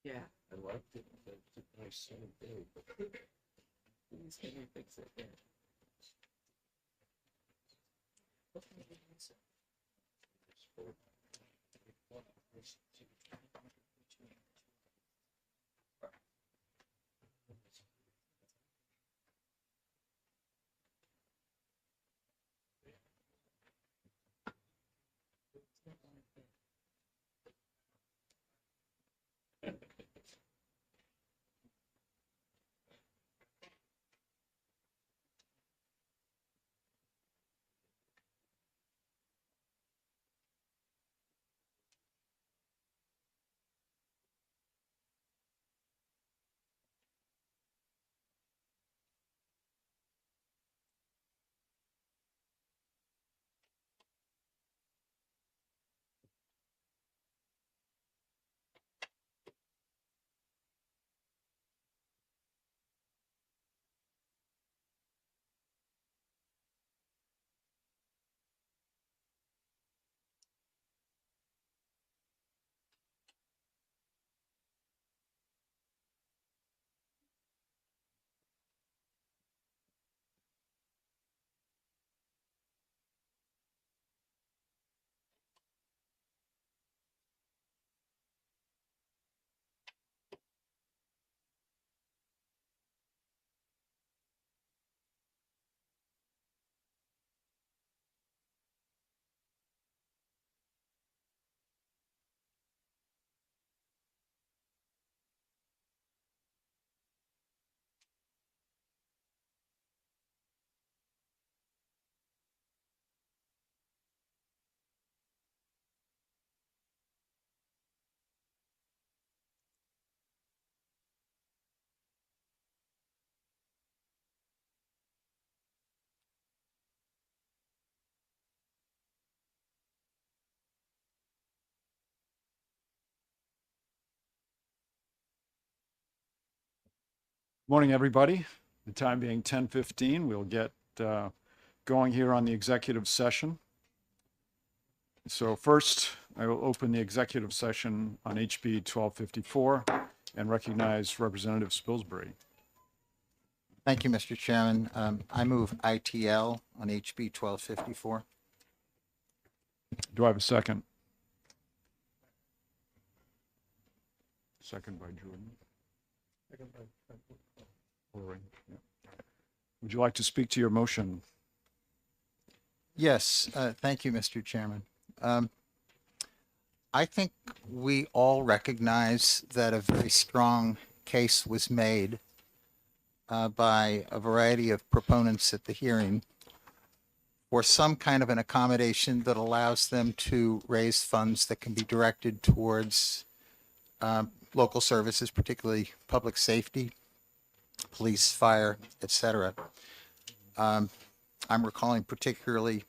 Yeah, I liked it. It's a nice sunny day, but please can you fix it? Yeah. Morning, everybody. The time being 10:15, we'll get going here on the executive session. So first, I will open the executive session on HB 1254 and recognize Representative Spilsbury. Thank you, Mr. Chairman. I move ITL on HB 1254. Do I have a second? Second by Jordan. Ulrich, yeah. Would you like to speak to your motion? Yes, thank you, Mr. Chairman. I think we all recognize that a very strong case was made by a variety of proponents at the hearing for some kind of an accommodation that allows them to raise funds that can be directed towards local services, particularly public safety, police, fire, etc. I'm recalling particularly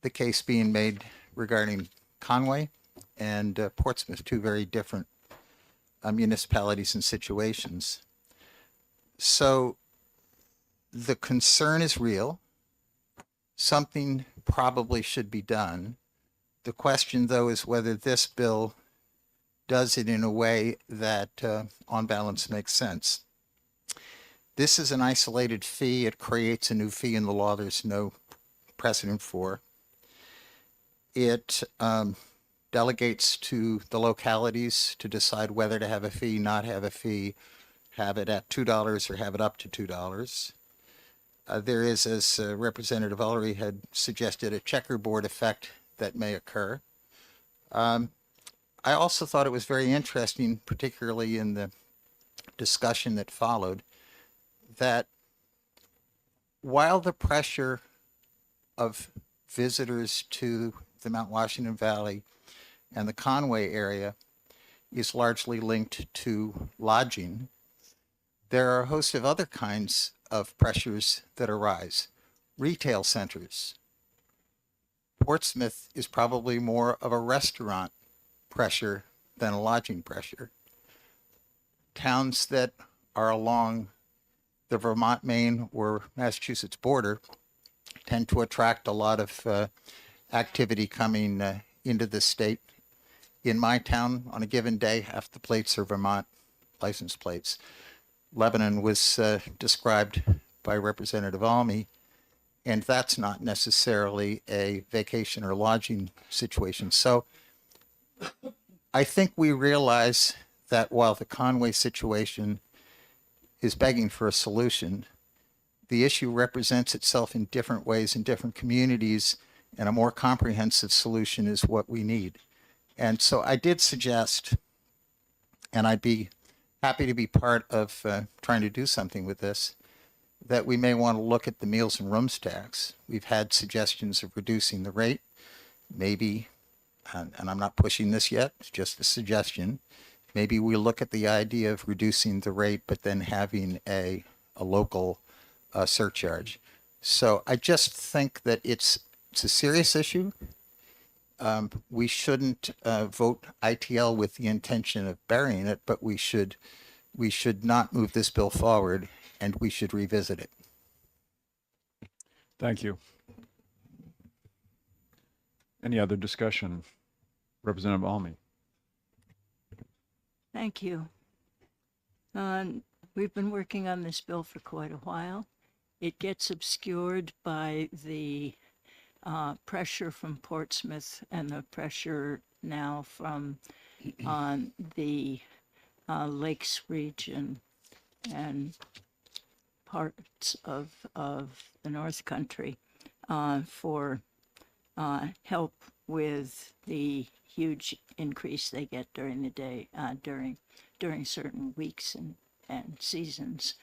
the case being made regarding Conway and Portsmouth, two very different municipalities and situations. So the concern is real. Something probably should be done. The question, though, is whether this bill does it in a way that, on balance, makes sense. This is an isolated fee. It creates a new fee in the law there's no precedent for. It delegates to the localities to decide whether to have a fee, not have a fee, have it at $2 or have it up to $2. There is, as Representative Ullery had suggested, a checkerboard effect that may occur. I also thought it was very interesting, particularly in the discussion that followed, that while the pressure of visitors to the Mount Washington Valley and the Conway area is largely linked to lodging, there are a host of other kinds of pressures that arise. Retail centers. Portsmouth is probably more of a restaurant pressure than a lodging pressure. Towns that are along the Vermont, Maine, or Massachusetts border tend to attract a lot of activity coming into the state. In my town, on a given day, half the plates are Vermont license plates. Lebanon was described by Representative Almy, and that's not necessarily a vacation or lodging situation. So I think we realize that while the Conway situation is begging for a solution, the issue represents itself in different ways in different communities, and a more comprehensive solution is what we need. And so I did suggest, and I'd be happy to be part of trying to do something with this, that we may want to look at the meals and rooms tax. We've had suggestions of reducing the rate, maybe, and I'm not pushing this yet, it's just a suggestion. Maybe we look at the idea of reducing the rate, but then having a local surcharge. So I just think that it's a serious issue. We shouldn't vote ITL with the intention of burying it, but we should not move this bill forward, and we should revisit it. Thank you. Any other discussion? Representative Almy. Thank you. We've been working on this bill for quite a while. It gets obscured by the pressure from Portsmouth and the pressure now from the Lakes region and parts of the North Country for help with the huge increase they get during the day, during certain weeks and seasons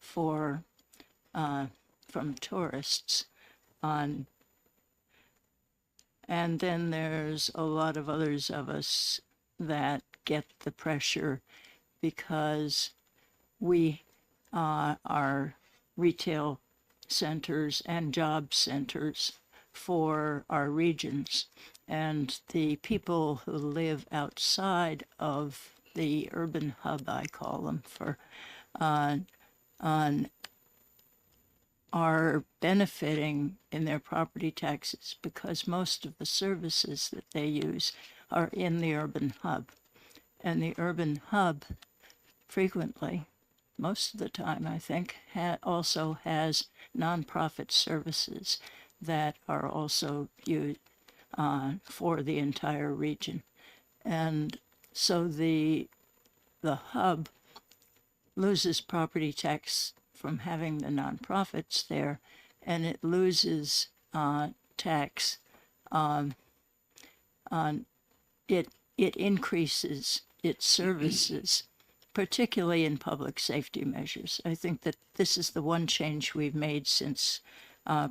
from tourists. And then there's a lot of others of us that get the pressure because we are retail centers and job centers for our regions. And the people who live outside of the urban hub, I call them, are benefiting in their property taxes because most of the services that they use are in the urban hub. And the urban hub frequently, most of the time, I think, also has nonprofit services that are also used for the entire region. And so the hub loses property tax from having the nonprofits there, and it loses tax on it increases its services particularly in public safety measures. I think that this is the one change we've made since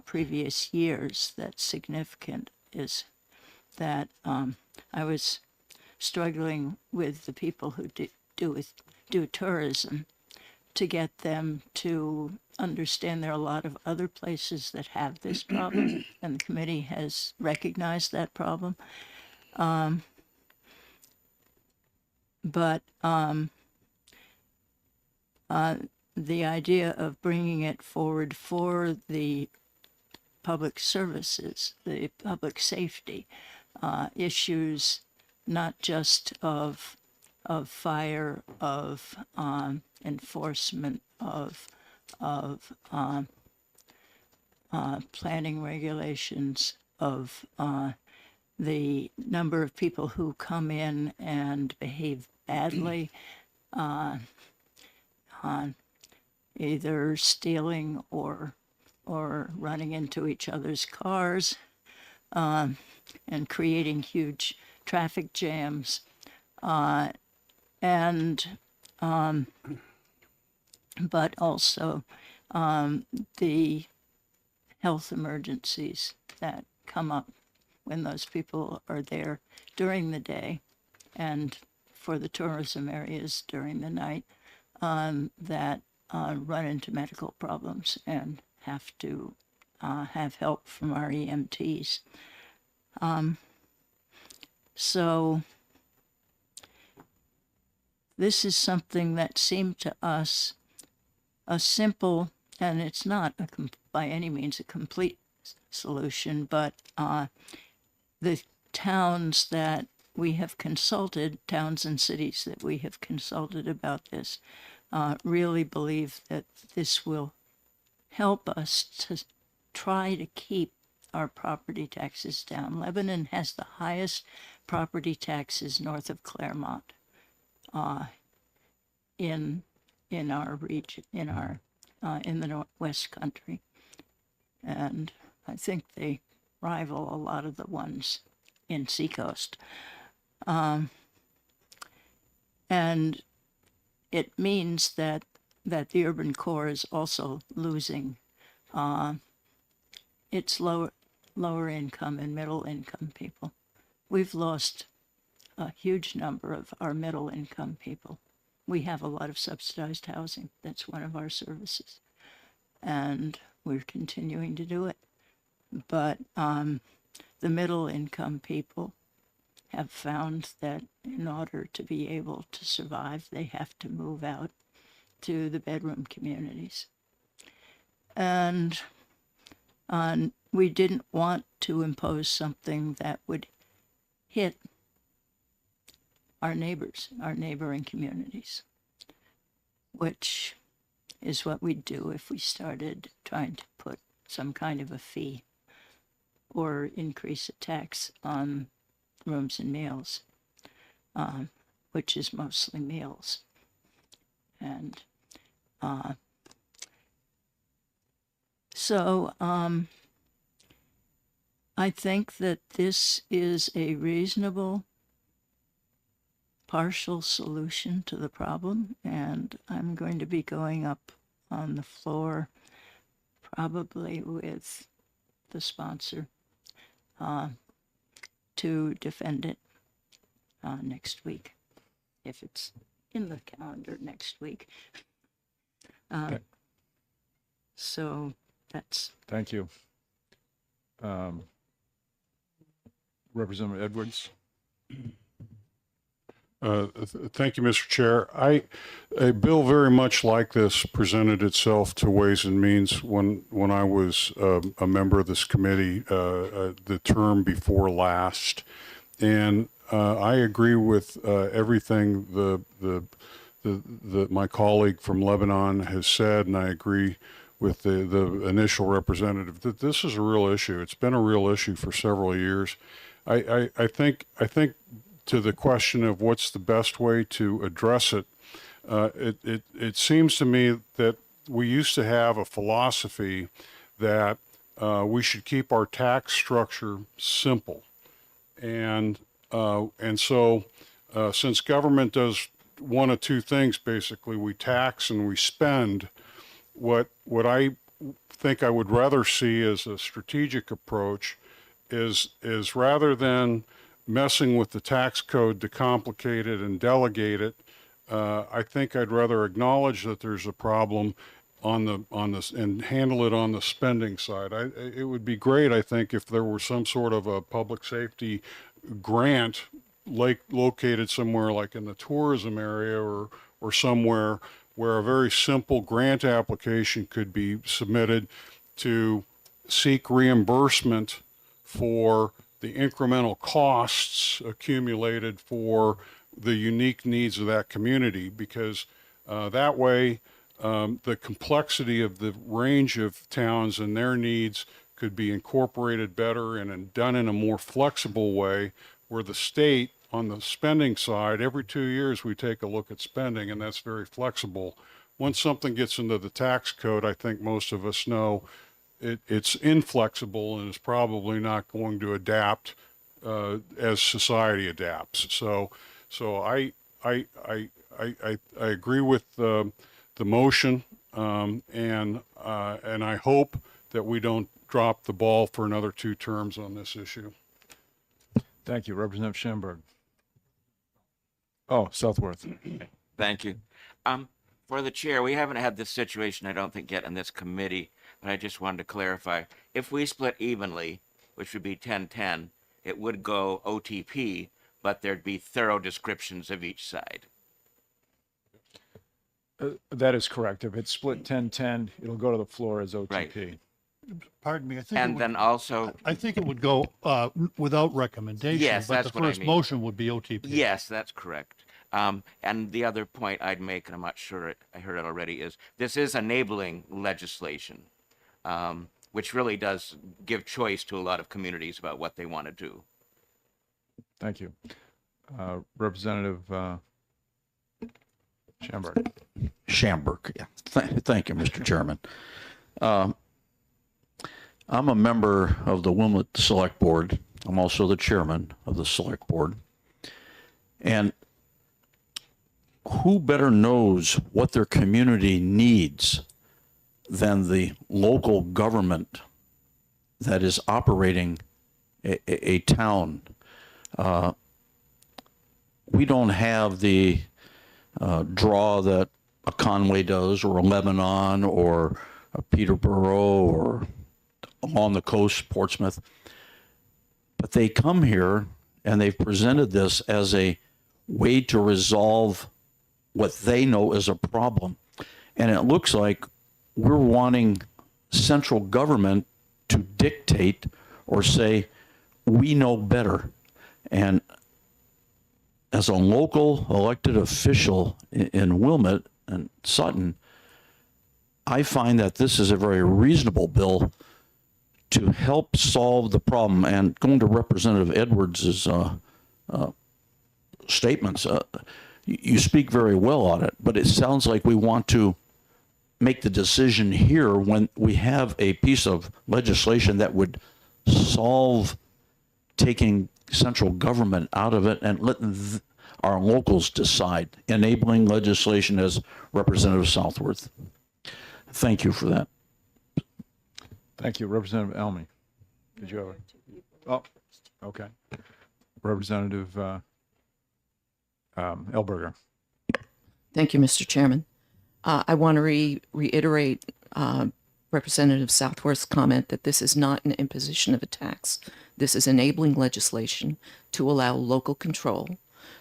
previous years that's significant, is that I was struggling with the people who do tourism to get them to understand there are a lot of other places that have this problem, and the committee has recognized that problem. But the idea of bringing it forward for the public services, the public safety issues, not just of fire, of enforcement, of planning regulations, of the number of people who come in and behave badly, either stealing or running into each other's cars, and creating huge traffic jams, but also the health emergencies that come up when those people are there during the day, and for the tourism areas during the night, that run into medical problems and have to have help from our EMTs. So this is something that seemed to us a simple, and it's not by any means a complete solution, but the towns that we have consulted, towns and cities that we have consulted about this, really believe that this will help us to try to keep our property taxes down. Lebanon has the highest property taxes north of Claremont in our region, in the Northwest country, and I think they rival a lot of the ones in Seacoast. And it means that the urban core is also losing its lower income and middle income people. We've lost a huge number of our middle income people. We have a lot of subsidized housing. That's one of our services, and we're continuing to do it. But the middle income people have found that in order to be able to survive, they have to move out to the bedroom communities. And we didn't want to impose something that would hit our neighbors, our neighboring communities, which is what we'd do if we started trying to put some kind of a fee or increase a tax on rooms and meals, which is mostly meals. And so I think that this is a reasonable partial solution to the problem, and I'm going to be going up on the floor probably with the sponsor to defend it next week, if it's in the calendar next week. Okay. So that's... Thank you. Representative Edwards. Thank you, Mr. Chair. A bill very much like this presented itself to Ways and Means when I was a member of this committee the term before last, and I agree with everything my colleague from Lebanon has said, and I agree with the initial representative that this is a real issue. It's been a real issue for several years. I think to the question of what's the best way to address it, it seems to me that we used to have a philosophy that we should keep our tax structure simple, and so since government does one of two things, basically. We tax and we spend. What I think I would rather see as a strategic approach is rather than messing with the tax code to complicate it and delegate it, I think I'd rather acknowledge that there's a problem on this and handle it on the spending side. It would be great, I think, if there were some sort of a public safety grant located somewhere like in the tourism area or somewhere where a very simple grant application could be submitted to seek reimbursement for the incremental costs accumulated for the unique needs of that community, because that way the complexity of the range of towns and their needs could be incorporated better and done in a more flexible way, where the state on the spending side, every 2 years we take a look at spending, and that's very flexible. Once something gets into the tax code, I think most of us know it's inflexible and is probably not going to adapt as society adapts. So I agree with the motion, and I hope that we don't drop the ball for another 2 terms on this issue. Thank you. Representative Schamberg. Oh, Southworth. Thank you. For the chair, we haven't had this situation, I don't think, yet in this committee, but I just wanted to clarify. If we split evenly, which would be 10-10, it would go OTP, but there'd be thorough descriptions of each side. That is correct. If it's split 10-10, it'll go to the floor as OTP. Right. Pardon me, I think, And then also, I think it would go without recommendation. Yes, but that's the what I first mean. motion would be OTP. yes, that's correct. And the other point I'd make, and I'm not sure I heard it already, is this is enabling legislation, which really does give choice to a lot of communities about what they want to do. Thank you. Representative Schamberg. Schamberg, yeah. Thank you, Mr. Chairman. I'm a member of the Wilmot Select Board. I'm also the chairman of the Select Board. And who better knows what their community needs than the local government that is operating a town? We don't have the draw that a Conway does, or a Lebanon, or a Peterborough, or along the coast, Portsmouth. But they come here and they've presented this as a way to resolve what they know is a problem. And it looks like we're wanting central government to dictate or say, we know better. And as a local elected official in Wilmot and Sutton, I find that this is a very reasonable bill to help solve the problem. And going to Representative Edwards' statements, you speak very well on it, but it sounds like we want to make the decision here when we have a piece of legislation that would solve taking central government out of it and letting our locals decide, enabling legislation, as Representative Southworth. Thank you for that. Thank you. Representative Elmy. Did you have a? Oh, okay. Representative Elberger. Thank you, Mr. Chairman. I want to reiterate Representative Southworth's comment that this is not an imposition of a tax. This is enabling legislation to allow local control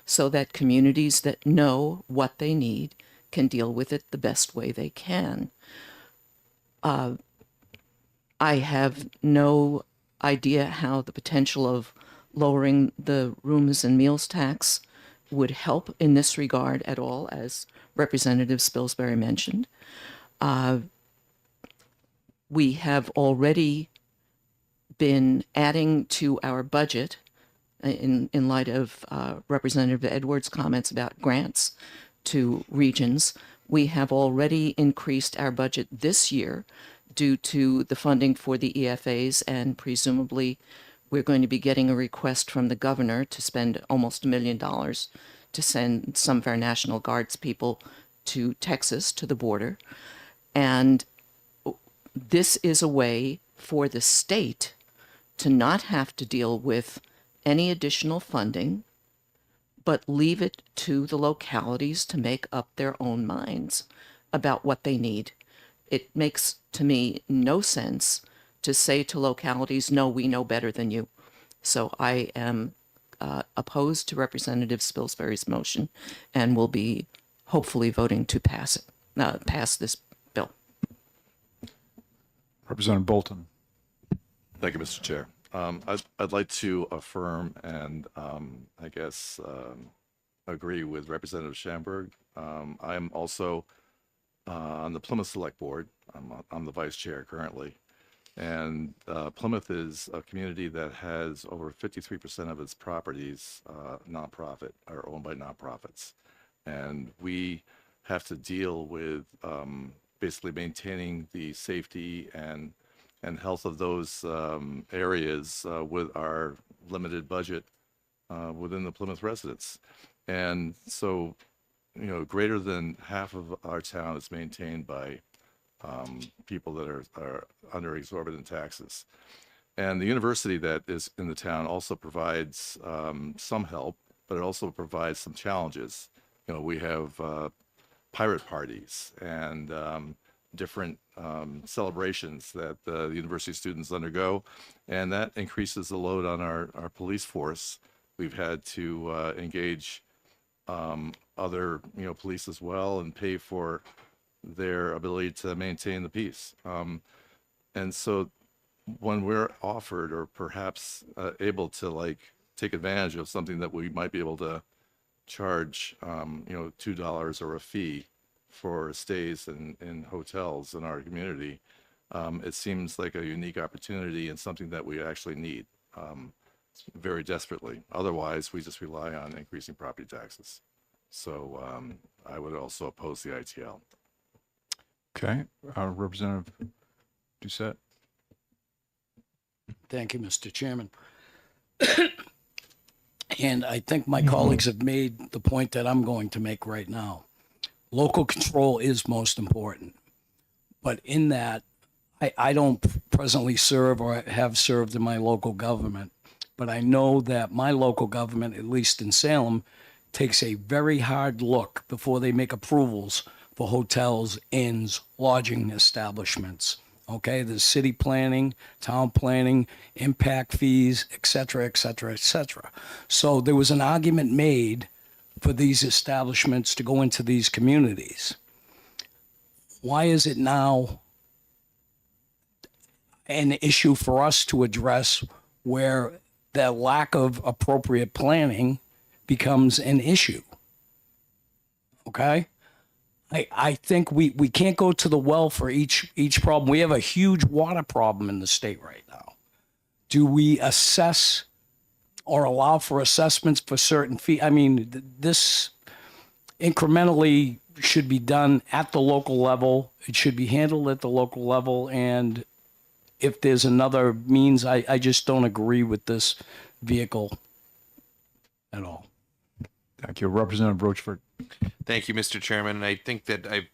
so that communities that know what they need can deal with it the best way they can. I have no idea how the potential of lowering the rooms and meals tax would help in this regard at all, as Representative Spilsbury mentioned. We have already been adding to our budget in light of Representative Edwards' comments about grants to regions. We have already increased our budget this year due to the funding for the EFAs, and presumably we're going to be getting a request from the governor to spend almost $1 million to send some of our National Guards people to Texas, to the border. And this is a way for the state to not have to deal with any additional funding, but leave it to the localities to make up their own minds about what they need. It makes, to me, no sense to say to localities, no, we know better than you. So I am opposed to Representative Spilsbury's motion and will be hopefully voting to pass it, pass this bill. Representative Bolton. Thank you, Mr. Chair. I'd like to affirm and I guess agree with Representative Schamberg. I'm also on the Plymouth Select Board. I'm the vice chair currently. And Plymouth is a community that has over 53% of its properties nonprofit, are owned by nonprofits. And we have to deal with basically maintaining the safety and health of those areas with our limited budget within the Plymouth residents. And so, you know, greater than half of our town is maintained by people that are under exorbitant taxes. And the university that is in the town also provides some help, but it also provides some challenges. You know, we have pirate parties and different celebrations that the university students undergo, and that increases the load on our police force. We've had to engage other, you know, police as well and pay for their ability to maintain the peace. And so when we're offered or perhaps able to like take advantage of something that we might be able to charge, you know, $2 or a fee for stays in hotels in our community, it seems like a unique opportunity and something that we actually need very desperately. Otherwise, we just rely on increasing property taxes. So I would also oppose the ITL. Okay, Representative Doucette. Thank you, Mr. Chairman. And I think my colleagues have made the point that I'm going to make right now. Local control is most important. But in that, I don't presently serve or have served in my local government, but I know that my local government, at least in Salem, takes a very hard look before they make approvals for hotels, inns, lodging establishments. Okay, there's city planning, town planning, impact fees, et cetera, et cetera, et cetera. So there was an argument made for these establishments to go into these communities. Why is it now an issue for us to address where the lack of appropriate planning becomes an issue? Okay? I think we can't go to the well for each problem. We have a huge water problem in the state right now. Do we assess or allow for assessments for certain fees? I mean, this incrementally should be done at the local level. It should be handled at the local level. And if there's another means, I just don't agree with this vehicle at all. Thank you. Representative Rochford. Thank you, Mr. Chairman. And I think that I've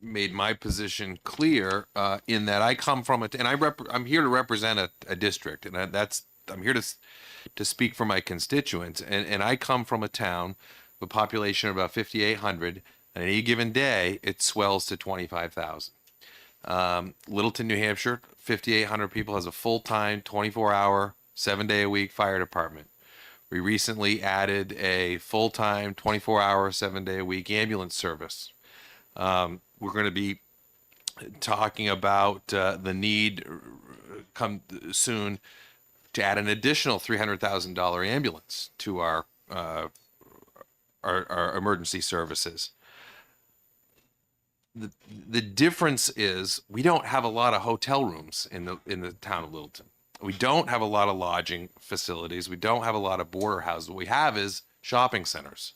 made my position clear in that I come from it, and I'm here to represent a district, and I'm here to speak for my constituents. And I come from a town with a population of about 5,800, and any given day it swells to 25,000. Littleton, New Hampshire, 5,800 people, has a full-time, 24-hour, 7-day-a-week fire department. We recently added a full-time, 24-hour, 7-day-a-week ambulance service. We're going to be talking about the need come soon to add an additional $300,000 ambulance to our emergency services. The difference is we don't have a lot of hotel rooms in the town of Littleton. We don't have a lot of lodging facilities. We don't have a lot of border houses. What we have is shopping centers.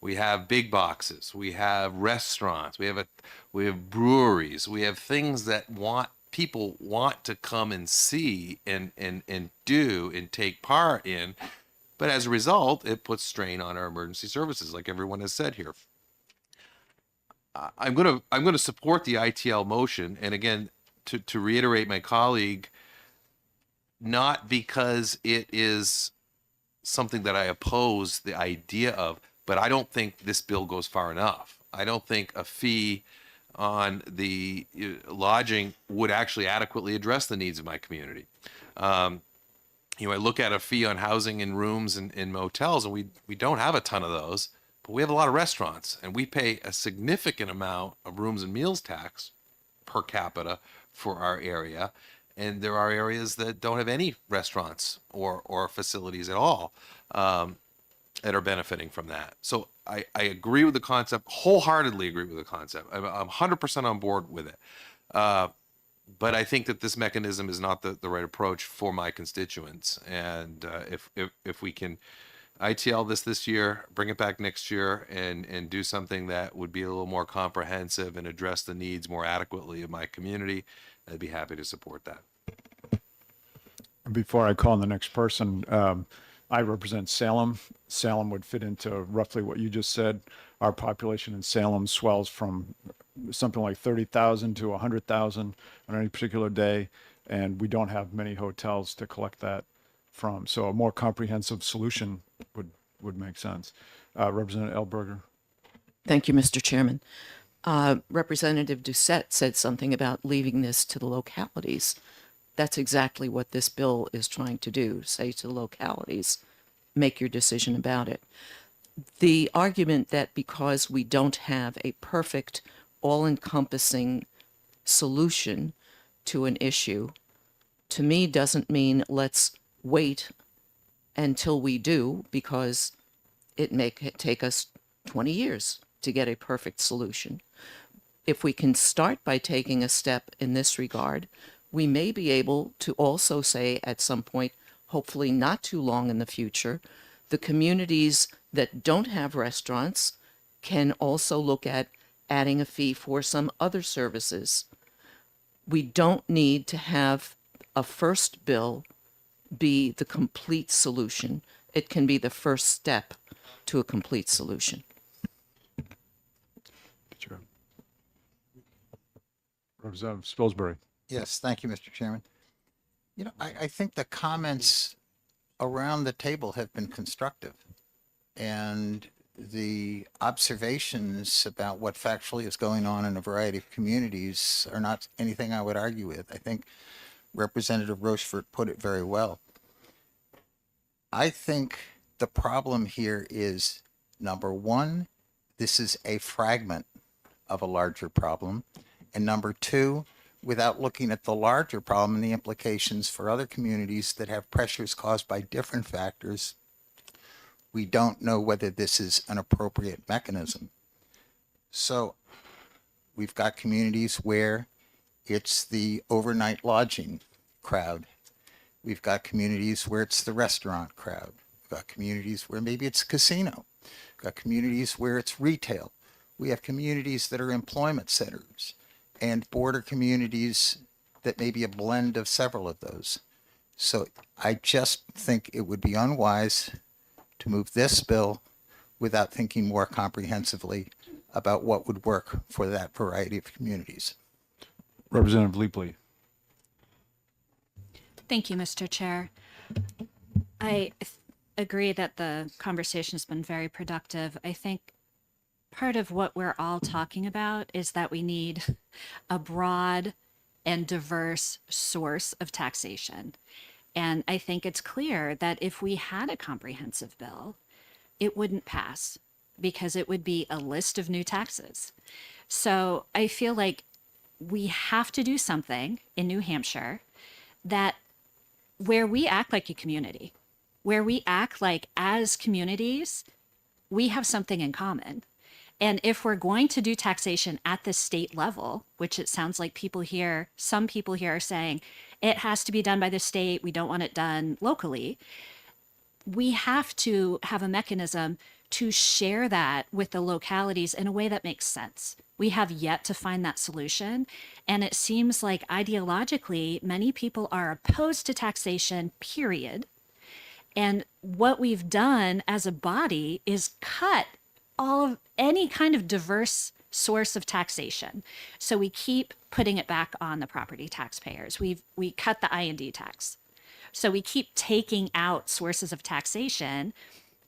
We have big boxes. We have restaurants. We have breweries. We have things that people want to come and see and do and take part in. But as a result, it puts strain on our emergency services, like everyone has said here. I'm gonna support the ITL motion, and again, to reiterate my colleague, not because it is something that I oppose the idea of, but I don't think this bill goes far enough. I don't think a fee on the lodging would actually adequately address the needs of my community. I look at a fee on housing and rooms in motels, and we don't have a ton of those, but we have a lot of restaurants, and we pay a significant amount of rooms and meals tax per capita for our area. And there are areas that don't have any restaurants or facilities at all that are benefiting from that. So I agree with the concept, wholeheartedly agree with the concept. I'm 100% on board with it. But I think that this mechanism is not the right approach for my constituents. And if we can ITL this year, bring it back next year, and do something that would be a little more comprehensive and address the needs more adequately of my community, I'd be happy to support that. Before I call on the next person, I represent Salem. Salem would fit into roughly what you just said. Our population in Salem swells from something like 30,000 to 100,000 on any particular day, and we don't have many hotels to collect that from. So a more comprehensive solution would make sense. Representative Elberger. Thank you, Mr. Chairman. Representative Doucette said something about leaving this to the localities. That's exactly what this bill is trying to do, say to the localities, make your decision about it. The argument that because we don't have a perfect, all-encompassing solution to an issue, to me doesn't mean let's wait until we do, because it may take us 20 years to get a perfect solution. If we can start by taking a step in this regard, we may be able to also say at some point, hopefully not too long in the future, the communities that don't have restaurants can also look at adding a fee for some other services. We don't need to have a first bill be the complete solution. It can be the first step to a complete solution. Sure. Representative Spilsbury. Yes, thank you, Mr. Chairman. I think the comments around the table have been constructive, and the observations about what factually is going on in a variety of communities are not anything I would argue with. I think Representative Rochefort put it very well. I think the problem here is, number one, this is a fragment of a larger problem, and number two, without looking at the larger problem and the implications for other communities that have pressures caused by different factors, we don't know whether this is an appropriate mechanism. So we've got communities where it's the overnight lodging crowd. We've got communities where it's the restaurant crowd. We've got communities where maybe it's casino. We've got communities where it's retail. We have communities that are employment centers, and border communities that may be a blend of several of those. So I just think it would be unwise to move this bill without thinking more comprehensively about what would work for that variety of communities. Representative Leapley. Thank you, Mr. Chair. I agree that the conversation has been very productive. I think part of what we're all talking about is that we need a broad and diverse source of taxation. And I think it's clear that if we had a comprehensive bill, it wouldn't pass because it would be a list of new taxes. So I feel like we have to do something in New Hampshire that where we act like a community, where we act like as communities, we have something in common. And if we're going to do taxation at the state level, which it sounds like some people here are saying it has to be done by the state, we don't want it done locally, we have to have a mechanism to share that with the localities in a way that makes sense. We have yet to find that solution. And it seems like ideologically, many people are opposed to taxation, period. And what we've done as a body is cut all of any kind of diverse source of taxation. So we keep putting it back on the property taxpayers. We cut the I&D tax. So we keep taking out sources of taxation.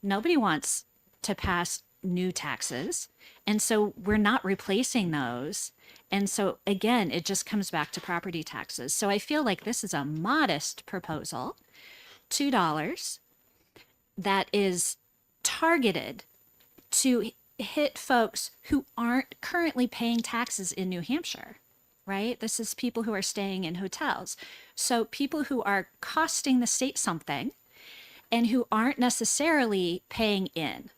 Nobody wants to pass new taxes. And so we're not replacing those. And so again, it just comes back to property taxes. So I feel like this is a modest proposal, $2, that is targeted to hit folks who aren't currently paying taxes in New Hampshire, right? This is people who are staying in hotels. So people who are costing the state something and who aren't necessarily paying in,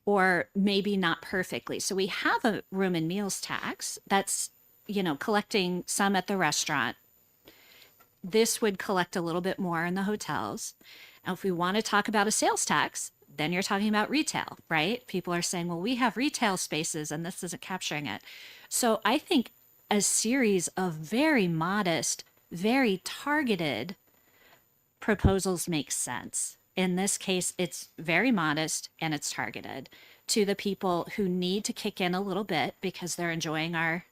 or maybe not perfectly. So we have a room and meals tax that's, collecting some at the restaurant. This would collect a little bit more in the hotels. And if we want to talk about a sales tax, then you're talking about retail, right? People are saying, well, we have retail spaces and this isn't capturing it. So I think a series of very modest, very targeted proposals makes sense. In this case, it's very modest and it's targeted to the people who need to kick in a little bit because they're enjoying our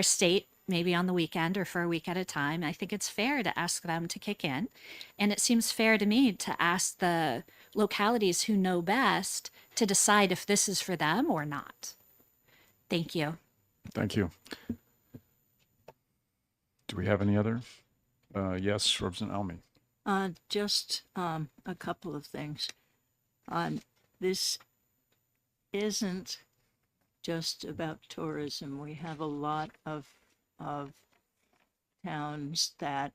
state, maybe on the weekend or for a week at a time. I think it's fair to ask them to kick in. And it seems fair to me to ask the localities who know best to decide if this is for them or not. Thank you. Thank you. Do we have any other? Yes, Representative Almy. Just a couple of things. This isn't just about tourism. We have a lot of towns that,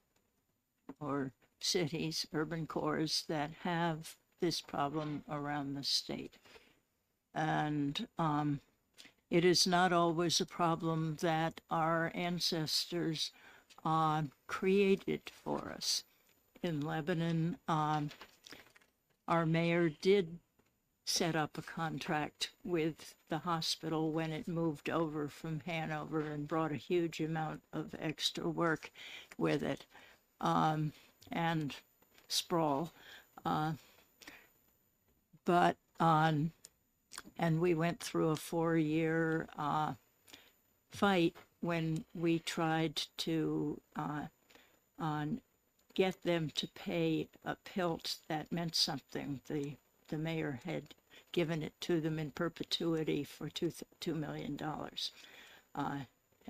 or cities, urban cores that have this problem around the state. And it is not always a problem that our ancestors created for us. In Lebanon, our mayor did set up a contract with the hospital when it moved over from Hanover and brought a huge amount of extra work with it, and sprawl. And we went through a 4-year fight when we tried to get them to pay a pilt that meant something. The mayor had given it to them in perpetuity for $2 million.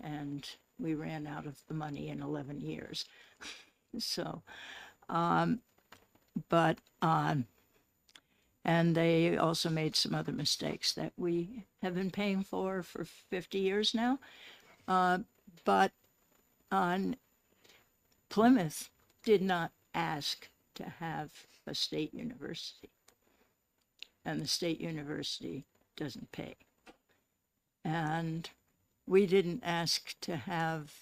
And we ran out of the money in 11 years. So, and they also made some other mistakes that we have been paying for 50 years now. But on Plymouth did not ask to have a state university, and the state university doesn't pay. And we didn't ask to have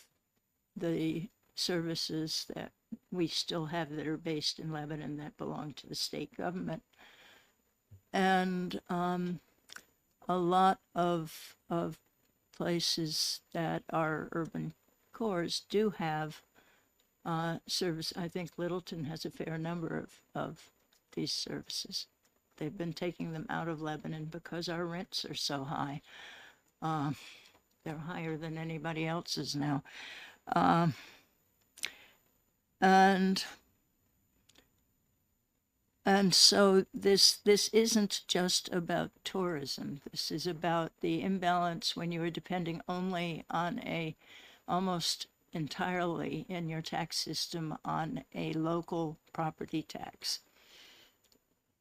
the services that we still have that are based in Lebanon that belong to the state government. And a lot of places that are urban cores do have service. I think Littleton has a fair number of these services. They've been taking them out of Lebanon because our rents are so high. They're higher than anybody else's now. And so this isn't just about tourism. This is about the imbalance when you are depending only on almost entirely in your tax system on a local property tax,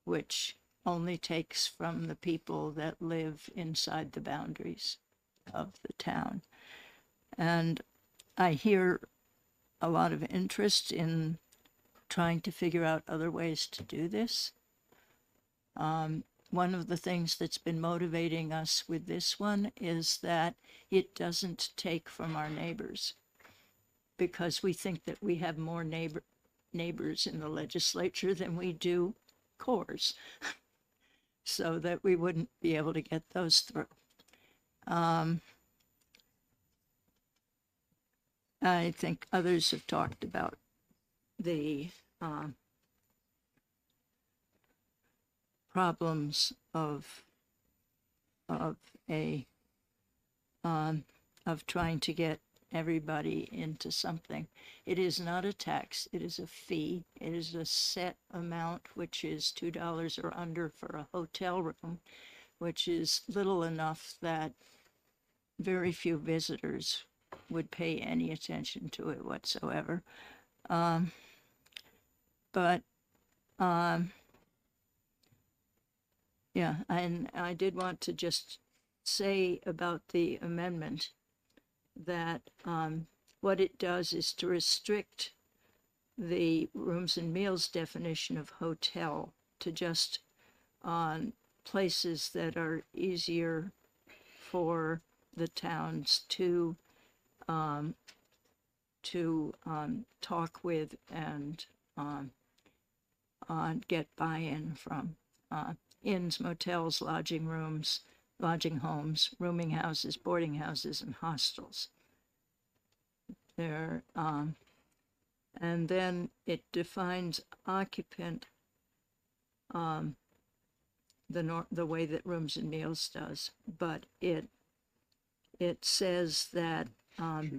which only takes from the people that live inside the boundaries of the town. And I hear a lot of interest in trying to figure out other ways to do this. One of the things that's been motivating us with this one is that it doesn't take from our neighbors, because we think that we have more neighbors in the legislature than we do cores, so that we wouldn't be able to get those through. I think others have talked about the problems of a of trying to get everybody into something. It is not a tax, it is a fee. It is a set amount, which is $2 or under for a hotel room, which is little enough that very few visitors would pay any attention to it whatsoever. Yeah, and I did want to just say about the amendment that what it does is to restrict the rooms and meals definition of hotel to just places that are easier for the towns to talk with and get buy-in from. Inns, motels, lodging rooms, lodging homes, rooming houses, boarding houses, and hostels. There, and then it defines occupant the way that rooms and meals does, but it says that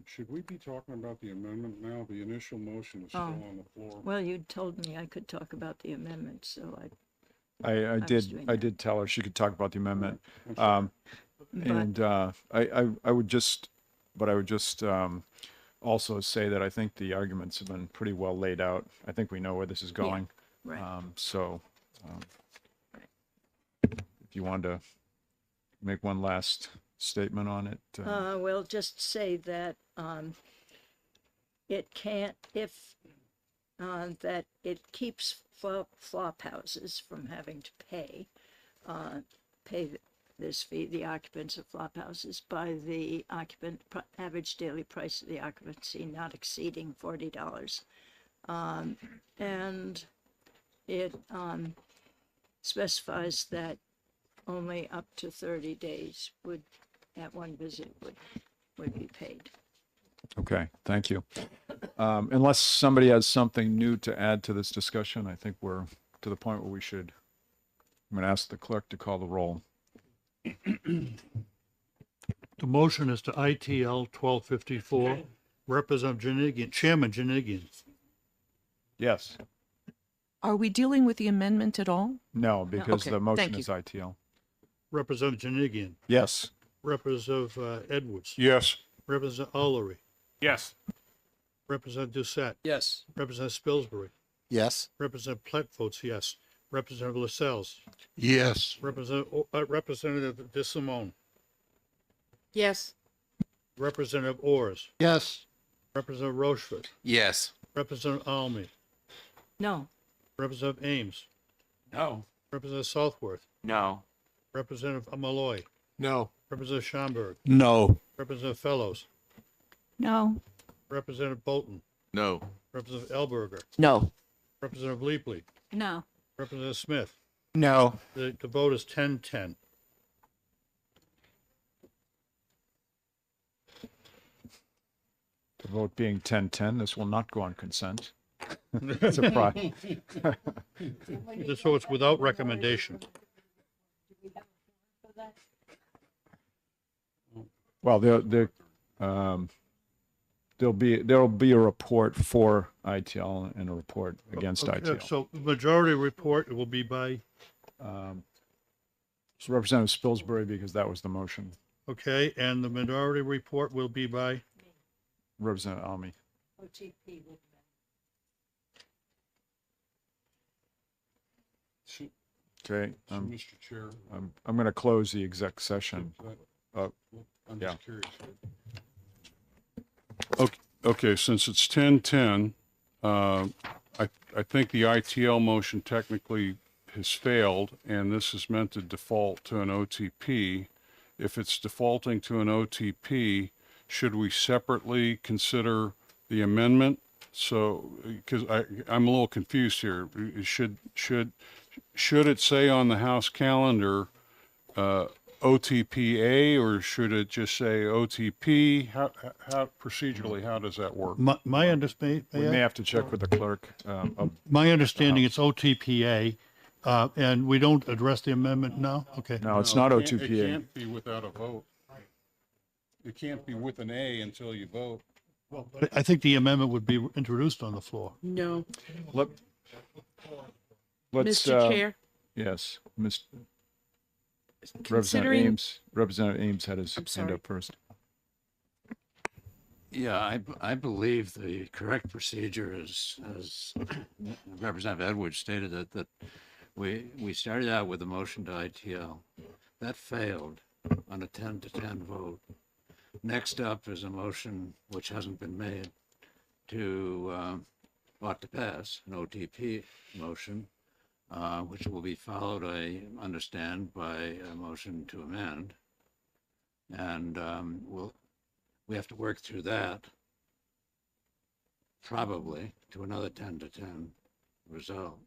Should we be talking about the amendment now? The initial motion is still on the floor. well, you told me I could talk about the amendment, so I was doing that. did tell her she could talk about the amendment. but And I would just also say that I think the arguments have been pretty well laid out. I think we know where this is going. right. If you wanted to make one last statement on it. Well, just say that it can't, if that it keeps flop houses from having to pay this fee, the occupants of flop houses, by the average daily price of the occupancy not exceeding $40. And it specifies that only up to 30 days at one visit would be paid. Okay, thank you. Unless somebody has something new to add to this discussion, I think we're to the point where I'm going to ask the clerk to call the roll. The motion is to ITL 1254. Representative Janigian, Chairman Janigian. Yes. Are we dealing with the amendment at all? No, because Okay, the motion thank you. is ITL. Representative Janigian. Yes. Representative Edwards. Yes. Representative Ullery. Yes. Representative Doucette. Yes. Representative Spilsbury. Yes. Representative Plett votes yes. Representative Lascelles. Yes. Representative DeSimone. Yes. Representative Ors. Yes. Representative Rochefort. Yes. Representative Almy. No, Representative Ames. No. Representative Southworth. No. Representative Malloy. No. Representative Schomburg. No. Representative Fellows. no, Representative Bolton. No. Representative Elberger. No. Representative Leapley. No. Representative Smith. No. The vote is 10-10. The vote being 10-10, this will not go on consent. Surprise. So it's without recommendation. Well, there'll be a report for ITL and a report against Okay, ITL. So the majority report will be by, So Representative Spilsbury, because that was the motion. okay, and the minority report will be by, Representative Almy. Okay, Mr. Chair, I'm going to close the exec session. I'm Yeah. just curious. Okay, since it's 10-10, I think the ITL motion technically has failed, and this is meant to default to an OTP. If it's defaulting to an OTP, should we separately consider the amendment? So, because I'm a little confused here. Should it say on the House calendar OTPA, or should it just say OTP? How procedurally, how does that work? my understanding, We may have to check with the clerk. my understanding it's OTPA. And we don't address the amendment now? Okay. No, it's not It O2PA. can't be without a vote. It can't be with an A until you vote. Well, I think the amendment would be introduced on the floor. No, Let, let's, Mr. Chair, yes, Representative considering, Ames, Representative Ames had his I'm hand sorry. up first. Yeah, I believe the correct procedure is, as Representative Edwards stated, that we started out with a motion to ITL. That failed on a 10-10 vote. Next up is a motion which hasn't been made to, ought to pass, an OTP motion, which will be followed, I understand, by a motion to amend. And we have to work through that, probably to another 10-10 result.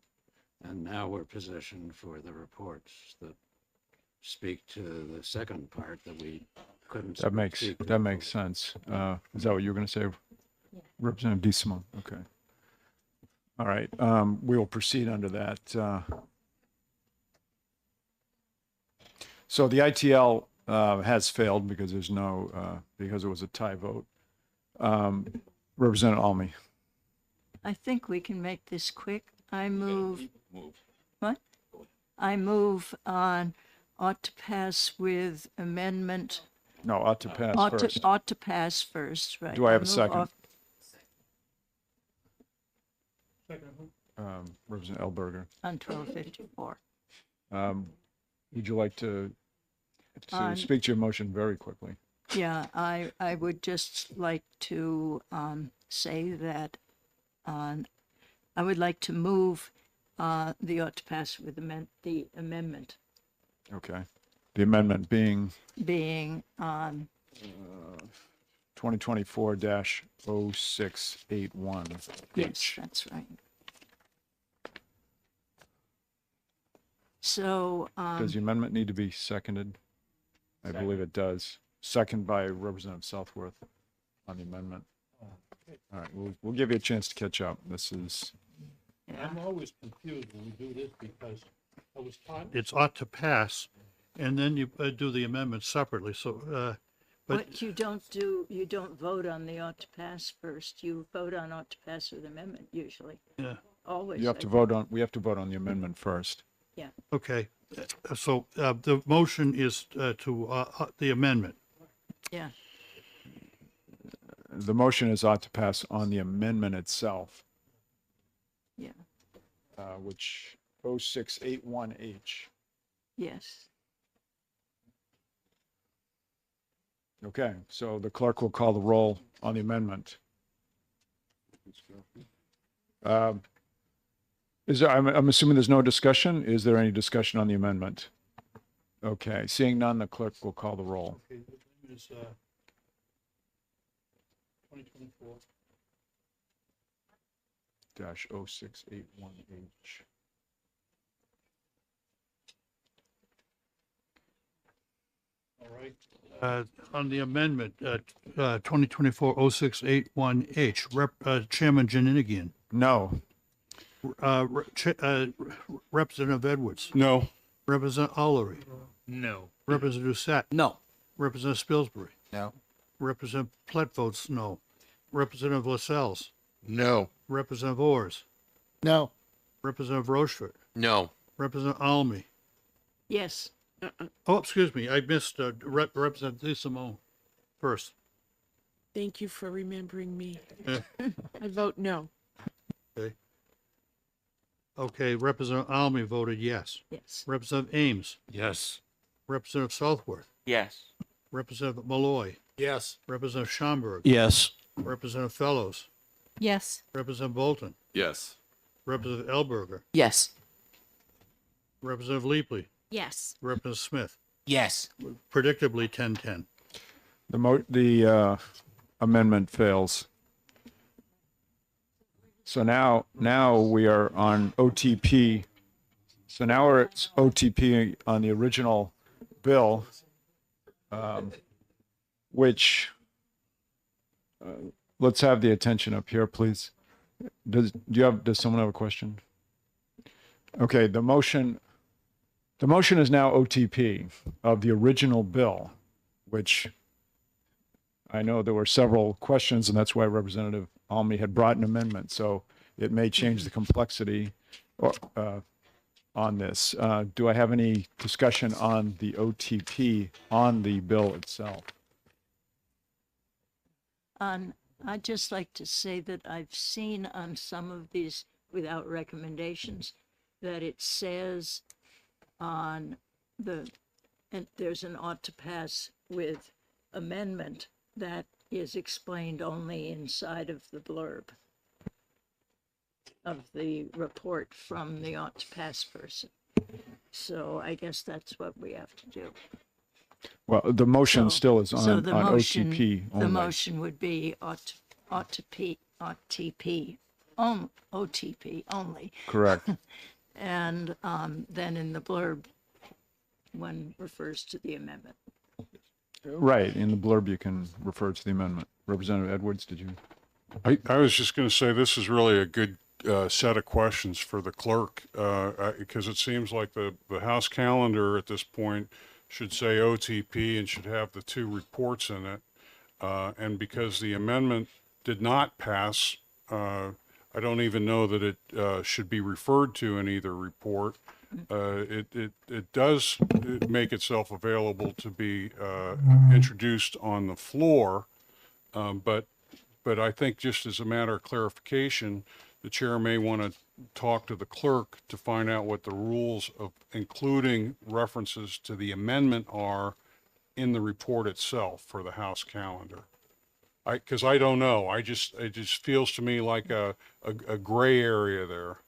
And now we're positioned for the reports that speak to the second part that we couldn't. That makes speak to. sense. Is that what you were going to say, Representative DeSimone? Okay. All right. We will proceed under that. So the ITL has failed because there's no because it was a tie vote. Representative Almy. I think we can make this quick. I move. What? I move on ought to pass with amendment. No, ought to pass Ought first. to pass first, right? Do I have a move second? off- Representative Elberger. On 1254. Would you like to On- speak to your motion very quickly? Yeah, I would just like to say that I would like to move the ought to pass with the amendment Okay. The amendment being being on 2024-0681. yes, that's right. So Does the amendment need to be seconded? I believe it does. Second by Representative Southworth on the amendment. All right, we'll give you a chance to catch up. This is, yeah, I'm always confused when we do this because I was taught it's ought to pass, and then you do the amendment separately, so, but what you don't vote on the ought to pass first. You vote on ought to pass with amendment usually. Yeah. Always. we have to vote on the amendment first. Yeah. okay. So the motion is to the amendment. Yeah. The motion is ought to pass on the amendment itself, Yeah. which 0681H. Yes. Okay, so the clerk will call the roll on the amendment. Is there, I'm assuming there's no discussion. Is there any discussion on the amendment? Okay, seeing none, the clerk will call the roll. Okay, which one is 2024? -0681H. All right. On the amendment, 2024-0681H, Chairman Janinigian, No. Representative Edwards, No. Representative Allery, no. Representative Doucette, No. Representative Spilsbury, No. Representative Plet votes no, Representative Lascelles, No. Representative Ors, No. Representative Rochefort, No. Representative Almy. Yes. Oh, excuse me, I missed Representative DeSimone first. Thank you for remembering me. Yeah. I vote no. Okay, Representative Almy voted yes. Yes. Representative Ames, Yes. Representative Southworth, Yes. Representative Malloy, Yes. Representative Schomburg, Yes. Representative Fellows, Yes. Representative Bolton, Yes. Representative Elberger, Yes. Representative Leapley, Yes. Representative Smith. Yes. Predictably 10-10. The amendment fails. So now we are on OTP. So now we're at OTP on the original bill, which, let's have the attention up here, please. Does someone have a question? Okay, the motion is now OTP of the original bill, which I know there were several questions, and that's why Representative Almy had brought an amendment. So it may change the complexity on this. Do I have any discussion on the OTP on the bill itself? I'd just like to say that I've seen on some of these without recommendations that it says on and there's an ought to pass with amendment that is explained only inside of the blurb of the report from the ought to pass person. So I guess that's what we have to do. Well, the motion So- still is so on the OTP only. The motion would be OTP only. Correct. And then in the blurb, one refers to the amendment. Right. In the blurb, you can refer to the amendment. Representative Edwards, did you? I was just going to say this is really a good set of questions for the clerk because it seems like the House calendar at this point should say OTP and should have the two reports in it. And because the amendment did not pass, I don't even know that it should be referred to in either report. It does make itself available to be introduced on the floor, but I think just as a matter of clarification, the chair may want to talk to the clerk to find out what the rules of including references to the amendment are in the report itself for the House calendar. Because I don't know. It just feels to me like a gray area there.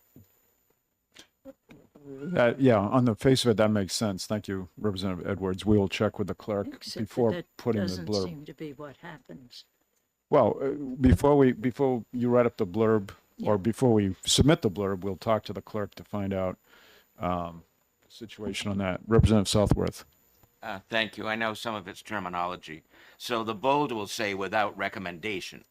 Yeah, on the face of it, that makes sense. Thank you, Representative Edwards. We will check with the clerk Except before that putting the doesn't blurb. seem to be what happens. Well, before you write up the blurb, or before we submit the blurb, we'll talk to the clerk to find out the situation on that. Representative Southworth. Thank you. I know some of its terminology. So the bold will say without recommendation.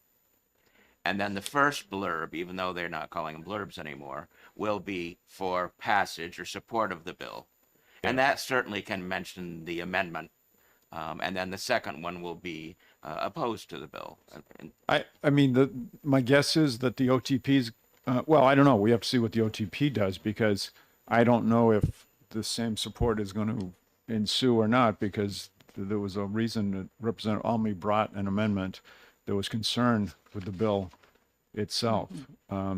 And then the first blurb, even though they're not calling them blurbs anymore, will be for passage or support of the bill. And that certainly can mention the amendment. And then the second one will be opposed to the bill. I mean, my guess is that the OTP's, well, I don't know. We have to see what the OTP does because I don't know if the same support is going to ensue or not because there was a reason that Representative Almy brought an amendment that was concerned with the bill itself.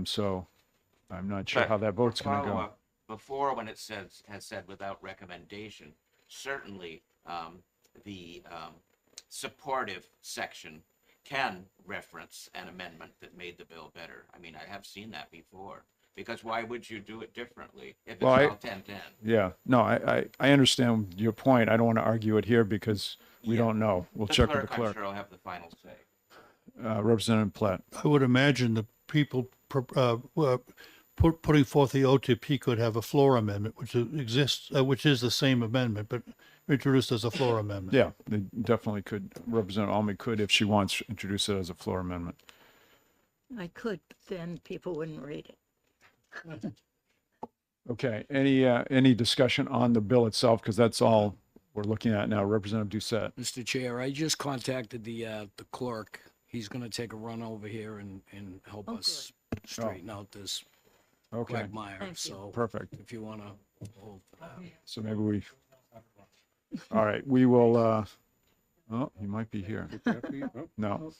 So I'm not sure But how that vote's going to go. follow-up, before when it has said without recommendation, certainly the supportive section can reference an amendment that made the bill better. I mean, I have seen that before. Because why would you do it differently if it's Well, all 10-10? Yeah, no, I understand your point. I don't want to argue it here because we don't know. We'll check with the I'm clerk. sure will have the final say. Representative Platt. I would imagine the people putting forth the OTP could have a floor amendment, which exists, which is the same amendment, but introduced as a floor amendment. Yeah, they definitely could. Representative Almy could, if she wants, introduce it as a floor amendment. I could, but then people wouldn't read it. Okay, any discussion on the bill itself? Because that's all we're looking at now. Representative Doucette. Mr. Chair, I just contacted the clerk. He's going to take a run over here and help Oh, us straighten out this Okay, quagmire. Thank you. So perfect. if you want to hold for that. So maybe all right, we will, oh, he might be here. No.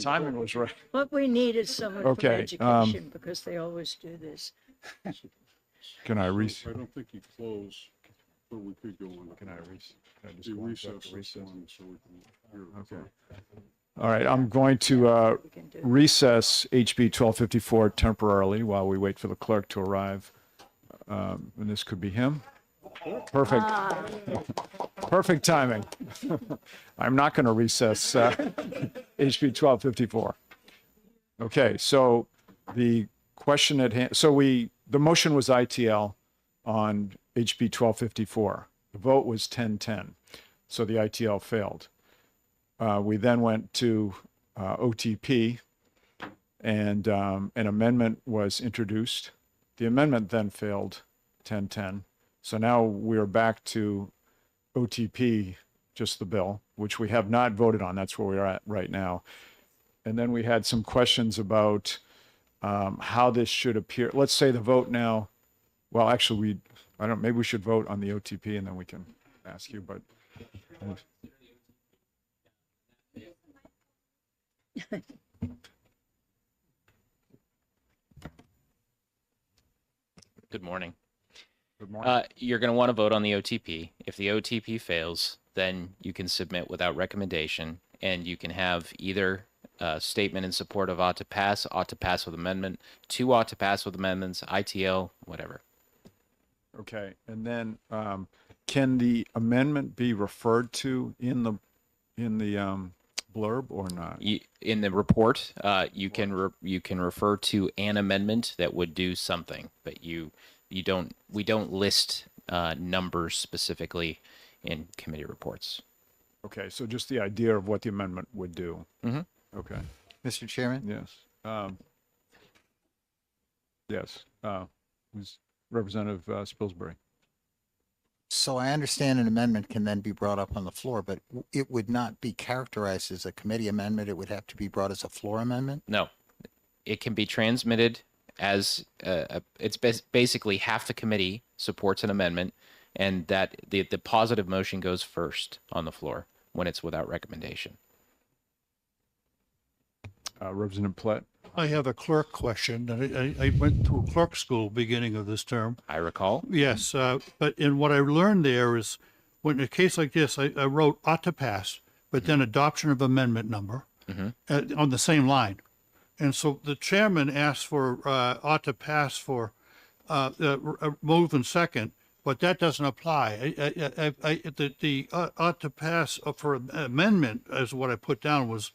Timing was right. What we need is someone Okay, from education because they always do this. Can I I don't think he closed, but we could go on. Can I just The go on recess to this one so we can hear the Okay. clerk. All right, I'm going to We can do. recess HB 1254 temporarily while we wait for the clerk to arrive. And this could be him. Perfect. Perfect timing. I'm not going to recess HB 1254. Okay, so the question at hand, the motion was ITL on HB 1254. The vote was 10-10, so the ITL failed. We then went to OTP, and an amendment was introduced. The amendment then failed 1010. So now we're back to OTP, just the bill, which we have not voted on. That's where we're at right now. And then we had some questions about how this should appear. Let's say the vote now. Well, actually, maybe we should vote on the OTP and then we can ask you, but. Good morning. Good morning. You're going to want to vote on the OTP. If the OTP fails, then you can submit without recommendation, and you can have either a statement in support of ought to pass with amendment, two ought to pass with amendments, ITL, whatever. Okay, and then can the amendment be referred to in the blurb or not? In the report, you can refer to an amendment that would do something, but we don't list numbers specifically in committee reports. Okay, so just the idea of what the amendment would do. Mhm. Okay. Mr. Chairman? Yes. Yes. Was Representative Spilsbury. So I understand an amendment can then be brought up on the floor, but it would not be characterized as a committee amendment. It would have to be brought as a floor amendment? No, it can be transmitted as it's basically half the committee supports an amendment, and that the positive motion goes first on the floor when it's without recommendation. Representative Platt. I have a clerk question. I went to a clerk school beginning of this term. I recall. Yes, but in what I learned there is, when in a case like this, I wrote ought to pass, but then adoption of amendment number on the same line. And so the chairman asked for ought to pass for move and second, but that doesn't apply. The ought to pass for amendment, as what I put down, was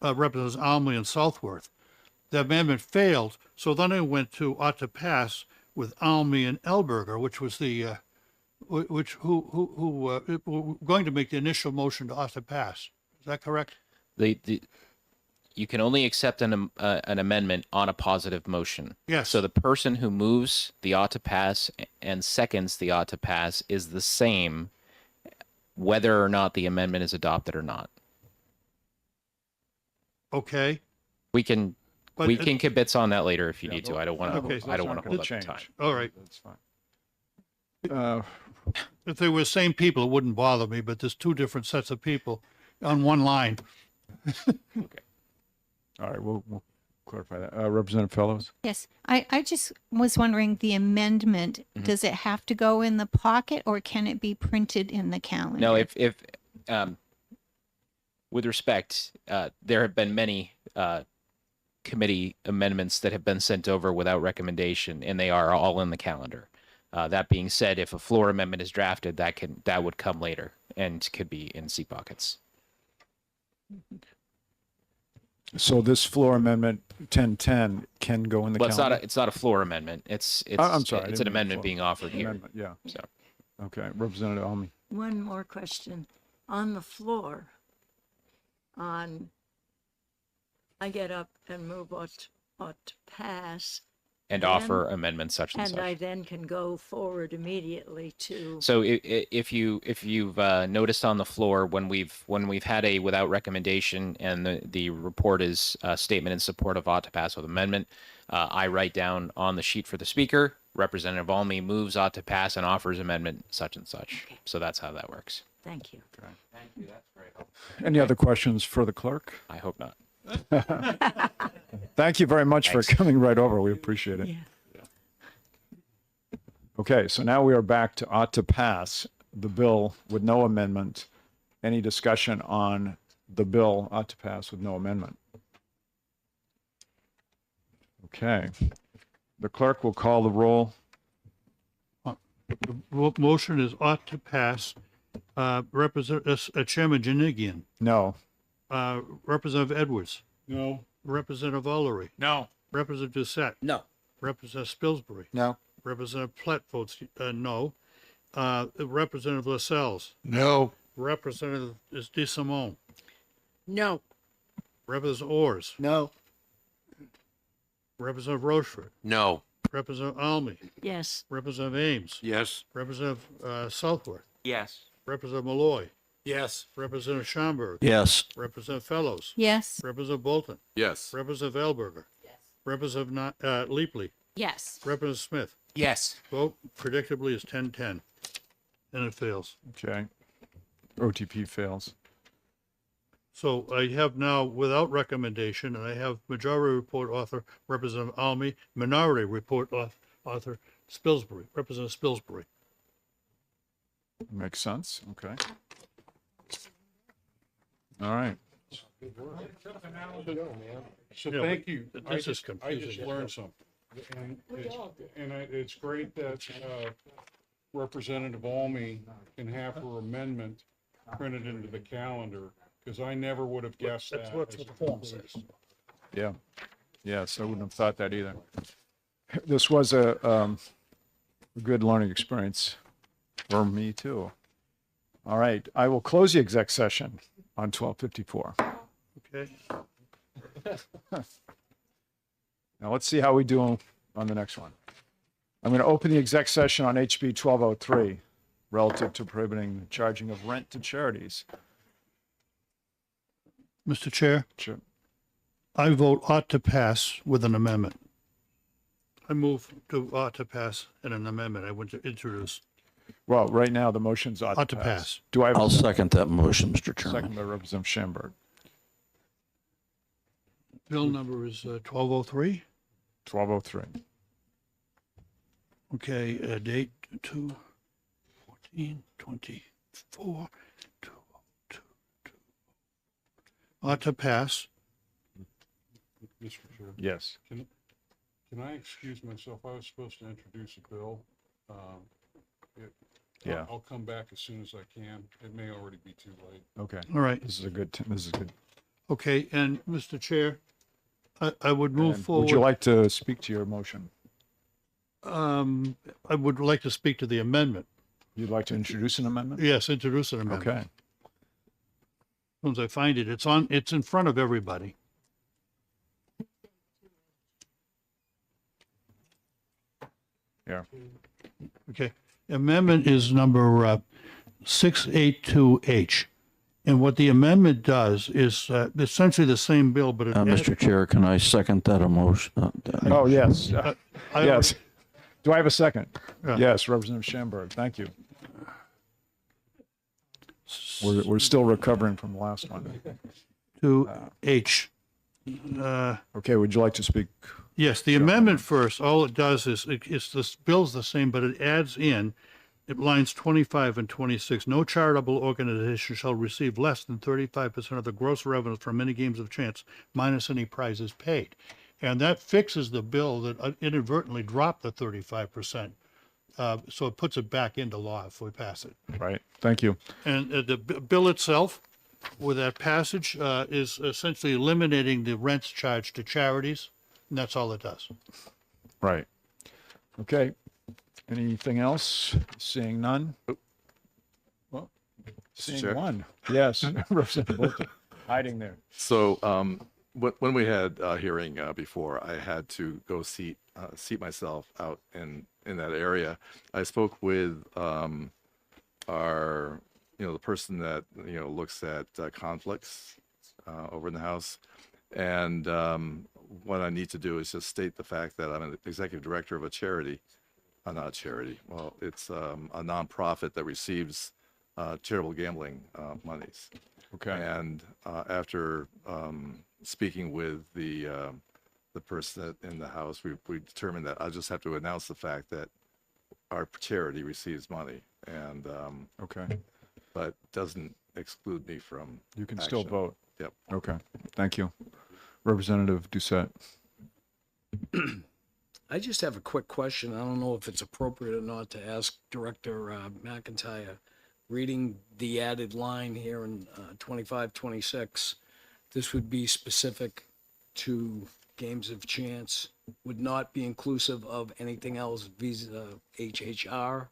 Representatives Almley and Southworth. The amendment failed, so then I went to ought to pass with Almey and Elberger, which was the who were going to make the initial motion to ought to pass. Is that correct? You can only accept an amendment on a positive motion. Yes. So the person who moves the ought to pass and seconds the ought to pass is the same, whether or not the amendment is adopted or not. Okay. We can But we can kibitz on that later if you need to. those- I don't want okay, to. I don't want to hold up the change. time. All right. That's fine. If they were the same people, it wouldn't bother me, but there's two different sets of people on one line. All right, we'll clarify that. Representative Fellows. Yes, I just was wondering, the amendment, does it have to go in the pocket or can it be printed in the calendar? No, if with respect, there have been many committee amendments that have been sent over without recommendation, and they are all in the calendar. That being said, if a floor amendment is drafted, that would come later and could be in seat pockets. So this floor amendment 1010 can go in the Well, calendar? it's not a floor amendment. It's I'm sorry, I It's didn't an mean amendment floor. being offered here. Amendment, yeah. So Okay, Representative Almy. One more question. On the floor, I get up and move ought to pass, and And- offer amendments such and and such. I then can go forward immediately to, So if you've noticed on the floor when we've had a without recommendation and the report is a statement in support of ought to pass with amendment, I write down on the sheet for the speaker, Representative Almy moves ought to pass and offers amendment such and such. So that's how that works. thank you. Thank you. That's very helpful. Any other questions for the clerk? I hope not. Thank you very much Thanks. for coming right over. We appreciate it. Yeah. Okay, so now we are back to ought to pass the bill with no amendment. Any discussion on the bill ought to pass with no amendment? Okay. The clerk will call the roll. The motion is ought to pass. Chairman Janigian, No. Representative Edwards, No. Representative Ullery, No. Representative Doucette, No. Representative Spilsbury, No? Representative Platt votes no. Representative Lascelles, No. Representative DeSimone, No. Representative Ors, No. Representative Rochefort, No. Representative Almy, Yes. Representative Ames, Yes. Representative Southworth, Yes. Representative Malloy, Yes. Representative Schomburg, Yes. Representative Fellows, Yes. Representative Bolton, Yes. Representative Elberger, Representative Leapley, Yes. Representative Smith. Yes. Vote predictably is 10-10, and it fails. Okay. OTP fails. So I have now without recommendation, and I have majority report author Representative Almy, minority report author Spilsbury, Representative Spilsbury. Makes sense. Okay. All right. So Yeah, thank but you. this I is just confusing. learned something. It's great that Representative Almy can have her amendment printed into the calendar, because I never would have guessed that. That's what the form says. Yeah. Yes, I wouldn't have thought that either. This was a good learning experience for me too. All right, I will close the exec session on 12:54. Okay. Now let's see how we do on the next one. I'm going to open the exec session on HB 1203 relative to prohibiting the charging of rent to charities. Mr. Chair, Sure. I vote ought to pass with an amendment. I move to ought to pass in an amendment I want to introduce. Well, right now the motion's ought to pass. Do I have I'll a second that motion, Mr. Chairman. second by Representative Schamberg? Bill number is 1203. 1203. Okay, date 2/14/24, 202. Ought to pass. Mr. Chair, Yes. can I excuse myself? I was supposed to introduce a bill. Yeah. I'll come back as soon as I can. It may already be too late. Okay. All right. This is a good, this is good. Okay, and Mr. Chair, I would move And forward. would you like to speak to your motion? I would like to speak to the amendment. You'd like to introduce an amendment? Yes, introduce an amendment. Okay. As soon as I find it, it's in front of everybody. Yeah. Okay, amendment is number 682H. And what the amendment does is essentially the same bill, but it Mr. Chair, can I second that emotion? Oh, yes. I- Yes. Do I have a second? Yeah. Yes, Representative Schamberg. Thank you. We're still recovering from the last one. to H. Okay, would you like to speak? Yes, the amendment first, all it does is, it's this bill's the same, but it adds in, it lines 25 and 26, no charitable organization shall receive less than 35% of the gross revenues from any games of chance minus any prizes paid. And that fixes the bill that inadvertently dropped the 35%. So it puts it back into law if we pass it. Right. Thank you. And the bill itself, with that passage, is essentially eliminating the rents charged to charities, and that's all it does. Right. Okay. Anything else? Seeing none? Well, seeing Chair? one. Yes, Representative Bolton, hiding there. So when we had a hearing before, I had to go seat myself out in that area. I spoke with our, the person that, looks at conflicts over in the House. And what I need to do is just state the fact that I'm an executive director of a charity. Not a charity. Well, it's a nonprofit that receives charitable gambling monies. Okay. And after speaking with the person in the House, we determined that I just have to announce the fact that our charity receives money, and Okay. but doesn't exclude me from. You can still action. vote. Yep. Okay. Thank you. Representative Doucette. I just have a quick question. I don't know if it's appropriate or not to ask Director McIntyre. Reading the added line here in 2526, this would be specific to games of chance, would not be inclusive of anything else Visa HHR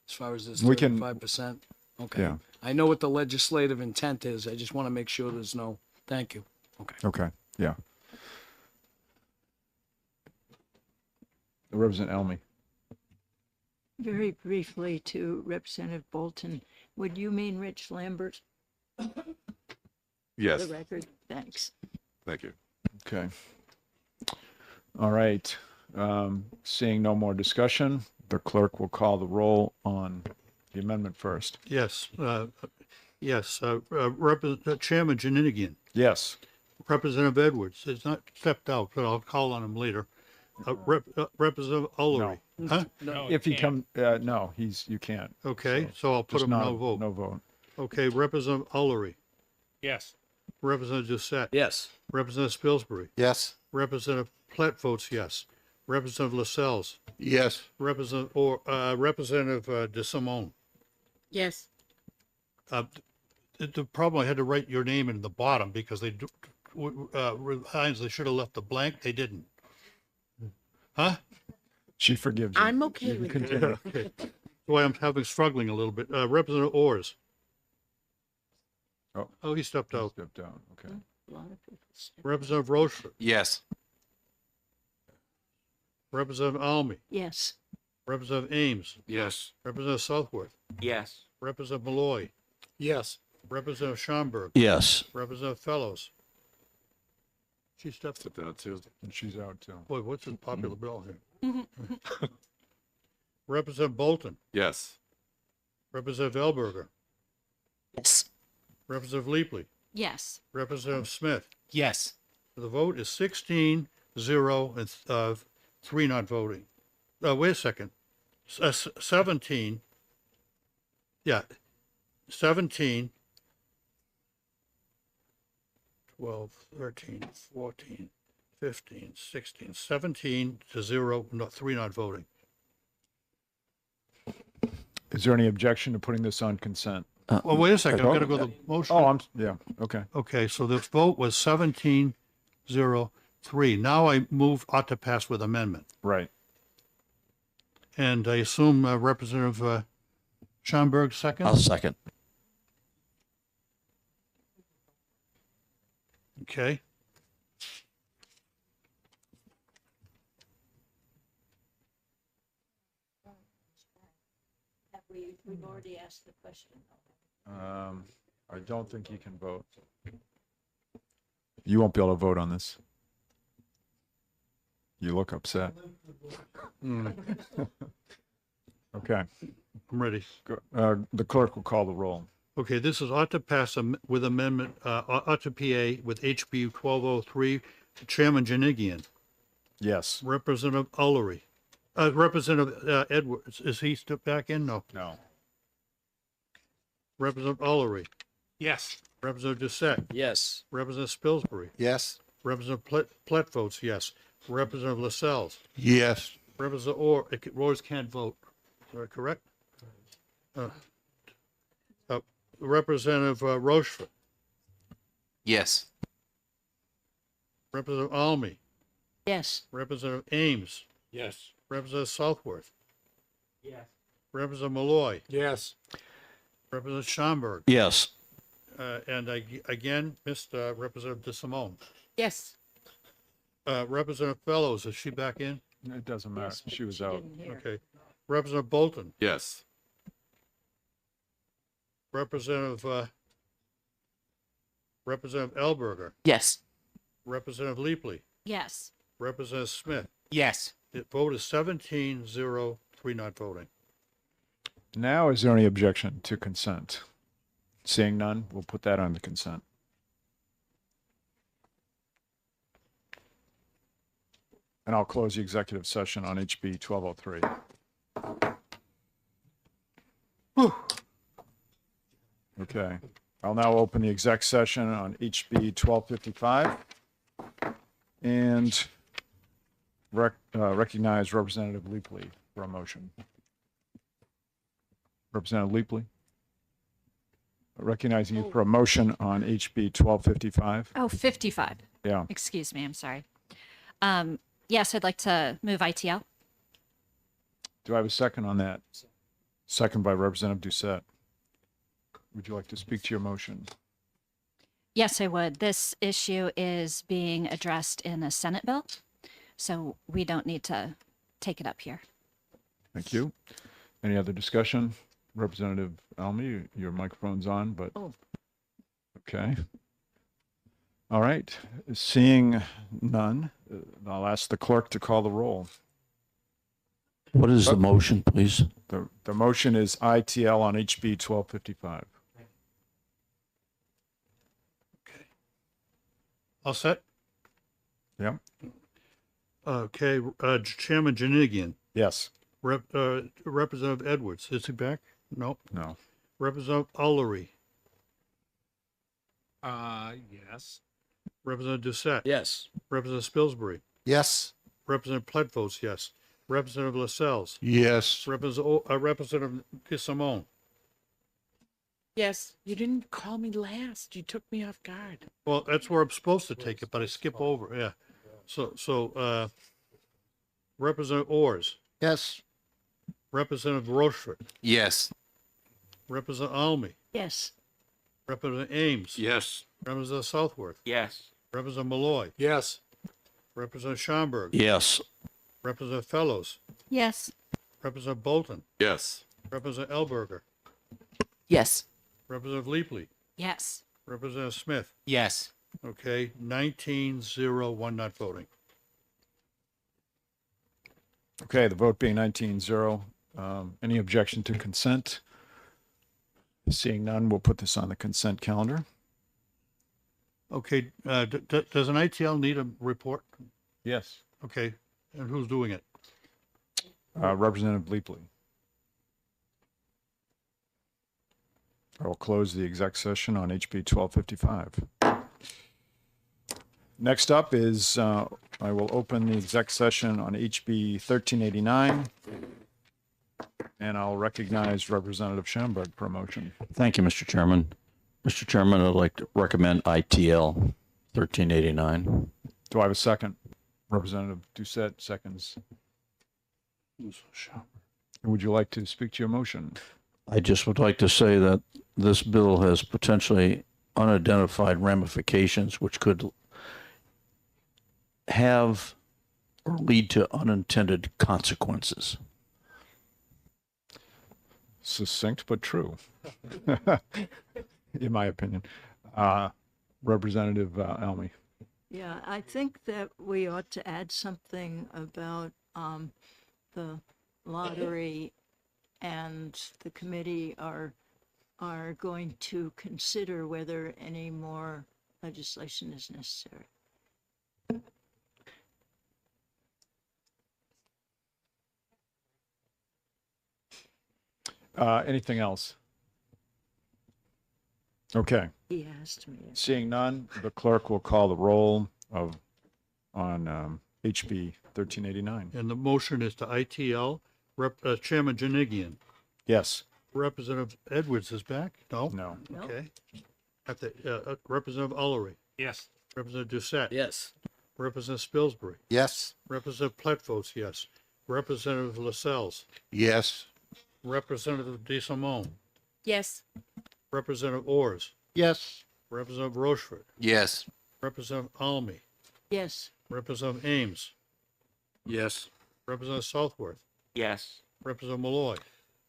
as far as this We can- 35%? Okay. Yeah. I know what the legislative intent is. I just want to make sure there's no, thank you. Okay. Okay. Yeah. Representative Elmy. Very briefly to Representative Bolton, would you mean Rich Lambert for Yes, the record? Thanks. thank you. Okay. All right. Seeing no more discussion, the clerk will call the roll on the amendment first. Yes, Chairman Janinigian, Yes. Representative Edwards has not stepped out, but I'll call on him later. Representative Ullery. Huh? If he come, no, you can't. Okay, so I'll put Just him not, no vote. no vote. Okay, Representative Ullery, Yes. Representative Doucette. Yes. Representative Spilsbury, Yes. Representative Platt votes yes. Representative Lascelles, Yes. Representative DeSimone. Yes. The problem, I had to write your name in the bottom because Hines, they should have left the blank. They didn't. Huh? She forgives you. I'm okay You can with continue. Okay. That's why I'm struggling a little bit. Representative Orrs. Oh. He stepped out. Stepped down. Okay. A lot of people step- Representative Rochefort. Yes. Representative Almy. Yes. Representative Ames. Yes. Representative Southworth. Yes. Representative Malloy. Yes. Representative Schomburg. Yes. Representative Fellows. She stepped. Step down too. And she's out too. Boy, what's the popular bill here? Representative Bolton. Yes. Representative Elberger. Yes. Representative Leapley. Yes. Representative Smith. Yes. The vote is 16-0 and 3 not voting. Wait a second. 17. Yeah. 17, 12, 13, 14, 15, 16, 17 to 0, 3 not voting. Is there any objection to putting this on consent? Well, wait a second. I've got to go to the motion. Oh, yeah, okay. Okay, so the vote was 17-0, 3. Now I move ought to pass with amendment. Right. And I assume Representative Schomburg second? I'll second. Okay. We've already asked the question. I don't think you can vote. You won't be able to vote on this. You look upset. Okay. I'm ready. The clerk will call the roll. Okay, this is ought to pass with amendment, ought to PA with HB 1203, Chairman Janigian, Yes. Representative Ullery. Representative Edwards, is he still back in? No. No. Representative Ullery, Yes. Representative Doucette, Yes. Representative Spilsbury, Yes. Representative Platt votes yes. Representative Lascelles, Yes. Representative Orrs can't vote. Correct? Representative Rochefort, Yes. Representative Almy, Yes. Representative Ames, Yes. Representative Southworth, Yes. Representative Malloy, Yes. Representative Schomburg, Yes. and I again missed Representative DeSimone. Yes. Representative Fellows, is she back in? It doesn't matter. She was out. Didn't hear. Okay. Representative Bolton, Yes. Representative Elberger, Yes. Representative Leapley, Yes. Representative Smith. Yes. The vote is 17-0, 3 not voting. Now, is there any objection to consent? Seeing none, we'll put that on the consent. And I'll close the executive session on HB 1203. Okay, I'll now open the exec session on HB 1255 and recognize Representative Leapley for a motion. Representative Leapley? Recognizing you for a motion on HB 1255. Oh, 55. Yeah. Excuse me. I'm sorry. Yes, I'd like to move ITL. Do I have a second on that? Second by Representative Doucette. Would you like to speak to your motion? Yes, I would. This issue is being addressed in a Senate bill, so we don't need to take it up here. Thank you. Any other discussion? Representative Almy, your microphone's on, but. Oh. Okay. All right. Seeing none, I'll ask the clerk to call the roll. What is the motion, please? The motion is ITL on HB 1255. All set? Yep. Okay, Chairman Janigian, Yes. Representative Edwards, is he back? No. No. Representative Ullery, Yes. Representative Doucette. Yes. Representative Spilsbury, Yes. Representative Pledge votes yes. Representative Lascelles, Yes. Representative DeSimone. Yes, you didn't call me last. You took me off guard. Well, that's where I'm supposed to take it, but I skip over, yeah. So, Representative Ors, Yes. Representative Rochefort, Yes. Representative Almy, Yes. Representative Ames. Yes. Representative Southworth, Yes. Representative Malloy, Yes. Representative Schomburg, Yes. Representative Fellows, Yes. Representative Bolton, Yes. Representative Elberger, Yes. Representative Leapley, Yes. Representative Smith. Yes. Okay, 19-0, one not voting. Okay, the vote being 19-0. Any objection to consent? Seeing none, we'll put this on the consent calendar. Okay, does an ITL need a report? Yes. Okay, and who's doing it? Representative Leapley. I will close the exec session on HB 1255. Next up is, I will open the exec session on HB 1389. And I'll recognize Representative Schomburg for a motion. Thank you, Mr. Chairman. Mr. Chairman, I'd like to recommend ITL 1389. Do I have a second? Representative Doucette seconds. Would you like to speak to your motion? I just would like to say that this bill has potentially unidentified ramifications which could have or lead to unintended consequences. Succinct but true, in my opinion. Representative Almy. Yeah, I think that we ought to add something about the lottery, and the committee are going to consider whether any more legislation is necessary. Anything else? Okay. He asked me. Seeing none, the clerk will call the roll on HB 1389. And the motion is to ITL. Chairman Janigian. Yes. Representative Edwards is back? No? No. Okay. Representative Ullery. Yes. Representative Doucette. Yes. Representative Spilsbury. Yes. Representative Pledge votes yes. Representative Lascelles. Yes. Representative DeSimone. Yes. Representative Ors. Yes. Representative Rochefort. Yes. Representative Almy. Yes. Representative Ames. Yes. Representative Southworth. Yes. Representative Malloy.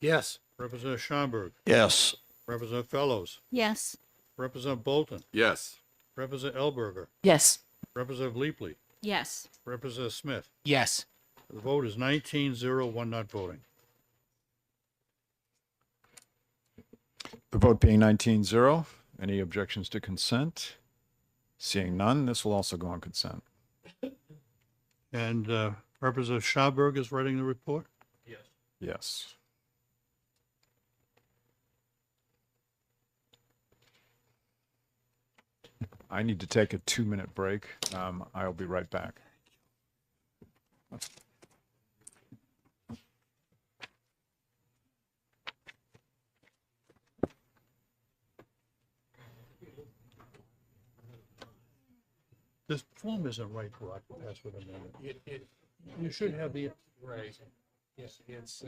Yes. Representative Schomburg. Yes. Representative Fellows. Yes. Representative Bolton. Yes. Representative Elberger. Yes. Representative Leapley. Yes. Representative Smith. Yes. The vote is 19-0, one not voting. The vote being 19-0. Any objections to consent? Seeing none, this will also go on consent. And Representative Schomburg is writing the report? Yes. I need to take a 2-minute break. I'll be right back. This form isn't right for password amendment. You should have the. Right. Yes, it's,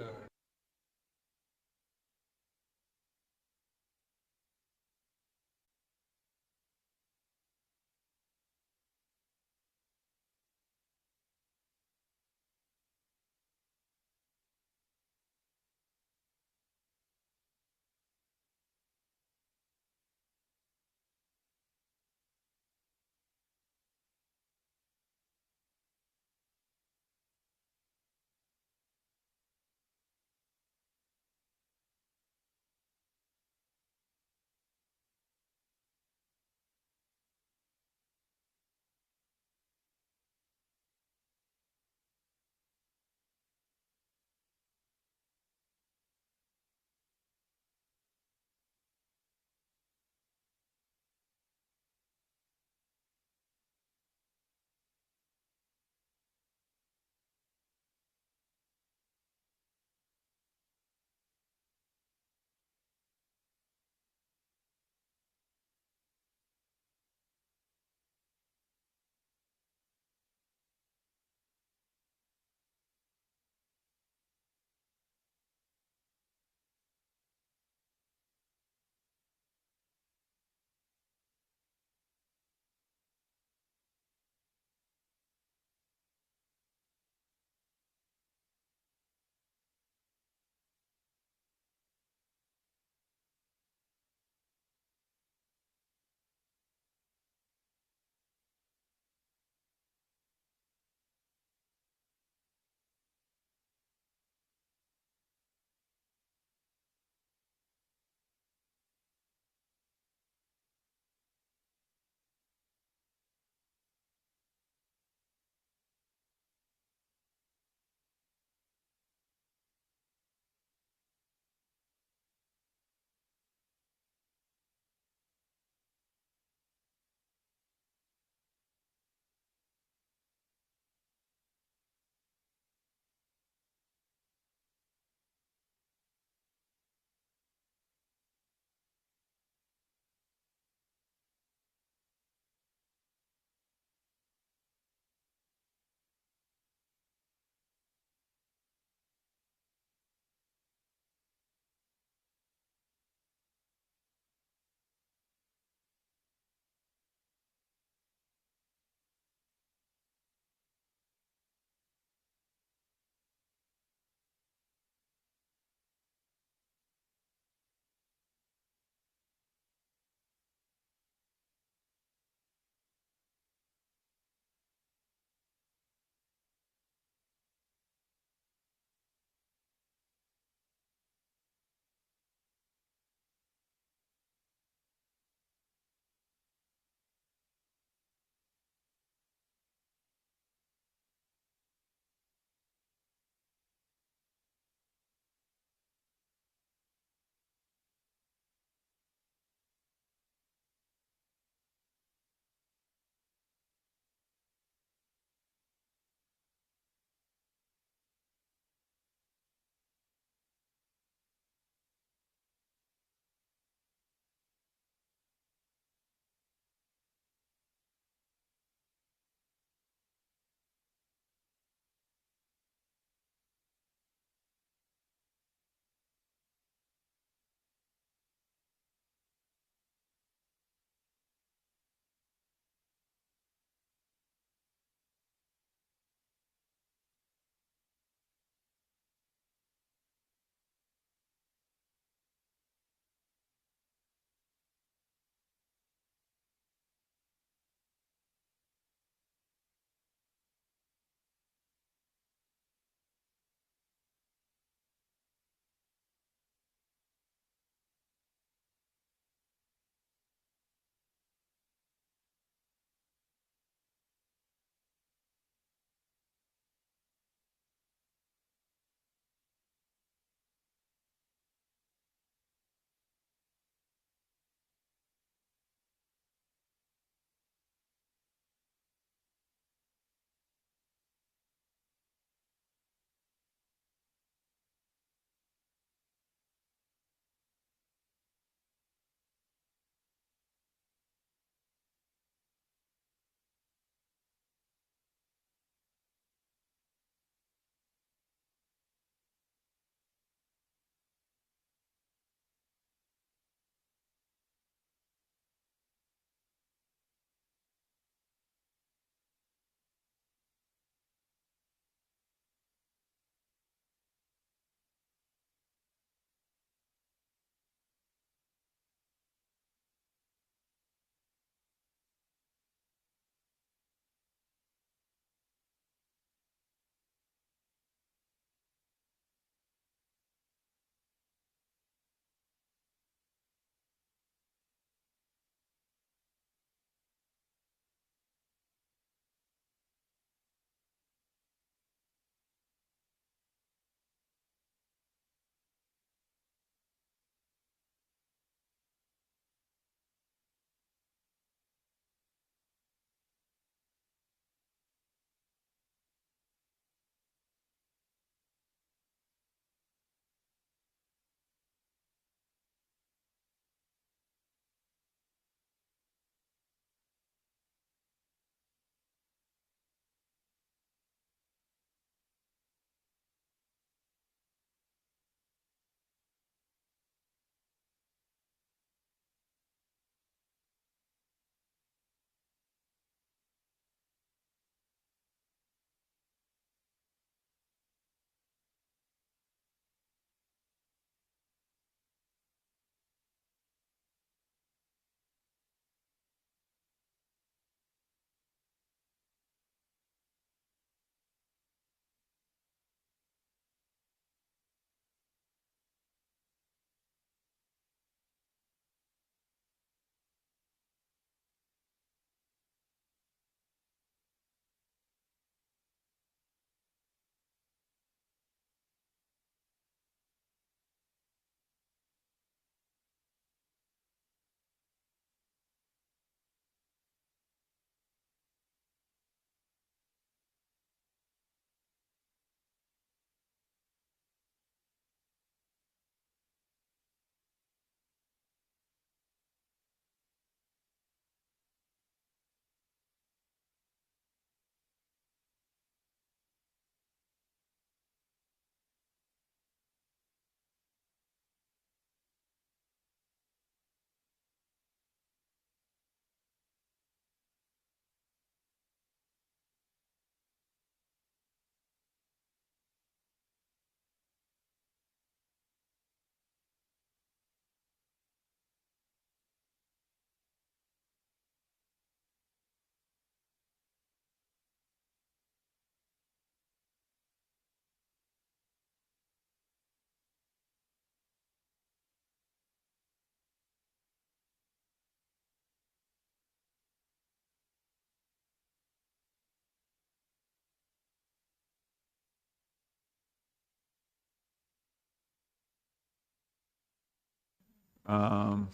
Um,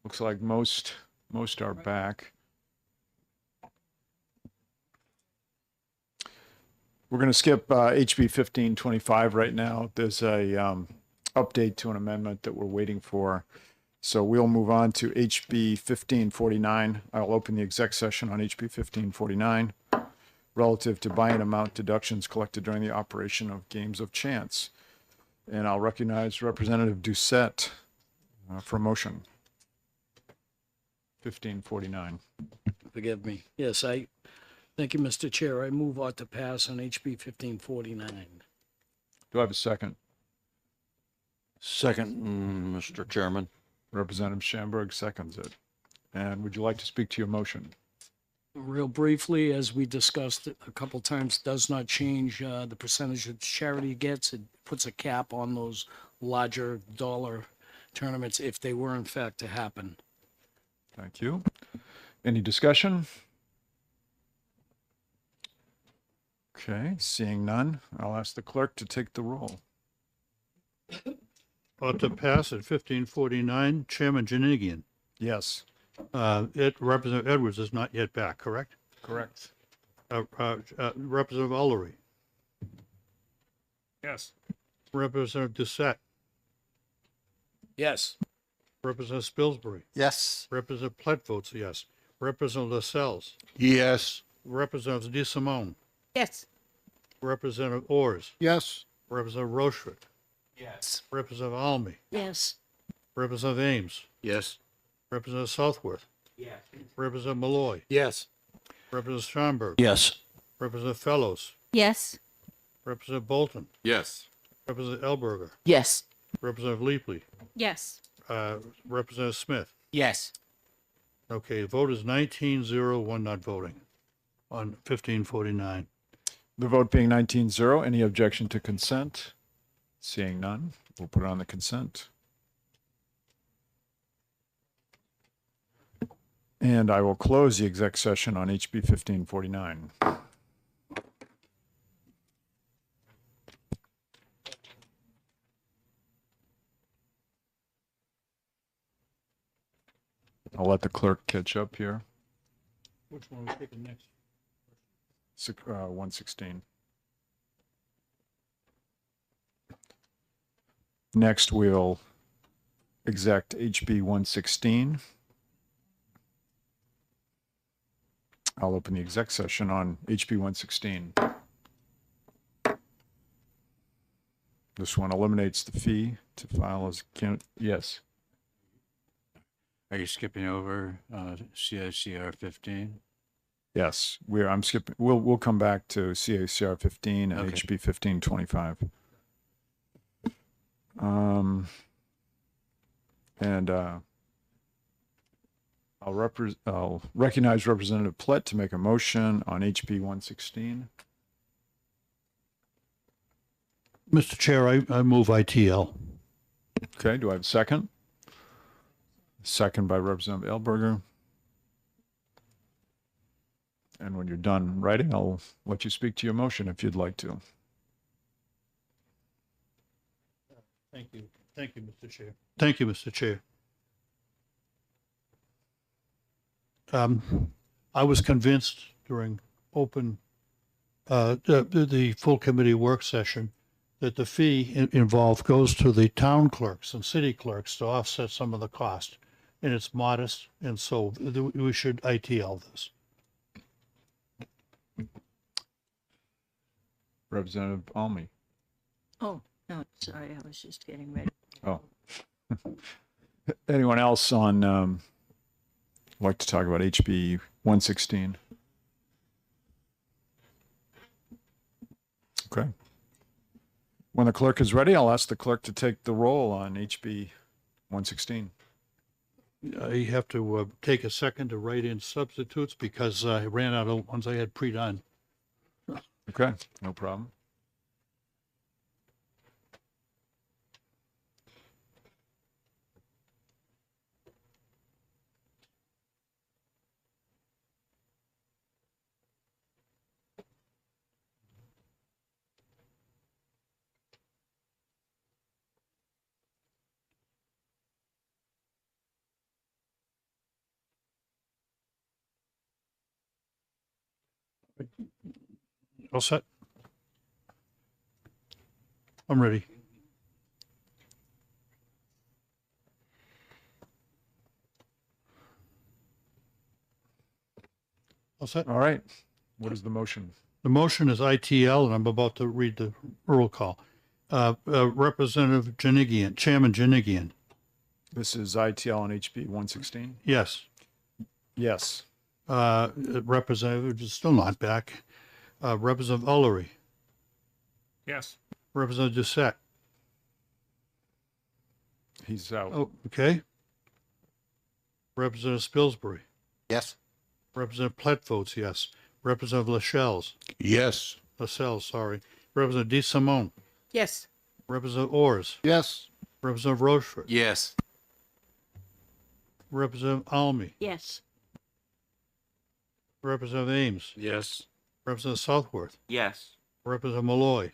looks like most are back. We're going to skip HB 1525 right now. There's a update to an amendment that we're waiting for. So we'll move on to HB 1549. I'll open the exec session on HB 1549 relative to buy-in amount deductions collected during the operation of games of chance. And I'll recognize Representative Doucette for a motion. 1549. Forgive me. Yes, thank you, Mr. Chair. I move ought to pass on HB 1549. Do I have a second? Second, Mr. Chairman. Representative Schamberg seconds it. And would you like to speak to your motion? Real briefly, as we discussed a couple times, does not change the percentage that charity gets. It puts a cap on those larger dollar tournaments if they were in fact to happen. Thank you. Any discussion? Okay, seeing none, I'll ask the clerk to take the roll. Ought to pass at 1549. Chairman Janigian. Yes. Representative Edwards is not yet back, correct? Correct. Representative Ullery. Yes. Representative Doucette. Yes. Representative Spilsbury. Yes. Representative Plett votes yes. Representative Lascelles. Yes. Representative DeSimone. Yes. Representative Ors. Yes. Representative Rochefort. Yes. Representative Almy. Yes. Representative Ames. Yes. Representative Southworth. Yes. Representative Malloy. Yes. Representative Schomburg. Yes. Representative Fellows. Yes. Representative Bolton. Yes. Representative Elberger. Yes. Representative Leapley. Yes. Representative Smith. Yes. Okay, the vote is 19-0, one not voting on 1549. The vote being 19-0, any objection to consent? Seeing none, we'll put it on the consent. And I will close the exec session on HB 1549. I'll let the clerk catch up here. Which one are we taking next? 116. Next, we'll exec HB 116. I'll open the exec session on HB 116. This one eliminates the fee to file as yes. Are you skipping over CICR 15? Yes, I'm skipping. We'll come back to CACR 15 and Okay. HB 1525. And I'll recognize Representative Plett to make a motion on HB 116. Mr. Chair, I move ITL. Okay, do I have a second? Second by Representative Elberger. And when you're done writing, I'll let you speak to your motion if you'd like to. Thank you. Thank you, Mr. Chair. Thank you, Mr. Chair. I was convinced during the full committee work session that the fee involved goes to the town clerks and city clerks to offset some of the cost. And it's modest, and so we should ITL this. Representative Almy. Oh, no, sorry, I was just getting ready. Oh. Anyone else on like to talk about HB 116? Okay. When the clerk is ready, I'll ask the clerk to take the roll on HB 116. You have to take a second to write in substitutes because I ran out of ones I had pre-done. Okay, no problem. All set? I'm ready. All set? All right. What is the motion? The motion is ITL, and I'm about to read the roll call. Representative Janigian, Chairman Janigian. This is ITL and HB 116? Yes. Yes. Representative is still not back. Representative Ullery. Yes. Representative Doucette. He's out. Oh, okay. Representative Spilsbury. Yes. Representative Platt votes yes. Representative Lascelles. Yes. Lascelles, sorry. Representative De Simone. Yes. Representative Orrs. Yes. Representative Rochefort. Yes. Representative Almy. Yes. Representative Ames. Yes. Representative Southworth. Yes. Representative Malloy.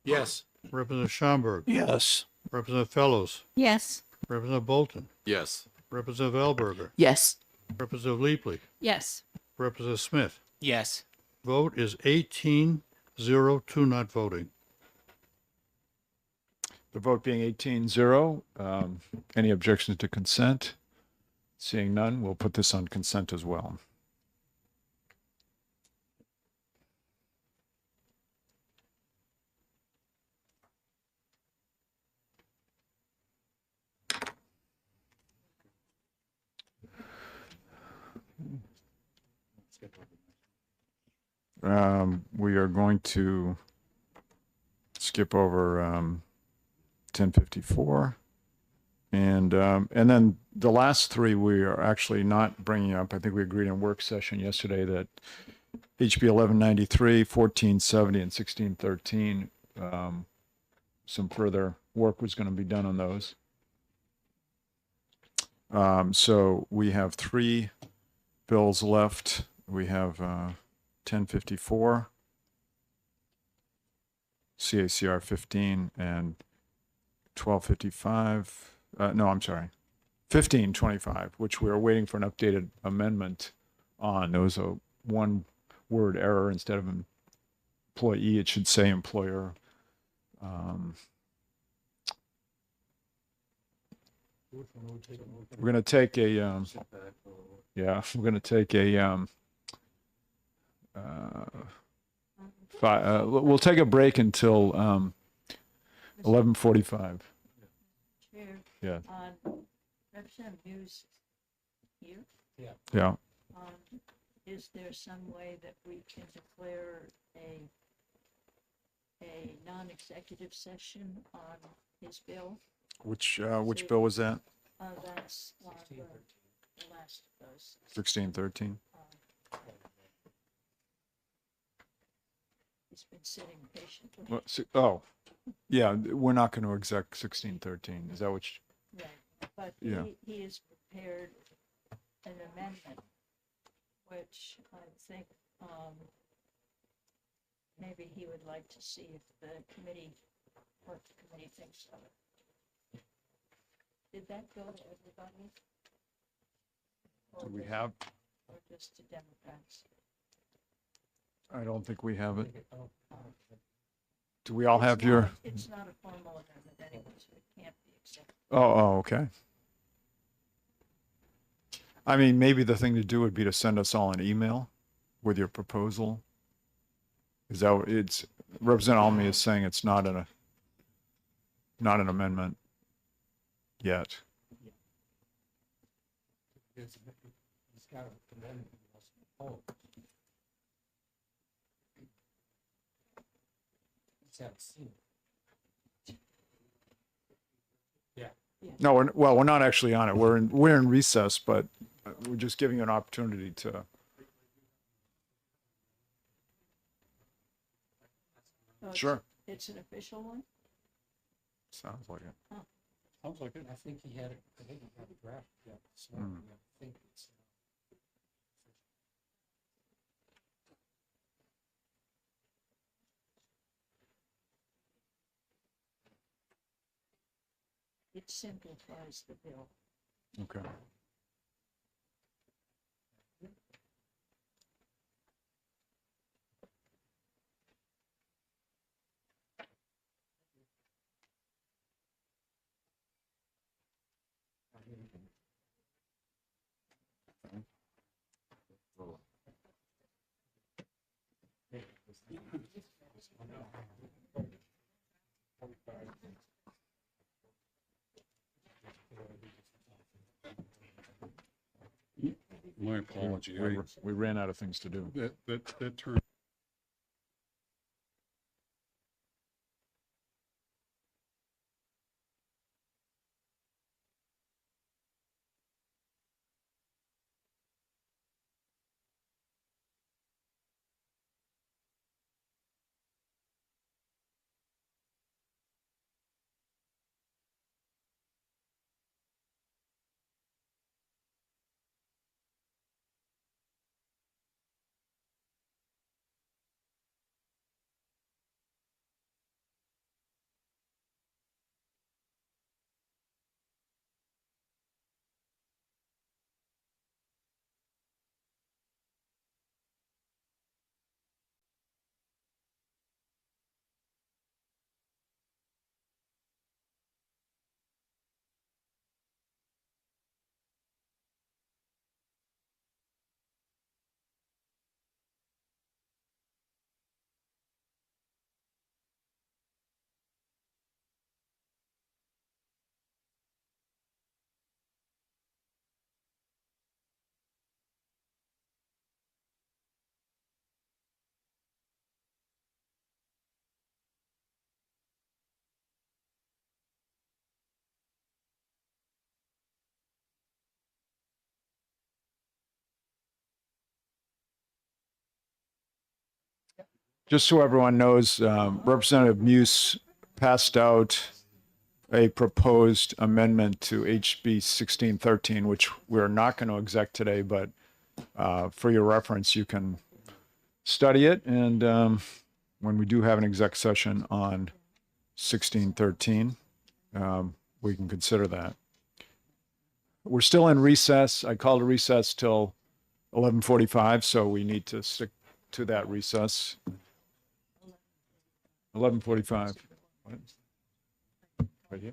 Yes. Representative Schomburg. Yes. Representative Fellows. Yes. Representative Bolton. Yes. Representative Elberger. Yes. Representative Leapley. Yes. Representative Smith. Yes. Vote is 18-0, 2 not voting. The vote being 18-0. Any objections to consent? Seeing none, we'll put this on consent as well. We are going to skip over 1054. And then the last three we are actually not bringing up. I think we agreed in work session yesterday that HB 1193, 1470, and 1613, some further work was going to be done on those. So we have three bills left. We have 1054, CACR 15, and 1255. No, I'm sorry, 1525, which we are waiting for an updated amendment on. There was a one word error. Instead of employee, it should say employer. We're going to take a, yeah, we're going to take a, we'll take a break until 11:45. Chair, Yeah. Representative Hughes here. Yeah. Is there some way that we can declare a non-executive session on his bill? Which bill was that? That's the last of those. 1613. He's been sitting patiently. Well, oh, yeah. We're not going to exec 1613. Is that what? Right, but Yeah. he has prepared an amendment, which I think maybe he would like to see if the committee, what the committee thinks of it. Did that go to everybody? Do we have? Or just to Democrats? I don't think we have it. Do we all have your? It's not a formal amendment anyway, so it can't be accepted. Oh, okay. I mean, maybe the thing to do would be to send us all an email with your proposal. Is that it's Representative Almy is saying it's not an amendment yet. No, we're not actually on it. We're in recess, but we're just giving you an opportunity to. Sure. It's an official one? Sounds like it. Sounds like it. I think he had a draft. Yeah. So Hmm. I think it's. It simplifies the bill. Okay. My apology. We ran out of things to do. That turn. Just so everyone knows, Representative Muse passed out a proposed amendment to HB 1613, which we're not going to exec today, but for your reference, you can study it. And when we do have an exec session on 1613, we can consider that. We're still in recess. I called a recess till 11:45, so we need to stick to that recess. 11:45. Right here.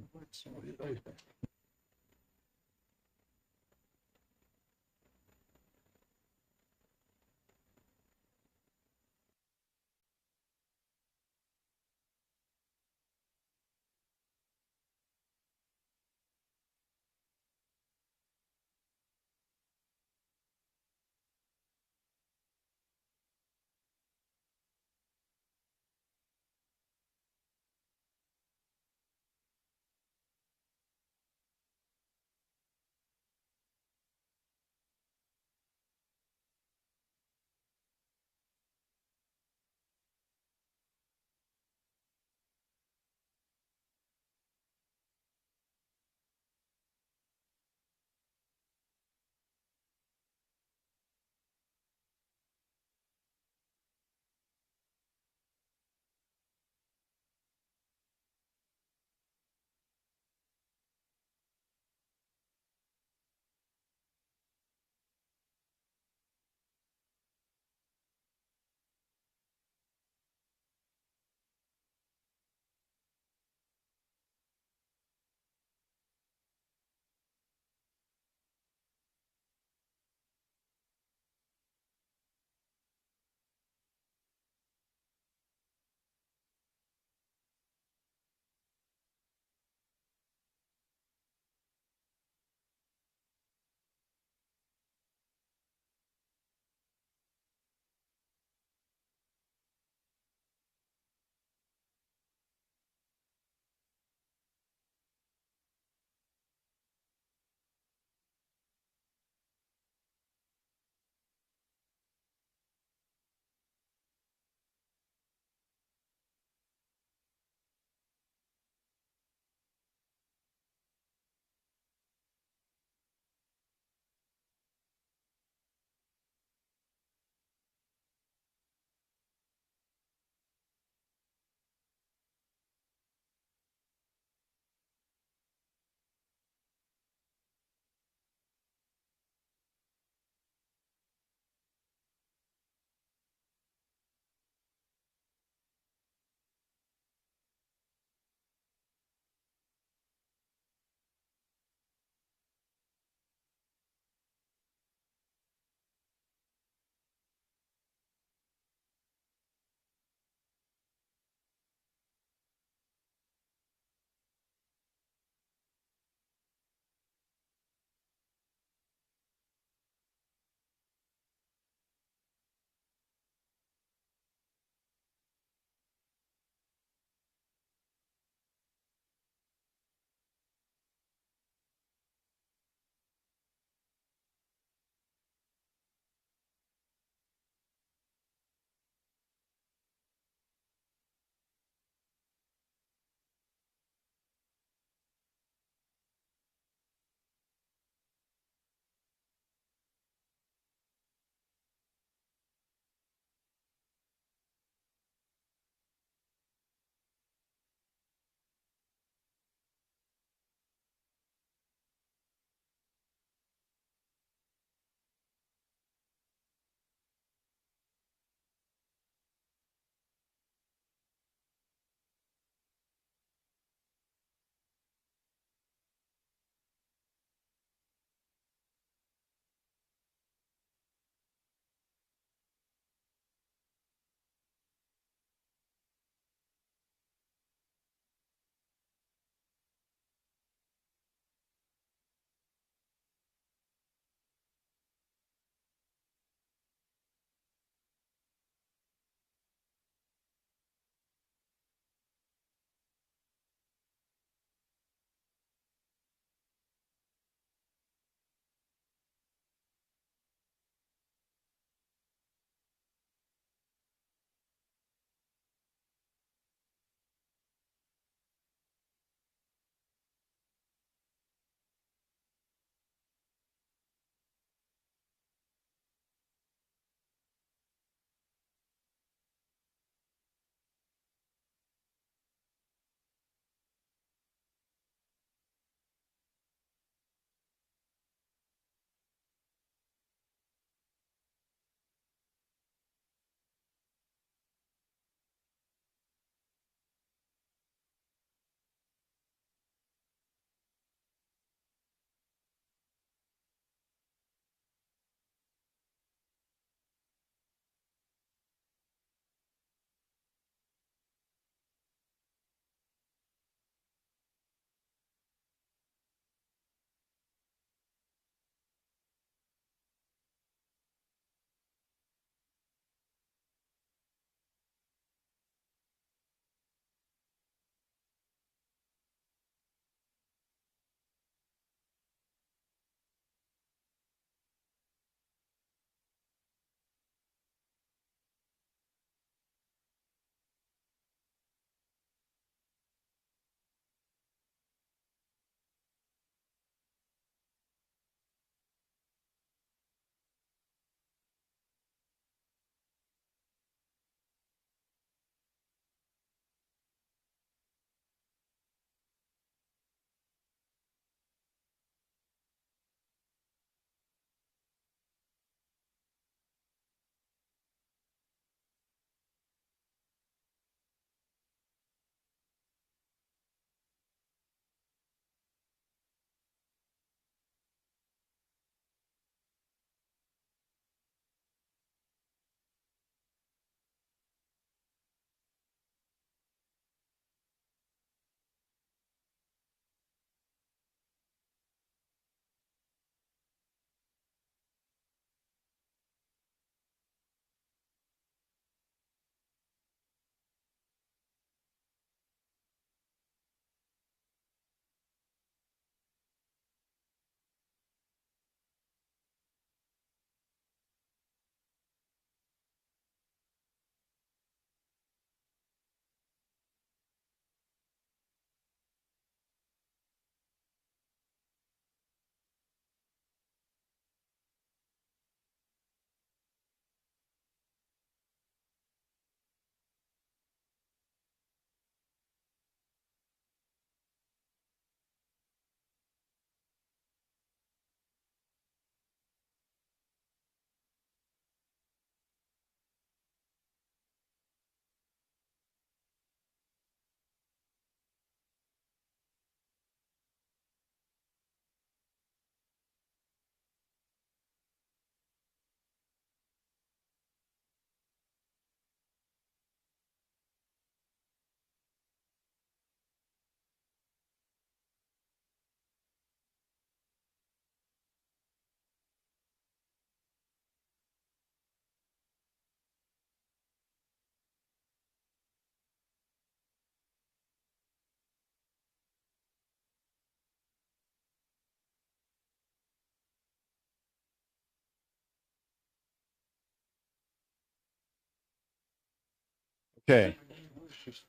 Okay.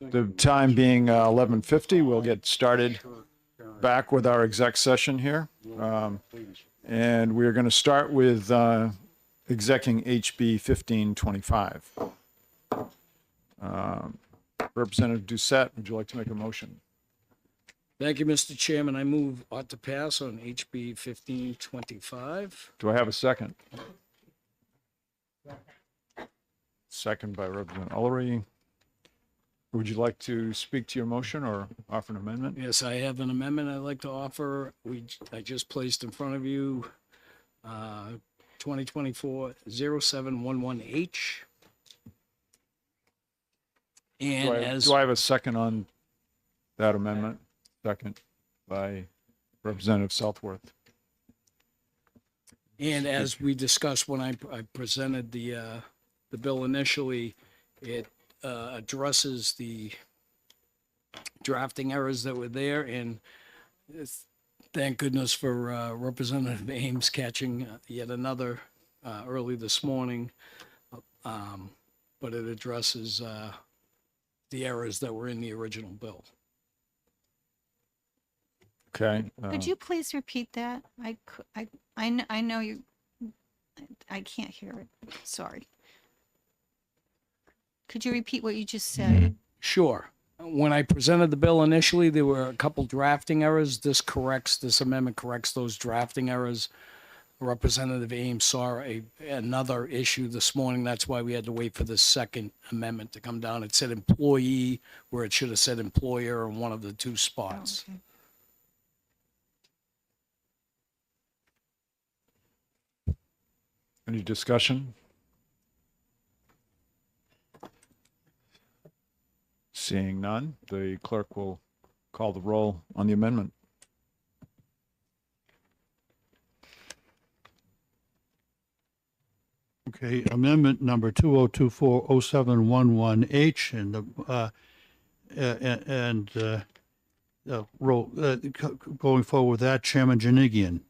The time being 11:50, we'll get started back with our exec session here. And we're going to start with execing HB 1525. Representative Doucette, would you like to make a motion? Thank you, Mr. Chairman. I move ought to pass on HB 1525. Do I have a second? Second by Representative Ullery. Would you like to speak to your motion or offer an amendment? Yes, I have an amendment I'd like to offer. I just placed in front of you 2024-0711H. And Do I have a second on that amendment? Second by Representative Southworth. And as we discussed when I presented the bill initially, it addresses the drafting errors that were there, and thank goodness for Representative Ames catching yet another early this morning. But it addresses the errors that were in the original bill. Okay. Could you please repeat that? I know you, I can't hear it. Sorry. Could you repeat what you just said? Sure. When I presented the bill initially, there were a couple drafting errors. This amendment corrects those drafting errors. Representative Ames saw another issue this morning. That's why we had to wait for the second amendment to come down. It said employee where it should have said employer in one of the two spots. Okay. Any discussion? Seeing none, the clerk will call the roll on the amendment. Okay, amendment number 2024-0711H going forward with that, Chairman Janigian.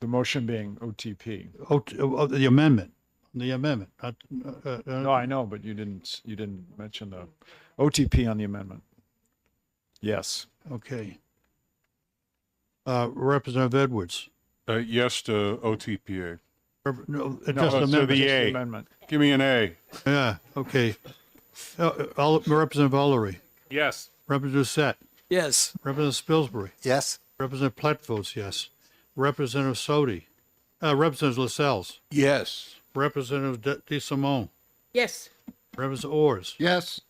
The motion being OTP. The amendment. No, I know, but you didn't mention the OTP on the amendment. Yes. Okay. Representative Edwards. Yes to OTPA. No, just No, to amendment. the A. Amendment. Give me an A. Yeah, okay. Representative Ullery. Yes. Representative Doucette. Yes. Representative Spilsbury. Yes. Representative Platt votes yes. Representative Sodi. Representative Lascelles. Yes. Representative DeSimone. Yes. Representative Ors. Yes.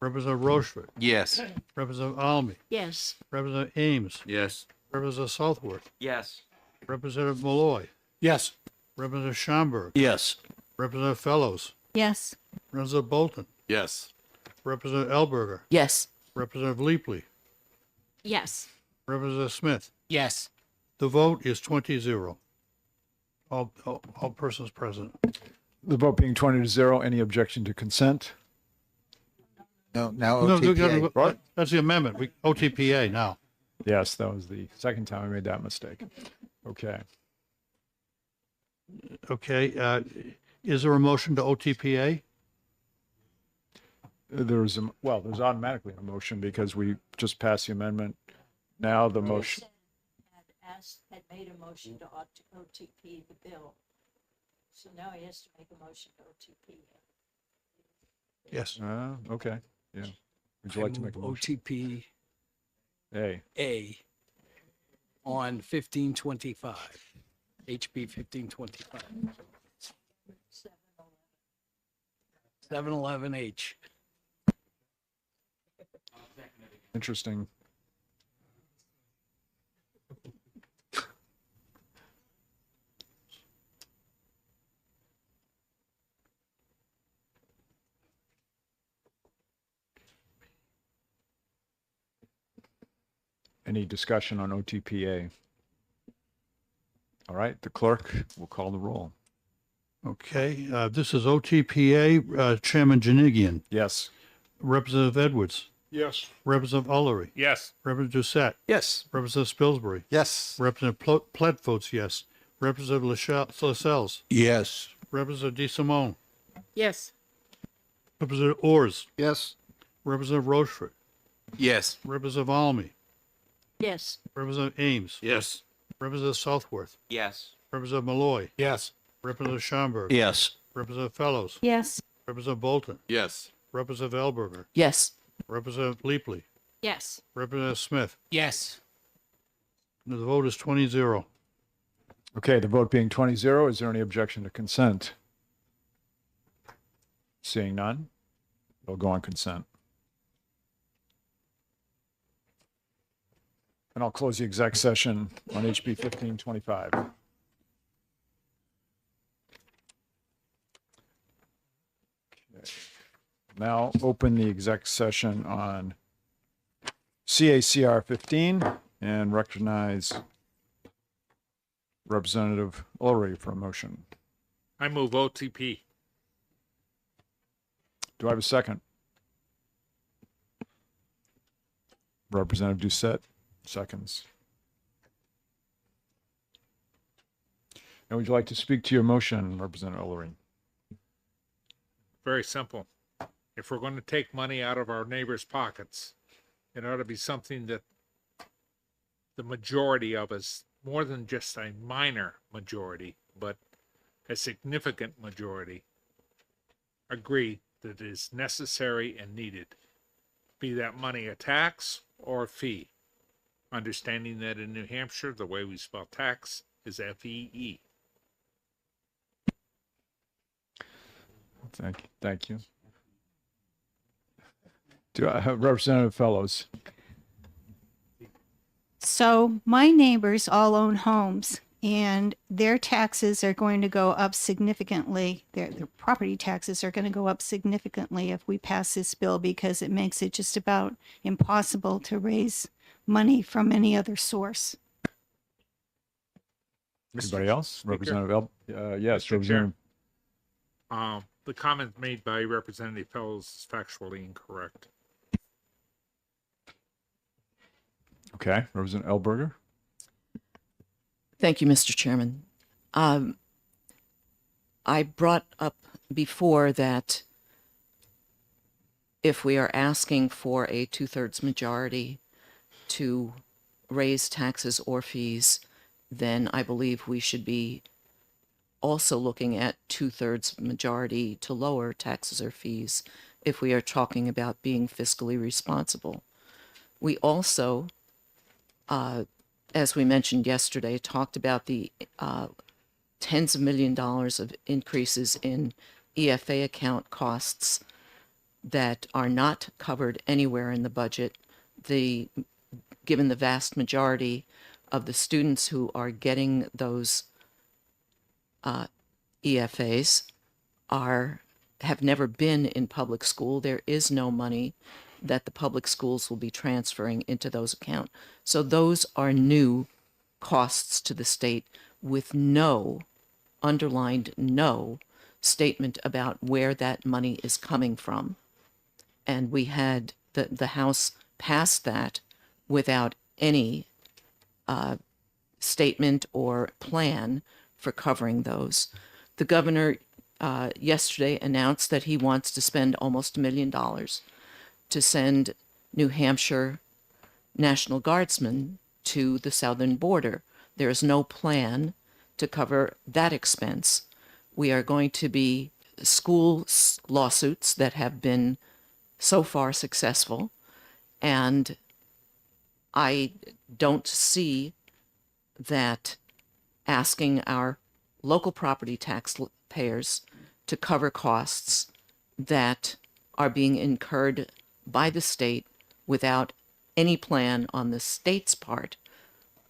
Representative Rochefort. Yes. Representative Almy. Yes. Representative Ames. Yes. Representative Southworth. Yes. Representative Malloy. Yes. Representative Schomburg. Yes. Representative Fellows. Yes. Representative Bolton. Yes. Representative Elberger. Yes. Representative Leapley. Yes. Representative Smith. Yes. The vote is 20-0. All persons present. The vote being 20-0, any objection to consent? No, now No, OTPA. Right. that's the amendment. OTPA now. Yes, that was the second time I made that mistake. Okay. Okay. Is there a motion to OTPA? There's automatically a motion because we just passed the amendment. Now the motion. Had made a motion to OTP the bill. So now he has to make a motion to OTP. Yes. Okay. Yeah. Would you like to make a motion? OTP A. on 1525. HB 1525. 711H. Interesting. Any discussion on OTPA? All right, the clerk will call the roll. Okay. This is OTPA. Chairman Janigian. Yes. Representative Edwards. Yes. Representative Ullery. Yes. Representative Doucette. Yes. Representative Spilsbury. Yes. Representative Platt votes yes. Representative Lascelles. Yes. Representative DeSimone. Yes. Representative Ors, Yes. Representative Rochefort, Yes. Representative Almy, Yes. Representative Ames, Yes. Representative Southworth, Yes. Representative Malloy, Yes. Representative Schomburg, Yes. Representative Fellows, Yes. Representative Bolton, Yes. Representative Elberger, Yes. Representative Leapley, Yes. Representative Smith. Yes. The vote is 20-0. Okay, the vote being 20-0, is there any objection to consent? Seeing none, we'll go on consent. And I'll close the exec session on HB 1525. Okay. Now open the exec session on CACR 15 and recognize Representative Ulrey for a motion. I move OTP. Do I have a second? Representative Doucette, seconds. And would you like to speak to your motion, Representative Ulrey? Very simple. If we're going to take money out of our neighbors' pockets, it ought to be something that the majority of us, more than just a minor majority, but a significant majority, agree that is necessary and needed. Be that money a tax or a fee. Understanding that in New Hampshire, the way we spell tax is F-E-E. Thank you. Do I have Representative Fellows? So my neighbors all own homes and their taxes are going to go up significantly. Their property taxes are going to go up significantly if we pass this bill because it makes it just about impossible to raise money from any other source. Anybody else? Speaker? Representative yes, Mr. Chair. Representative. The comment made by Representative Fellows is factually incorrect. Okay, Representative Elberger. Thank you, Mr. Chairman. I brought up before that if we are asking for a 2/3 majority to raise taxes or fees, then I believe we should be also looking at 2/3 majority to lower taxes or fees if we are talking about being fiscally responsible. We also, as we mentioned yesterday, talked about the tens of $millions of increases in EFA account costs that are not covered anywhere in the budget. Given the vast majority of the students who are getting those EFAs have never been in public school. There is no money that the public schools will be transferring into those accounts. So those are new costs to the state with no, underlined no, statement about where that money is coming from. And we had the House pass that without any statement or plan for covering those. The governor yesterday announced that he wants to spend almost $1 million to send New Hampshire National Guardsmen to the southern border. There is no plan to cover that expense. We are going to be school lawsuits that have been so far successful, and I don't see that asking our local property tax payers to cover costs that are being incurred by the state without any plan on the state's part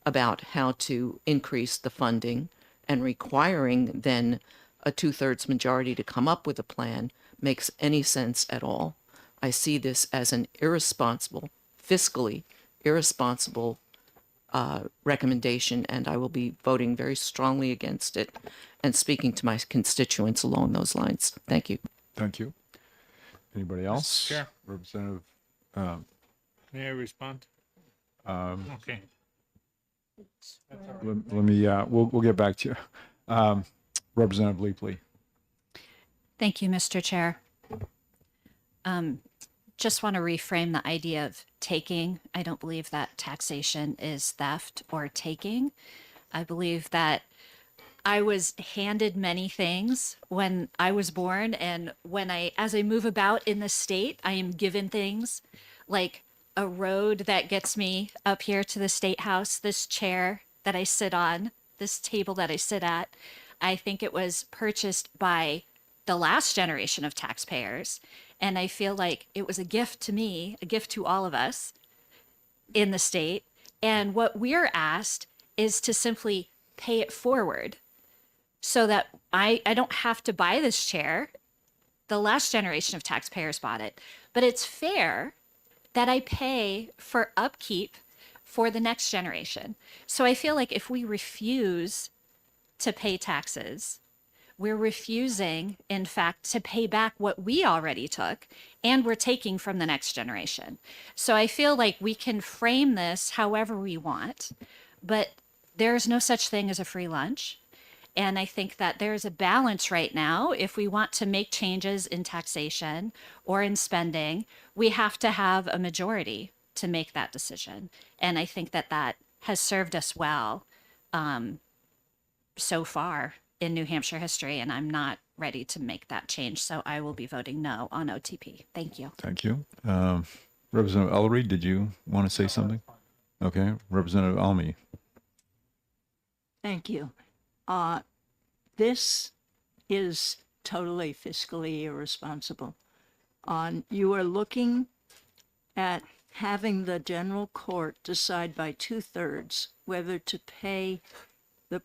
about how to increase the funding and requiring then a 2/3 majority to come up with a plan makes any sense at all. I see this as an irresponsible, fiscally irresponsible recommendation, and I will be voting very strongly against it and speaking to my constituents along those lines. Thank you. Thank you. Anybody else? Chair. Representative, May I respond? Okay. let me, we'll get back to you. Representative Leapley. Thank you, Mr. Chair. Just want to reframe the idea of taking. I don't believe that taxation is theft or taking. I believe that I was handed many things when I was born, and as I move about in the state, I am given things like a road that gets me up here to the State House, this chair that I sit on, this table that I sit at. I think it was purchased by the last generation of taxpayers. And I feel like it was a gift to me, a gift to all of us in the state. And what we're asked is to simply pay it forward so that I don't have to buy this chair. The last generation of taxpayers bought it. But it's fair that I pay for upkeep for the next generation. So I feel like if we refuse to pay taxes, we're refusing, in fact, to pay back what we already took, and we're taking from the next generation. So I feel like we can frame this however we want, but there's no such thing as a free lunch. And I think that there's a balance right now. If we want to make changes in taxation or in spending, we have to have a majority to make that decision. And I think that that has served us well so far in New Hampshire history, and I'm not ready to make that change. So I will be voting no on OTP. Thank you. Thank you. Representative Ellery, did you want to say something? Okay. Representative Almy. Thank you. This is totally fiscally irresponsible. You are looking at having the general court decide by 2/3 whether to pay the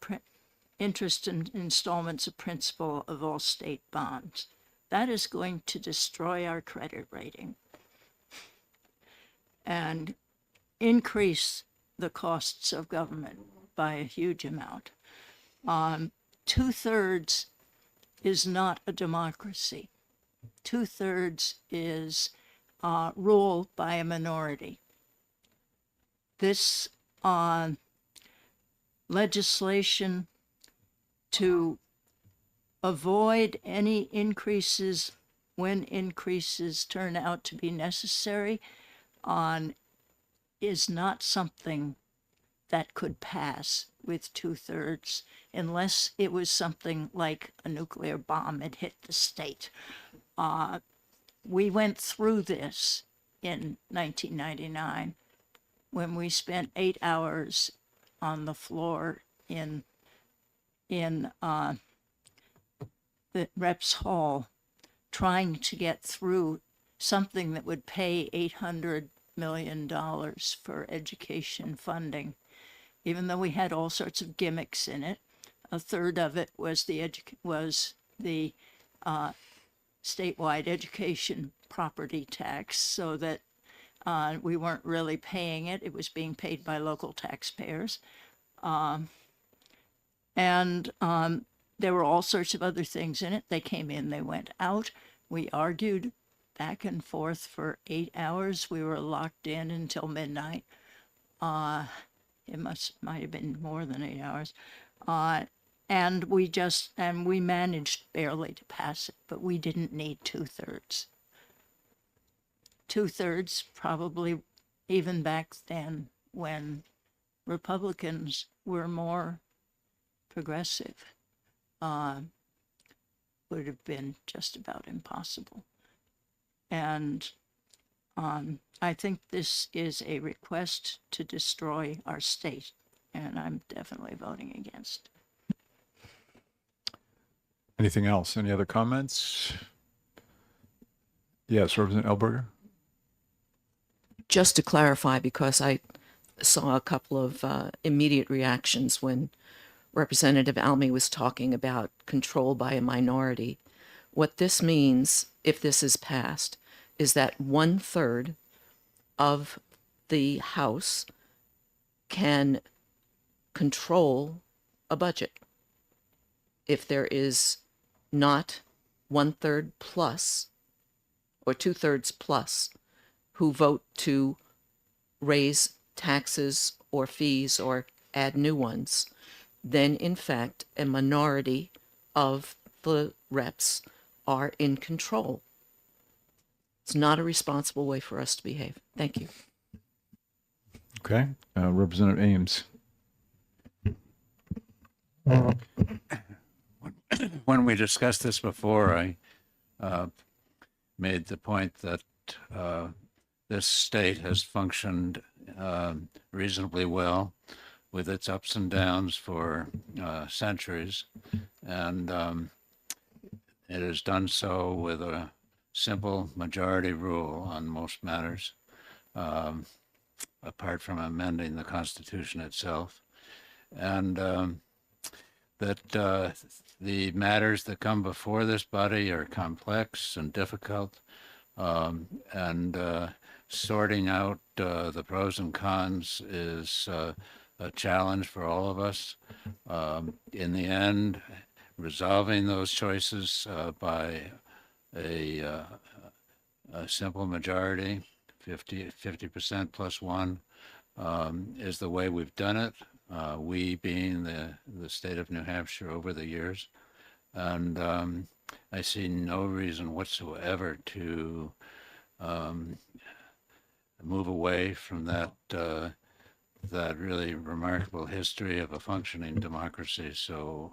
interest and installments of principal of all state bonds. That is going to destroy our credit rating and increase the costs of government by a huge amount. 2/3 is not a democracy. 2/3 is ruled by a minority. This legislation to avoid any increases when increases turn out to be necessary is not something that could pass with 2/3 unless it was something like a nuclear bomb had hit the state. We went through this in 1999 when we spent 8 hours on the floor in the Reps Hall trying to get through something that would pay $800 million for education funding. Even though we had all sorts of gimmicks in it, a third of it was the statewide education property tax, so that we weren't really paying it. It was being paid by local taxpayers. And there were all sorts of other things in it. They came in, they went out. We argued back and forth for 8 hours. We were locked in until midnight. It might have been more than 8 hours. And we managed barely to pass it, but we didn't need 2/3. 2/3 probably, even back then when Republicans were more progressive, would have been just about impossible. And I think this is a request to destroy our state, and I'm definitely voting against. Anything else? Any other comments? Yes, Representative Elberger. Just to clarify, because I saw a couple of immediate reactions when Representative Almy was talking about control by a minority. What this means, if this is passed, is that 1/3 of the House can control a budget. If there is not 1/3 plus or 2/3 plus who vote to raise taxes or fees or add new ones, then in fact a minority of the reps are in control. It's not a responsible way for us to behave. Thank you. Okay. Representative Ames. When we discussed this before, I made the point that this state has functioned reasonably well with its ups and downs for centuries, and it has done so with a simple majority rule on most matters, apart from amending the Constitution itself. And that the matters that come before this body are complex and difficult, and sorting out the pros and cons is a challenge for all of us. In the end, resolving those choices by a simple majority, 50% plus one, is the way we've done it. We being the state of New Hampshire over the years. And I see no reason whatsoever to move away from that really remarkable history of a functioning democracy. So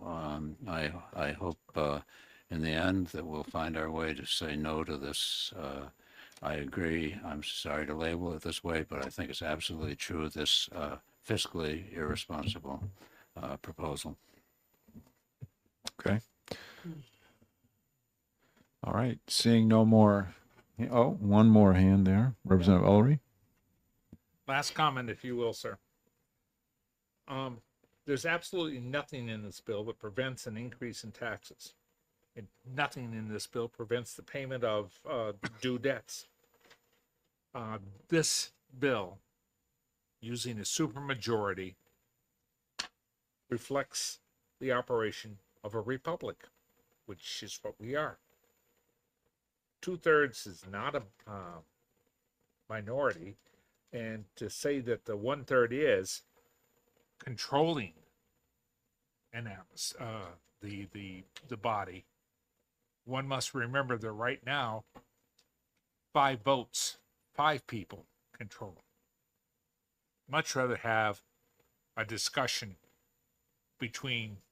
I hope in the end that we'll find our way to say no to this. I agree. I'm sorry to label it this way, but I think it's absolutely true. This fiscally irresponsible proposal. Okay. All right. Seeing no more. Oh, one more hand there. Representative Ulrey. Last comment, if you will, sir. There's absolutely nothing in this bill that prevents an increase in taxes. And nothing in this bill prevents the payment of due debts. This bill, using a supermajority, reflects the operation of a republic, which is what we are. 2/3 is not a minority, and to say that the 1/3 is controlling and the body, one must remember that right now 5 votes, 5 people control. Much rather have a discussion between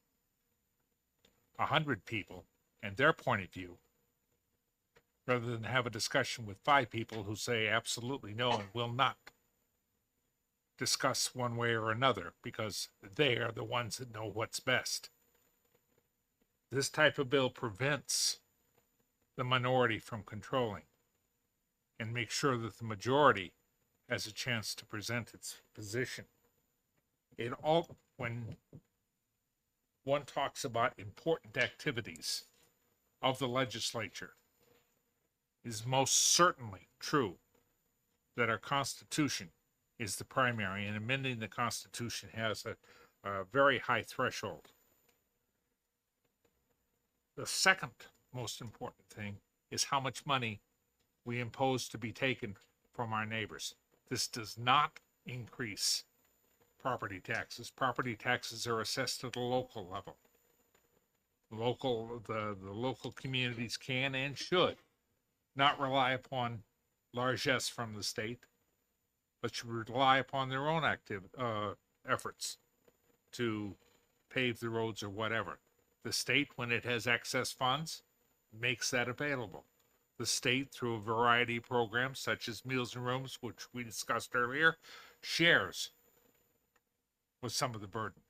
100 people and their point of view, rather than have a discussion with 5 people who say absolutely no and will not discuss one way or another because they are the ones that know what's best. This type of bill prevents the minority from controlling and makes sure that the majority has a chance to present its position. When one talks about important activities of the legislature, it is most certainly true that our Constitution is the primary, and amending the Constitution has a very high threshold. The second most important thing is how much money we impose to be taken from our neighbors. This does not increase property taxes. Property taxes are assessed at a local level. The local communities can and should not rely upon largesse from the state, but should rely upon their own efforts to pave the roads or whatever. The state, when it has excess funds, makes that available. The state, through a variety of programs such as Meals and Rooms, which we discussed earlier, shares with some of the burden.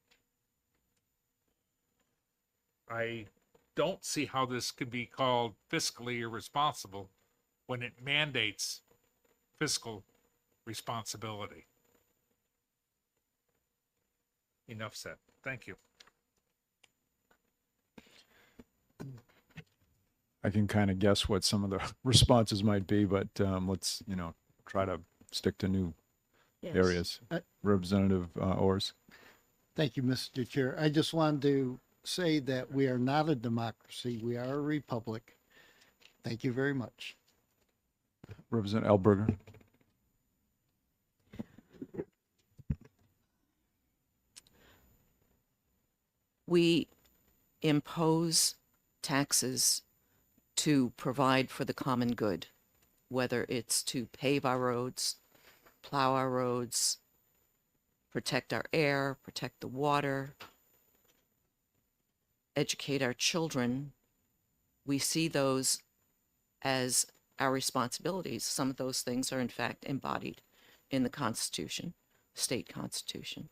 I don't see how this could be called fiscally irresponsible when it mandates fiscal responsibility. Enough said. Thank you. I can kind of guess what some of the responses might be, but let's, try to stick to new areas. Representative Orrs. Thank you, Mr. Chair. I just wanted to say that we are not a democracy. We are a republic. Thank you very much. Representative Elberger. We impose taxes to provide for the common good. whether it's to pave our roads, plow our roads, protect our air, protect the water, educate our children, we see those as our responsibilities. Some of those things are in fact embodied in the Constitution, state Constitution.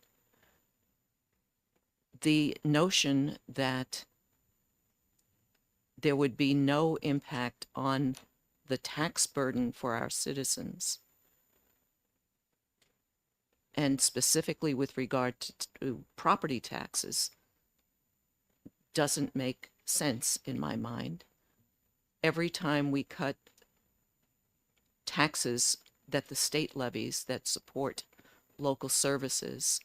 The notion that there would be no impact on the tax burden for our citizens, and specifically with regard to property taxes, doesn't make sense in my mind. Every time we cut taxes that the state levies that support local services,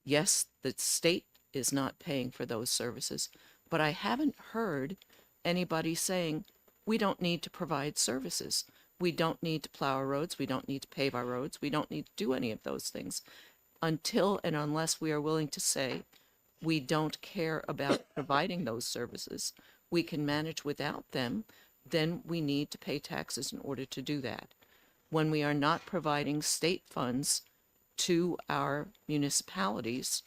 yes, the state is not paying for those services, but I haven't heard anybody saying we don't need to provide services. We don't need to plow our roads. We don't need to pave our roads. We don't need to do any of those things until and unless we are willing to say we don't care about providing those services. We can manage without them. Then we need to pay taxes in order to do that. When we are not providing state funds to our municipalities,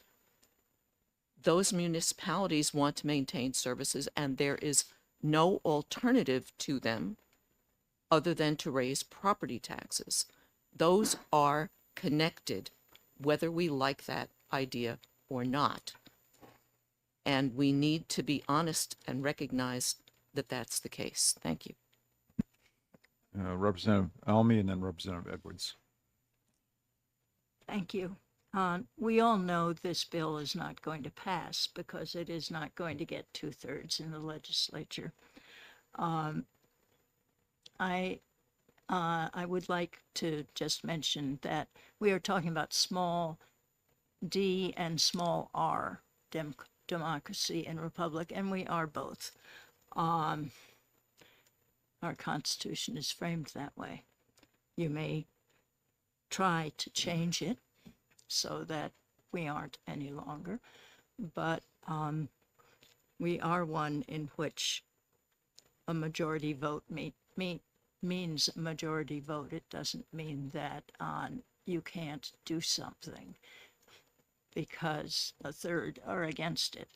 those municipalities want to maintain services, and there is no alternative to them other than to raise property taxes. Those are connected, whether we like that idea or not. And we need to be honest and recognize that that's the case. Thank you. Representative Almy and then Representative Edwards. Thank you. We all know this bill is not going to pass because it is not going to get 2/3 in the legislature. I would like to just mention that we are talking about small d and small r democracy and republic, and we are both. Our Constitution is framed that way. You may try to change it so that we aren't any longer, but we are one in which a majority vote means a majority vote. It doesn't mean that you can't do something because a third are against it.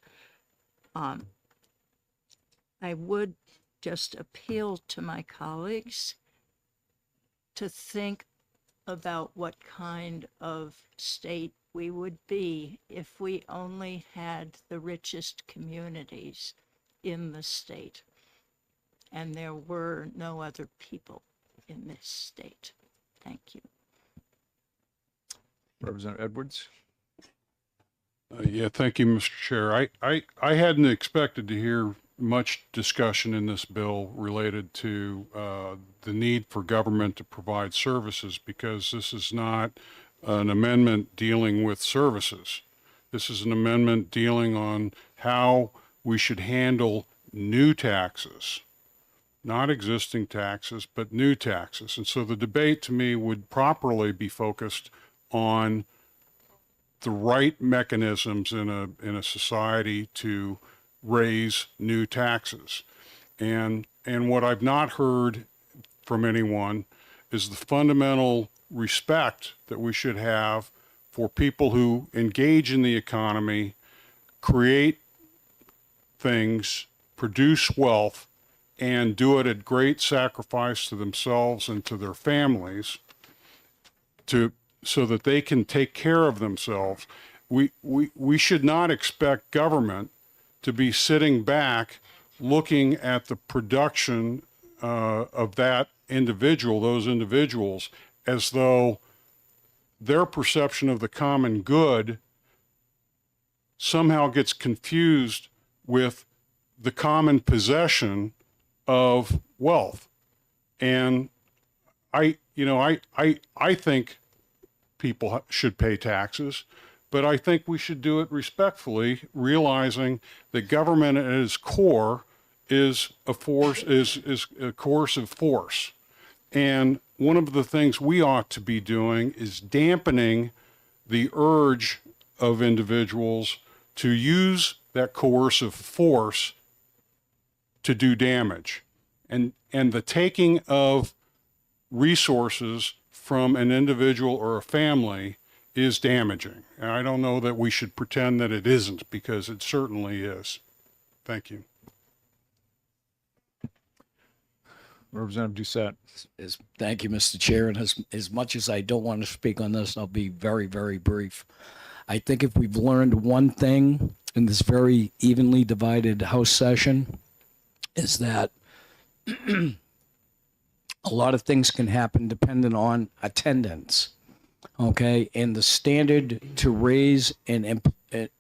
I would just appeal to my colleagues to think about what kind of state we would be if we only had the richest communities in the state and there were no other people in this state. Thank you. Representative Edwards. Yeah, thank you, Mr. Chair. I hadn't expected to hear much discussion in this bill related to the need for government to provide services, because this is not an amendment dealing with services. This is an amendment dealing on how we should handle new taxes, not existing taxes, but new taxes. And so the debate to me would properly be focused on the right mechanisms in a society to raise new taxes. And what I've not heard from anyone is the fundamental respect that we should have for people who engage in the economy, create things, produce wealth, and do it at great sacrifice to themselves and to their families so that they can take care of themselves. We should not expect government to be sitting back looking at the production of that individual, those individuals, as though their perception of the common good somehow gets confused with the common possession of wealth. And I think people should pay taxes, but I think we should do it respectfully, realizing that government at its core is a force, is a coercive force. And one of the things we ought to be doing is dampening the urge of individuals to use that coercive force to do damage. And the taking of resources from an individual or a family is damaging. And I don't know that we should pretend that it isn't, because it certainly is. Thank you. Representative Doucette. Thank you, Mr. Chair. And as much as I don't want to speak on this, I'll be very, very brief. I think if we've learned one thing in this very evenly divided House session, is that a lot of things can happen depending on attendance. Okay. And the standard to raise and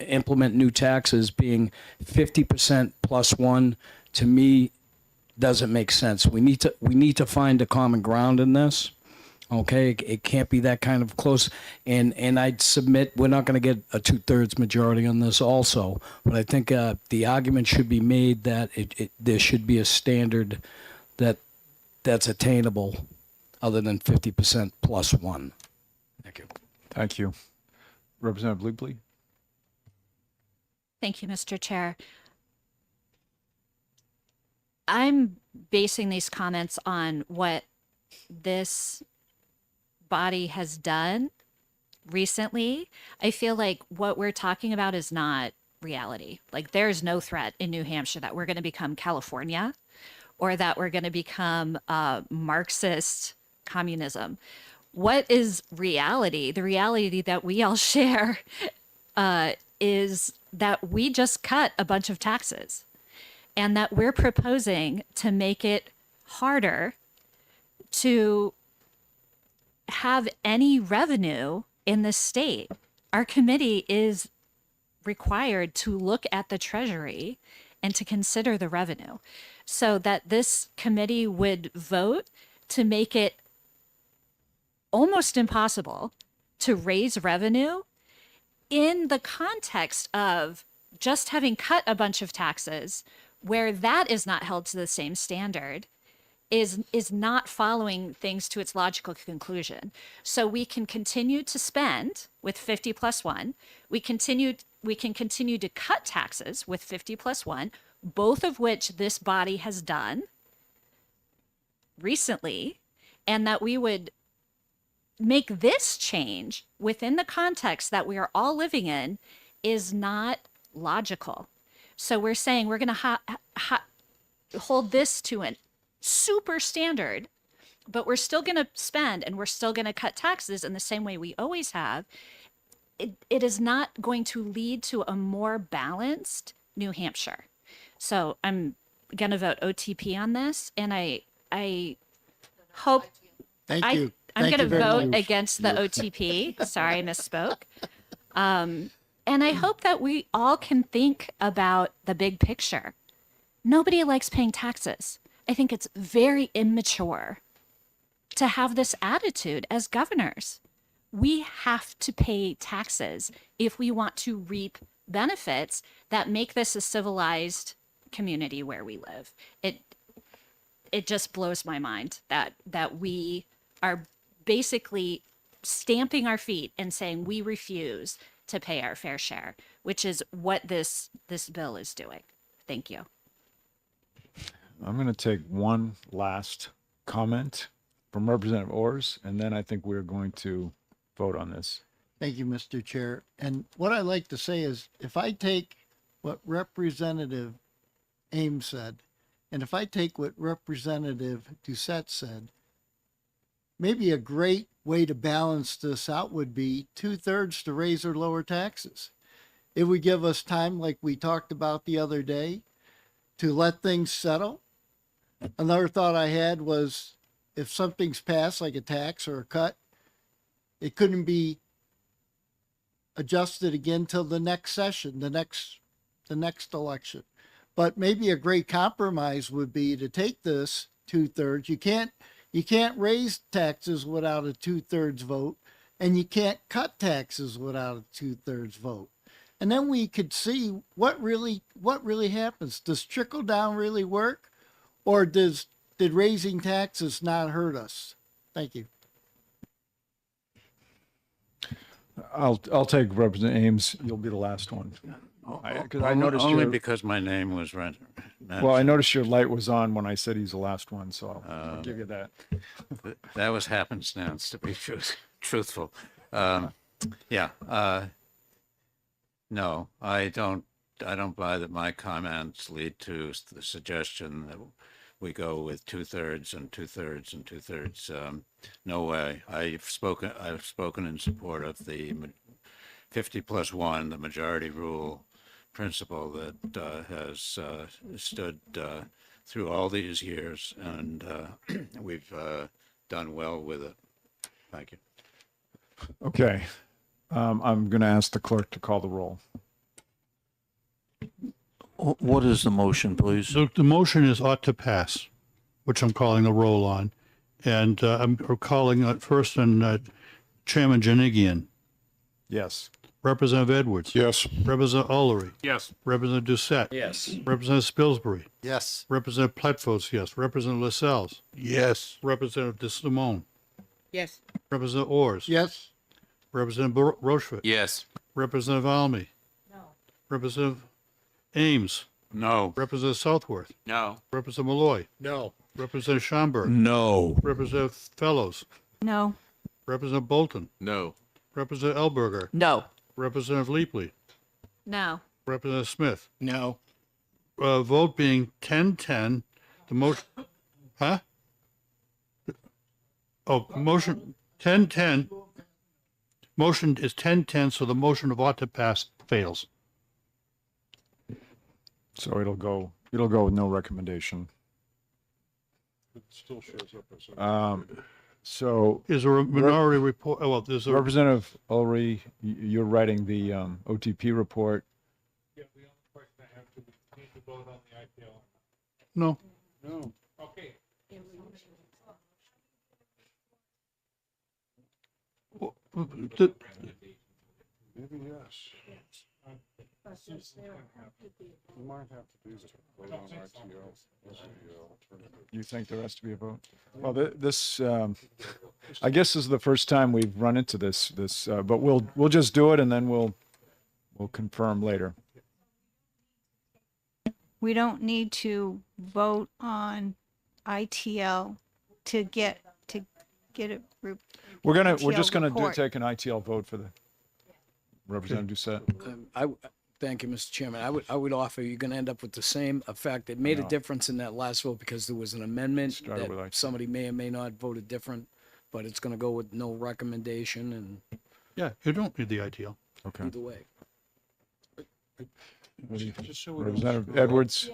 implement new taxes being 50% plus one, to me, doesn't make sense. We need to find a common ground in this. Okay, it can't be that kind of close. And I'd submit we're not going to get a 2/3 majority on this also. But I think the argument should be made that there should be a standard that's attainable, other than 50% plus one. Thank you. Thank you. Representative Leapley. Thank you, Mr. Chair. I'm basing these comments on what this body has done recently. I feel like what we're talking about is not reality. Like, there is no threat in New Hampshire that we're going to become California or that we're going to become Marxist communism. What is reality? The reality that we all share is that we just cut a bunch of taxes, and that we're proposing to make it harder to have any revenue in the state. Our committee is required to look at the Treasury and to consider the revenue, so that this committee would vote to make it almost impossible to raise revenue in the context of just having cut a bunch of taxes, where that is not held to the same standard, is not following things to its logical conclusion. So we can continue to spend with 50 plus one. We can continue to cut taxes with 50 plus one, both of which this body has done recently, and that we would make this change within the context that we are all living in is not logical. So we're saying we're going to hold this to a super standard, but we're still going to spend and we're still going to cut taxes in the same way we always have. It is not going to lead to a more balanced New Hampshire. So I'm going to vote OTP on this, and I hope Thank you. I'm Thank going to you very vote much. against the OTP. Sorry, I misspoke. And I hope that we all can think about the big picture. Nobody likes paying taxes. I think it's very immature to have this attitude as governors. We have to pay taxes if we want to reap benefits that make this a civilized community where we live. It just blows my mind that we are basically stamping our feet and saying we refuse to pay our fair share, which is what this bill is doing. Thank you. I'm going to take one last comment from Representative Orrs, and then I think we're going to vote on this. Thank you, Mr. Chair. And what I like to say is, if I take what Representative Ames said, and if I take what Representative Doucette said, maybe a great way to balance this out would be 2/3 to raise or lower taxes. It would give us time, like we talked about the other day, to let things settle. Another thought I had was, if something's passed, like a tax or a cut, it couldn't be adjusted again till the next session, the next election. But maybe a great compromise would be to take this 2/3. You can't raise taxes without a 2/3 vote, and you can't cut taxes without a 2/3 vote. And then we could see what really happens. Does trickle down really work, or did raising taxes not hurt us? Thank you. I'll take Representative Ames. You'll be the last one. Because I noticed Only your, because my name was mentioned. well, I noticed your light was on when I said he's the last one, so I'll give you that. That was happenstance, to be truthful. Yeah. No, I don't buy that my comments lead to the suggestion that we go with 2/3 and 2/3 and 2/3. No way. I've spoken in support of the 50+1, the majority rule principle that has stood through all these years, and we've done well with it. Thank you. Okay. I'm going to ask the clerk to call the roll. What is the motion, please? The motion is ought to pass, which I'm calling the roll on. And I'm calling first on Chairman Janigian, Yes. Representative Edwards. Yes. Representative Ullery. Yes. Representative Doucette. Yes. Representative Spilsbury. Yes. Representative Pletfos, yes. Representative Lascelles. Yes. Representative De Simone. Yes. Representative Ors. Yes. Representative Rochefort. Yes. Representative Almy. No. Representative Ames. No. Representative Southworth. No. Representative Malloy. No. Representative Schomburg. No. Representative Fellows. No. Representative Bolton. No. Representative Elberger. No. Representative Leapley. No. Representative Smith. No. Vote being 10-10, the motion, huh? Oh, motion 10-10. Motion is 10-10, so the motion of ought to pass fails. So it'll go with no recommendation. It still shows up as So Is there a minority report? Oh, well, there's a, Representative Ulrey, you're writing the OTP report. Yeah, the only question I have, do we need to vote on the IPL? no. No. Okay. The- Maybe yes. You might have to do this. Vote on ITL as the alternative. You think there has to be a vote? Well, this, I guess this is the first time we've run into this, but we'll just do it and then we'll confirm later. We don't need to vote on ITL to get a group. We're ITL just gonna report. take an ITL vote for the Representative Doucette. Thank you, Mr. Chairman. I would offer, you're going to end up with the same effect. It made a No. difference in that last vote because there was an amendment Started with that ITL. somebody may or may not voted different, but it's going to go with no recommendation and Yeah, you don't need the ITL. Okay. either way. Just so we don't Representative screw up. Edwards,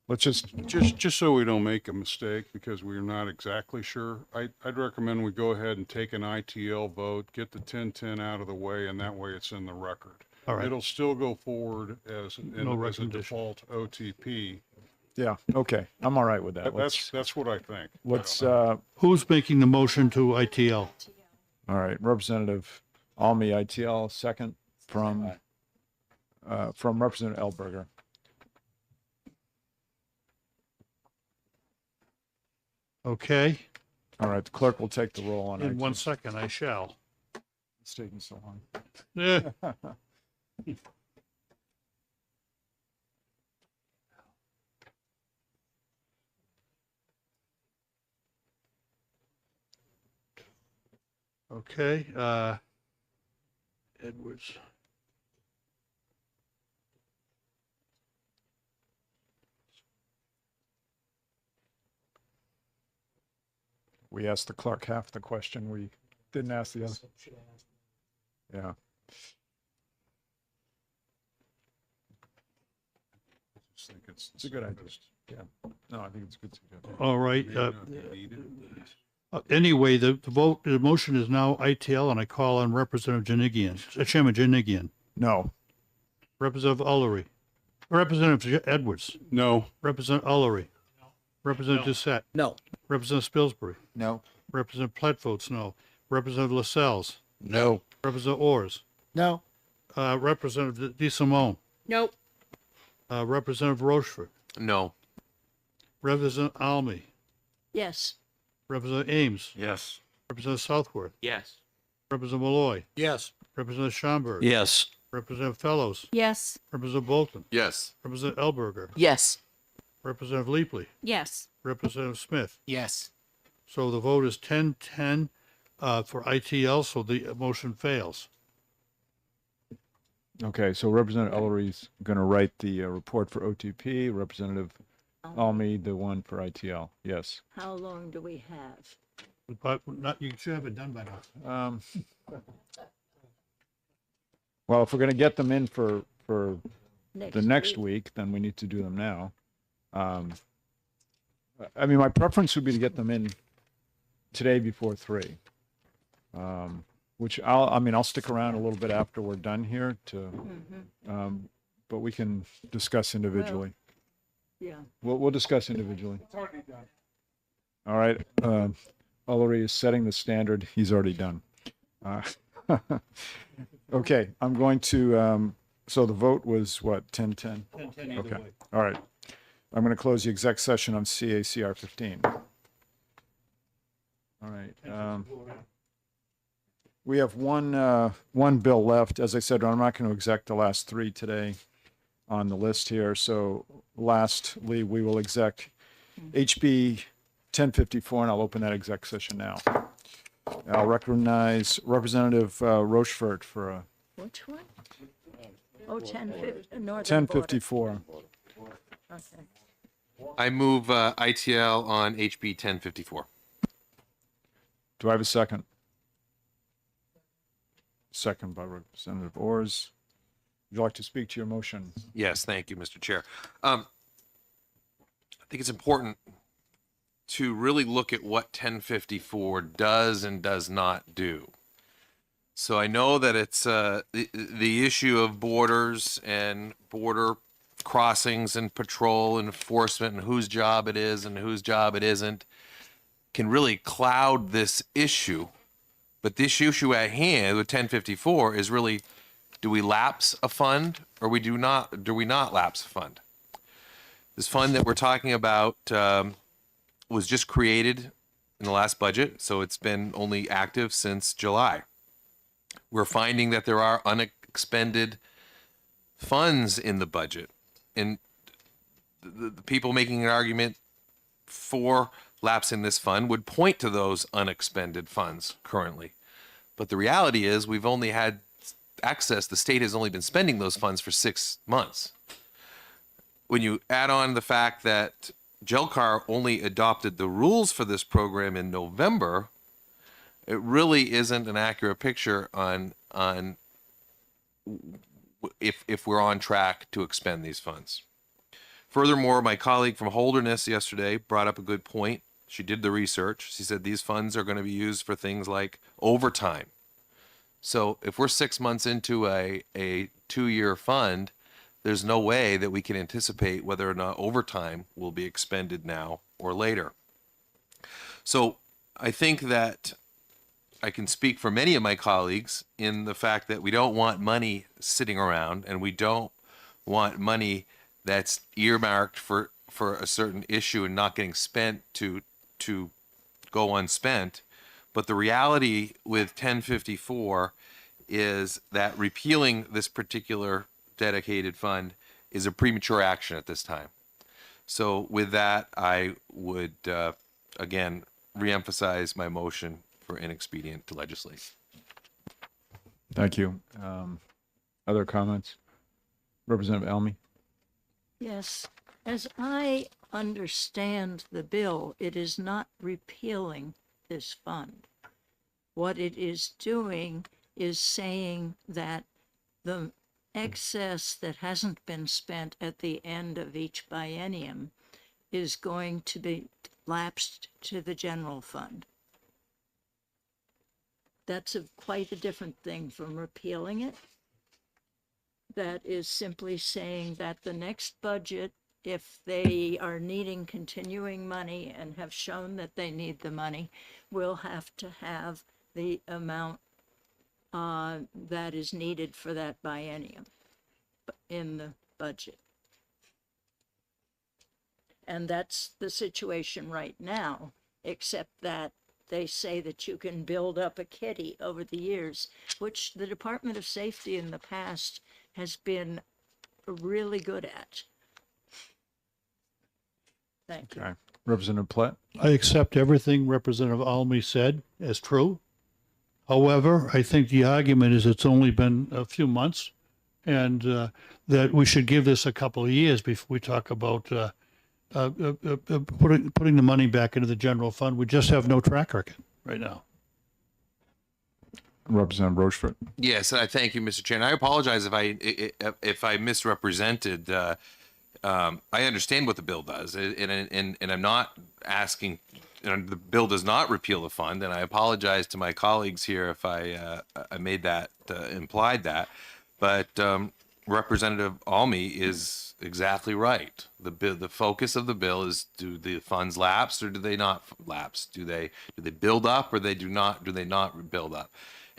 let's Just so we don't make a mistake, because we're not exactly sure, I'd recommend we go ahead and take an ITL vote, get the 10-10 out of the way, and that way it's in the record. All right. It'll still go forward as No a recommendation. default OTP. yeah, okay, I'm all right with that. That's what I think. Let's, Who's making the motion to ITL? all right, Representative Almy, ITL, second from Representative Elberger. Okay, All right, the clerk will take the roll on in ITL. 1 second, I shall. It's taking so long. Yeah. Okay, Edwards. We asked the clerk half the question. We didn't ask the other. Yeah. Just think It's a good idea. Yeah. No, I think it's good to go. All right. Maybe not needed. Anyway, the motion is now ITL, and I call on Representative Janigian, Chairman Janigian, No. Representative Ullery, Representative Edwards, No. Representative Ullery, Representative Doucette, No. Representative Spilsbury, No. Representative Platt votes no, Representative Lascelles, No. Representative Ors, No. Representative De Simone, Nope. Representative Rochefort, No. Representative Almy, Yes. Representative Ames, Yes. Representative Southworth, Yes. Representative Malloy, Yes. Representative Schomburg, Yes. Representative Fellows, Yes. Representative Bolton, Yes. Representative Elberger, Yes. Representative Leapley, Yes. Representative Smith. Yes. So the vote is 10-10 for ITL, so the motion fails. Okay, so Representative Ellery's going to write the report for OTP, Representative Almy, the one for ITL. Yes. How long do we have? But not, you should have it done by now. Well, if we're going to get them in for the next week? week, then we need to do them now. I mean, my preference would be to get them in today before 3. Which I'll stick around a little bit after we're done here to, but we can discuss individually. Yeah. We'll discuss individually. It's already done. All right. Ellery is setting the standard. He's already done. Okay, I'm going to, so the vote was what, 10-10? 10-10 either Okay, way. all right. I'm going to close the exec session on CACR 15. All right. We have one bill left. As I said, I'm not going to exec the last 3 today on the list here. So lastly, we will exec HB 1054, and I'll open that exec session now. I'll recognize Representative Rochefort for a Which one? Oh, 1050, Northern 1054. Okay. I move ITL on HB 1054. Do I have a second? Second by Representative Ors. Would you like to speak to your motion? Yes, thank you, Mr. Chair. I think it's important to really look at what 1054 does and does not do. So I know that it's the issue of borders and border crossings and patrol and enforcement and whose job it is and whose job it isn't can really cloud this issue. But this issue at hand with 1054 is really, do we lapse a fund or do we not lapse a fund? This fund that we're talking about was just created in the last budget, so it's been only active since July. We're finding that there are unexpended funds in the budget, and the people making an argument for lapsing this fund would point to those unexpended funds currently. But the reality is we've only had access, the state has only been spending those funds for 6 months. When you add on the fact that GELCAR only adopted the rules for this program in November, it really isn't an accurate picture on if we're on track to expend these funds. Furthermore, my colleague from Holderness yesterday brought up a good point. She did the research. She said these funds are going to be used for things like overtime. So if we're 6 months into a 2-year fund, there's no way that we can anticipate whether or not overtime will be expended now or later. So I think that I can speak for many of my colleagues in the fact that we don't want money sitting around, and we don't want money that's earmarked for a certain issue and not getting spent to go unspent. But the reality with 1054 is that repealing this particular dedicated fund is a premature action at this time. So with that, I would, again, reemphasize my motion for inexpedient to legislate. Thank you. Other comments? Representative Almy? Yes, as I understand the bill, it is not repealing this fund. What it is doing is saying that the excess that hasn't been spent at the end of each biennium is going to be lapsed to the general fund. That's quite a different thing from repealing it. That is simply saying that the next budget, if they are needing continuing money and have shown that they need the money, will have to have the amount that is needed for that biennium in the budget. And that's the situation right now, except that they say that you can build up a kitty over the years, which the Department of Safety in the past has been really good at. Thank you. Okay. Representative Platt? I accept everything Representative Almy said as true. However, I think the argument is it's only been a few months, and that we should give this a couple of years before we talk about putting the money back into the general fund. We just have no track record right now. Representative Rochefort? Yes, I thank you, Mr. Chair. And I apologize if I misrepresented. I understand what the bill does, and I'm not asking. The bill does not repeal the fund, and I apologize to my colleagues here if I made that implied that. But Representative Almy is exactly right. The focus of the bill is: do the funds lapse or do they not lapse? Do they build up or do they not build up?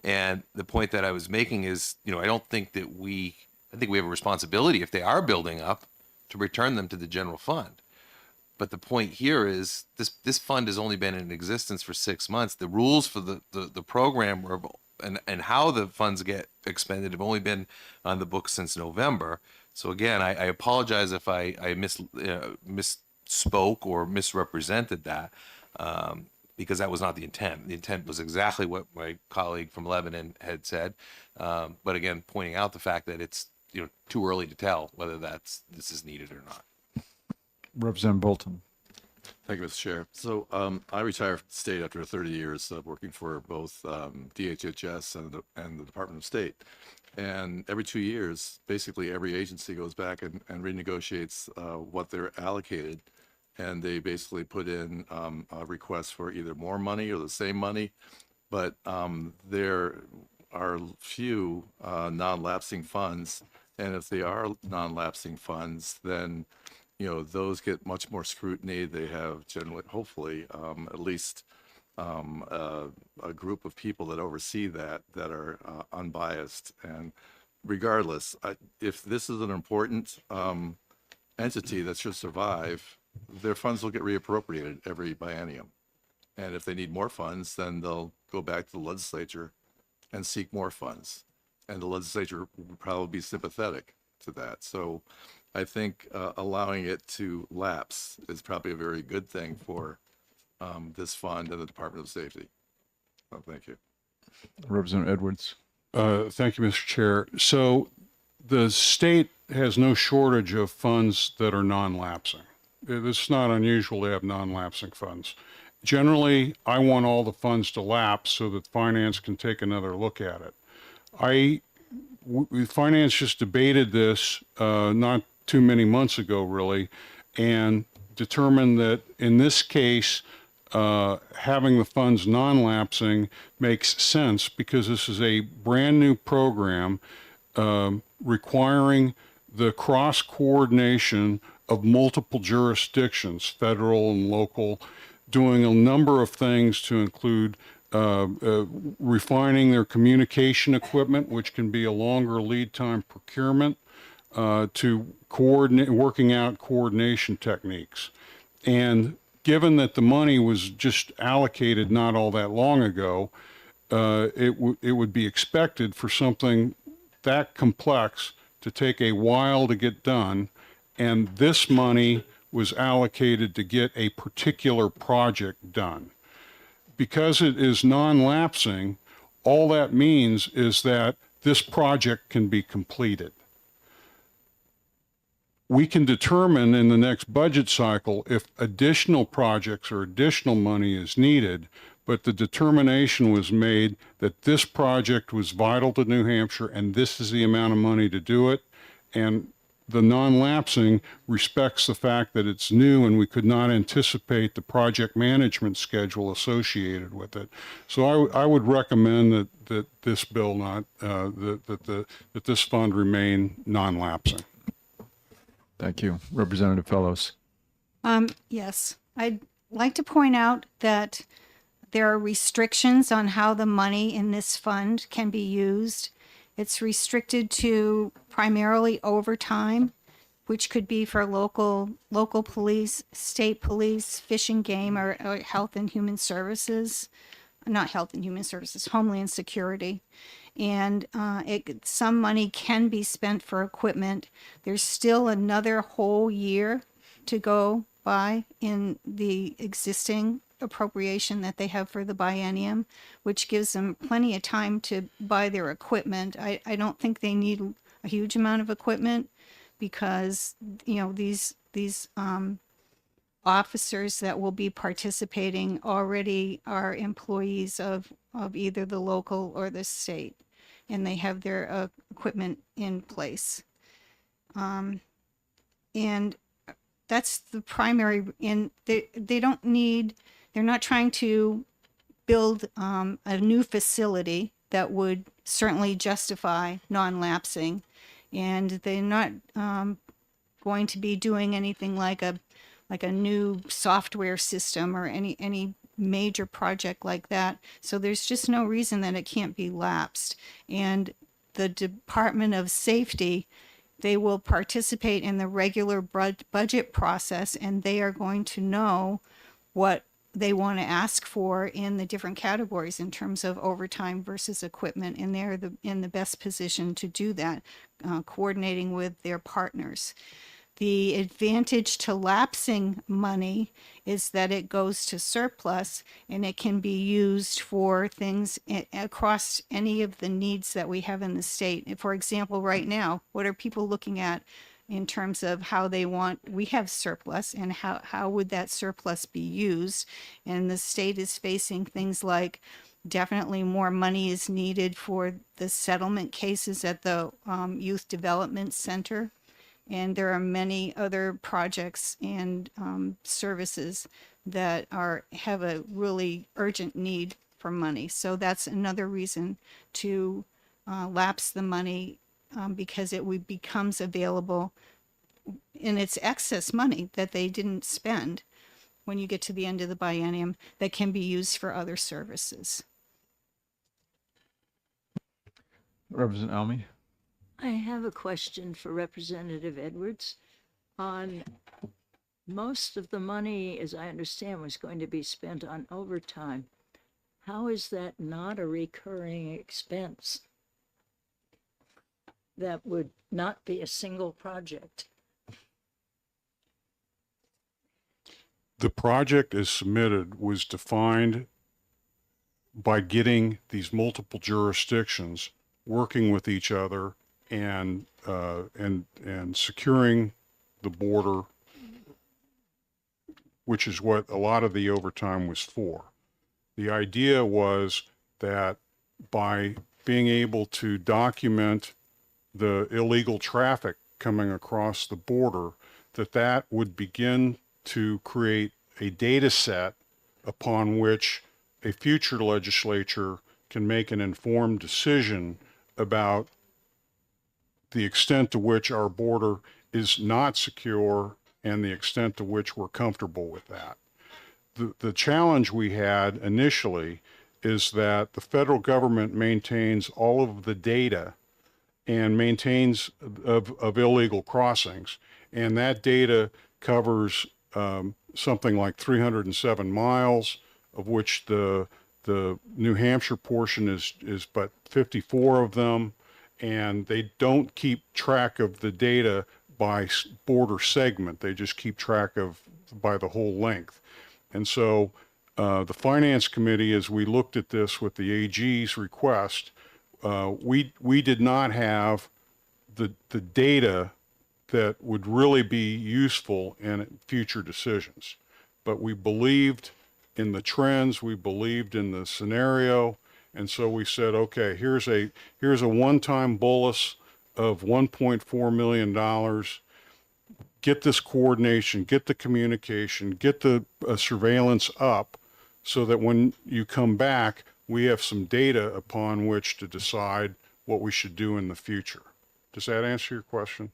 And the point that I was making is, I don't think that I think we have a responsibility, if they are building up, to return them to the general fund. But the point here is this fund has only been in existence for 6 months. The rules for the program and how the funds get expended have only been on the books since November. So again, I apologize if I misspoke or misrepresented that, because that was not the intent. The intent was exactly what my colleague from Lebanon had said. But again, pointing out the fact that it's too early to tell whether this is needed or not. Representative Bolton? Thank you, Mr. Chair. So I retired from the state after 30 years of working for both DHHS and the Department of State. And every 2 years, basically every agency goes back and renegotiates what they're allocated. And they basically put in a request for either more money or the same money. But there are few non-lapsing funds. And if they are non-lapsing funds, then those get much more scrutiny. They have generally, hopefully, at least a group of people that oversee that are unbiased. And regardless, if this is an important entity that should survive, their funds will get reappropriated every biennium. And if they need more funds, then they'll go back to the legislature and seek more funds. And the legislature would probably be sympathetic to that. So I think allowing it to lapse is probably a very good thing for this fund and the Department of Safety. So thank you. Representative Edwards? Thank you, Mr. Chair. So the state has no shortage of funds that are non-lapsing. It's not unusual to have non-lapsing funds. Generally, I want all the funds to lapse so that finance can take another look at it. Finance just debated this not too many months ago, really, and determined that in this case, having the funds non-lapsing makes sense because this is a brand new program requiring the cross-coordination of multiple jurisdictions, federal and local, doing a number of things to include refining their communication equipment, which can be a longer lead time procurement, to working out coordination techniques. And given that the money was just allocated not all that long ago, it would be expected for something that complex to take a while to get done. And this money was allocated to get a particular project done. Because it is non-lapsing, all that means is that this project can be completed. We can determine in the next budget cycle if additional projects or additional money is needed, but the determination was made that this project was vital to New Hampshire and this is the amount of money to do it. And the non-lapsing respects the fact that it's new and we could not anticipate the project management schedule associated with it. So I would recommend that this bill that this fund remain non-lapsing. Thank you. Representative Fellows? Yes, I'd like to point out that there are restrictions on how the money in this fund can be used. It's restricted to primarily overtime. which could be for local police, state police, fish and game, or health and human services, not health and human services, Homeland Security. And some money can be spent for equipment. There's still another whole year to go by in the existing appropriation that they have for the biennium, which gives them plenty of time to buy their equipment. I don't think they need a huge amount of equipment, because these officers that will be participating already are employees of either the local or the state, and they have their equipment in place. And that's the primary. And they don't need. They're not trying to build a new facility that would certainly justify non-lapsing, and they're not going to be doing anything like a new software system or any major project like that. So there's just no reason that it can't be lapsed. And the Department of Safety, they will participate in the regular budget process, and they are going to know what they want to ask for in the different categories in terms of overtime versus equipment, and they're in the best position to do that, coordinating with their partners. The advantage to lapsing money is that it goes to surplus, and it can be used for things across any of the needs that we have in the state. For example, right now, what are people looking at in terms of how we have surplus, and how would that surplus be used? And the state is facing things like, definitely more money is needed for the settlement cases at the Youth Development Center. And there are many other projects and services that have a really urgent need for money. So that's another reason to lapse the money, because it becomes available, and it's excess money that they didn't spend when you get to the end of the biennium that can be used for other services. Representative Almy? I have a question for Representative Edwards. On most of the money, as I understand, was going to be spent on overtime. How is that not a recurring expense? That would not be a single project. The project as submitted was defined by getting these multiple jurisdictions working with each other and securing the border, which is what a lot of the overtime was for. The idea was that by being able to document the illegal traffic coming across the border, that would begin to create a data set upon which a future legislature can make an informed decision about the extent to which our border is not secure and the extent to which we're comfortable with that. The challenge we had initially is that the federal government maintains all of the data and maintains of illegal crossings, and that data covers something like 307 miles, of which the New Hampshire portion is but 54 of them, and they don't keep track of the data by border segment. They just keep track of by the whole length. And so the Finance Committee, as we looked at this with the AG's request, we did not have the data that would really be useful in future decisions. But we believed in the trends, we believed in the scenario, and so we said, okay, here's a one-time bolus of $1.4 million. Get this coordination, get the communication, get the surveillance up, so that when you come back, we have some data upon which to decide what we should do in the future. Does that answer your question?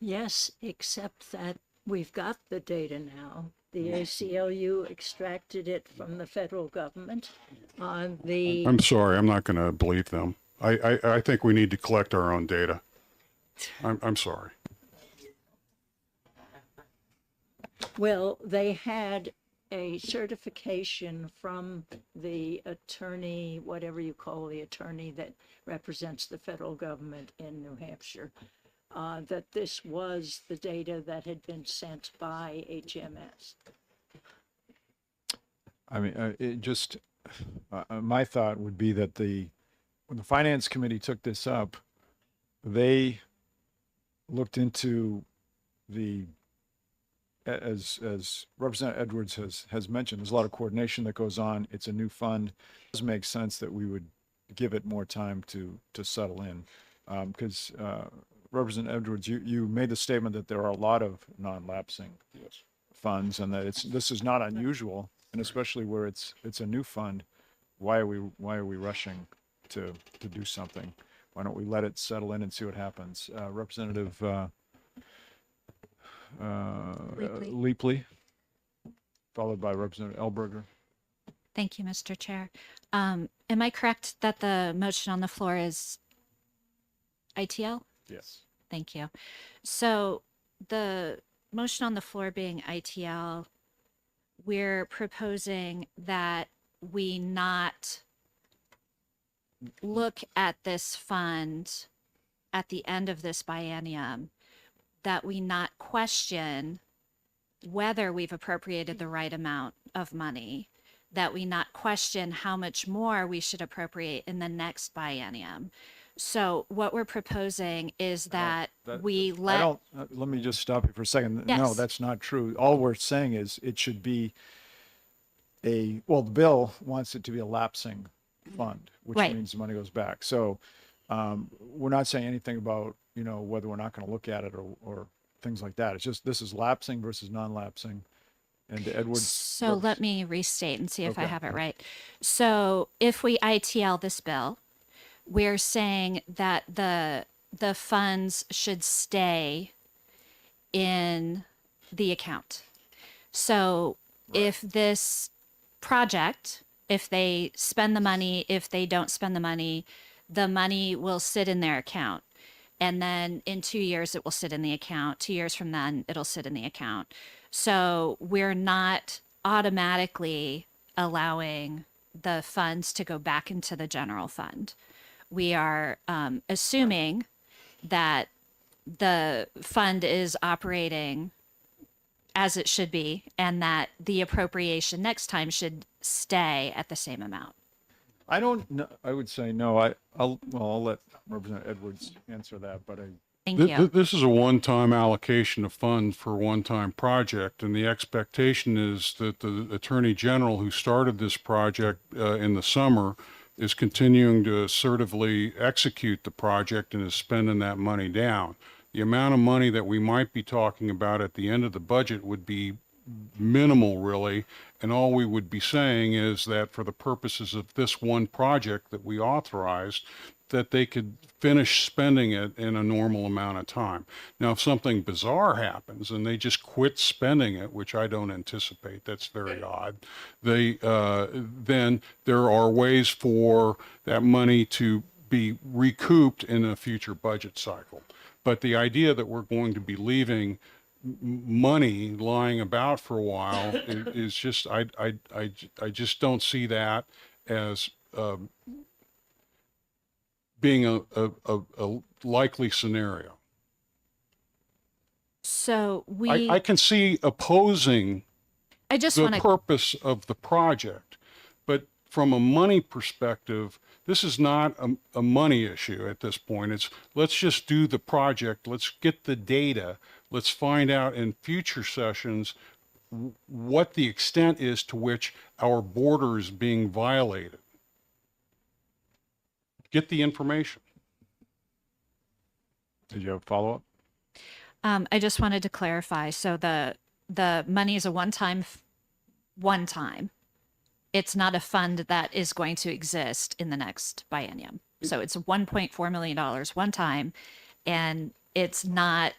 Yes, except that we've got the data now. The ACLU extracted it from the federal government. I'm sorry, I'm not going to believe them. I think we need to collect our own data. I'm sorry. Well, they had a certification from the attorney, whatever you call the attorney that represents the federal government in New Hampshire, that this was the data that had been sent by HMS. I mean, it just, my thought would be that when the finance committee took this up, they looked into as Representative Edwards has mentioned, there's a lot of coordination that goes on. It's a new fund. It does make sense that we would give it more time to settle in. Because Representative Edwards, you made the statement that there are a lot of non-lapsing funds, and that this is not unusual, and especially where it's a new fund. Why are we rushing to do something? Why don't we let it settle in and see what happens? Representative Leapley, followed by Representative Elberger. Thank you, Mr. Chair. Am I correct that the motion on the floor is ITL? Yes. Thank you. So the motion on the floor being ITL, we're proposing that we not look at this fund at the end of this biennium, that we not question whether we've appropriated the right amount of money, that we not question how much more we should appropriate in the next biennium. So what we're proposing is that we let... let me just stop you for a second. Yes. No, that's not true. All we're saying is it should be well, the bill wants it to be a lapsing fund, which Right. means the money goes back. So we're not saying anything about, whether we're not going to look at it or things like that. It's just, this is lapsing versus non-lapsing. And Edwards. So let me restate and see if I Okay. have it right. So if we ITL this bill, we're saying that the funds should stay in the account. So if this project, if they spend the money, if they don't spend the money will sit in their account. And then in 2 years, it will sit in the account. 2 years from then, it'll sit in the account. So we're not automatically allowing the funds to go back into the general fund. We are assuming that the fund is operating as it should be, and that the appropriation next time should stay at the same amount. I don't know. I would say no. I'll let Representative Edwards answer that, but Thank you. This is a one-time allocation of funds for a one-time project, and the expectation is that the Attorney General who started this project in the summer is continuing to assertively execute the project and is spending that money down. The amount of money that we might be talking about at the end of the budget would be minimal, really, and all we would be saying is that for the purposes of this one project that we authorized, that they could finish spending it in a normal amount of time. Now, if something bizarre happens and they just quit spending it, which I don't anticipate, that's very odd, then there are ways for that money to be recouped in a future budget cycle. But the idea that we're going to be leaving money lying about for a while is just, I just don't see that as being a likely scenario. So I can see opposing I just the want to purpose of the project, but from a money perspective, this is not a money issue at this point. It's let's just do the project. Let's get the data. Let's find out in future sessions what the extent is to which our border is being violated. Get the information. Did you have a follow-up? I just wanted to clarify. So the money is a one time. It's not a fund that is going to exist in the next biennium. So it's $1.4 million one time, and it's not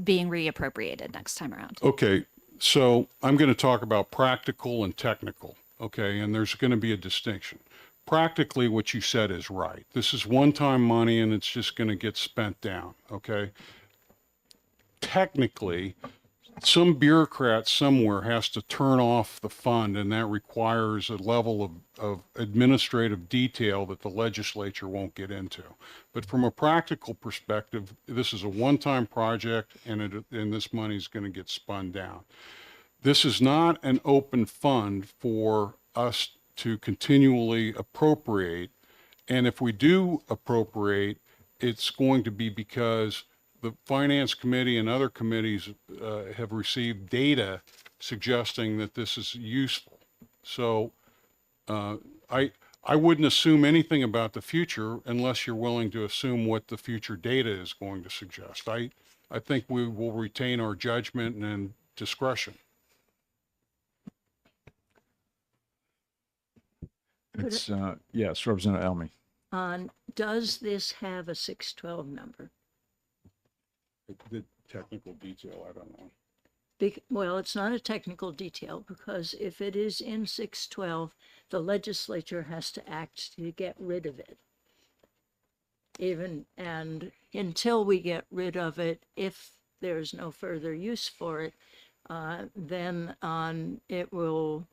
being reappropriated next time around. Okay, so I'm going to talk about practical and technical, okay, and there's going to be a distinction. practically what you said is right. This is one-time money and it's just going to get spent down, okay? Technically, some bureaucrat somewhere has to turn off the fund, and that requires a level of administrative detail that the legislature won't get into. But from a practical perspective, this is a one-time project, and this money is going to get spun down. This is not an open fund for us to continually appropriate. And if we do appropriate, it's going to be because the Finance Committee and other committees have received data suggesting that this is useful. So I wouldn't assume anything about the future unless you're willing to assume what the future data is going to suggest. I think we will retain our judgment and discretion. It's, yes, Representative Elmy. Does this have a 612 number? The technical detail, I don't know. Well, it's not a technical detail, because if it is in 612, the legislature has to act to get rid of it. And until we get rid of it, if there's no further use for it, then it will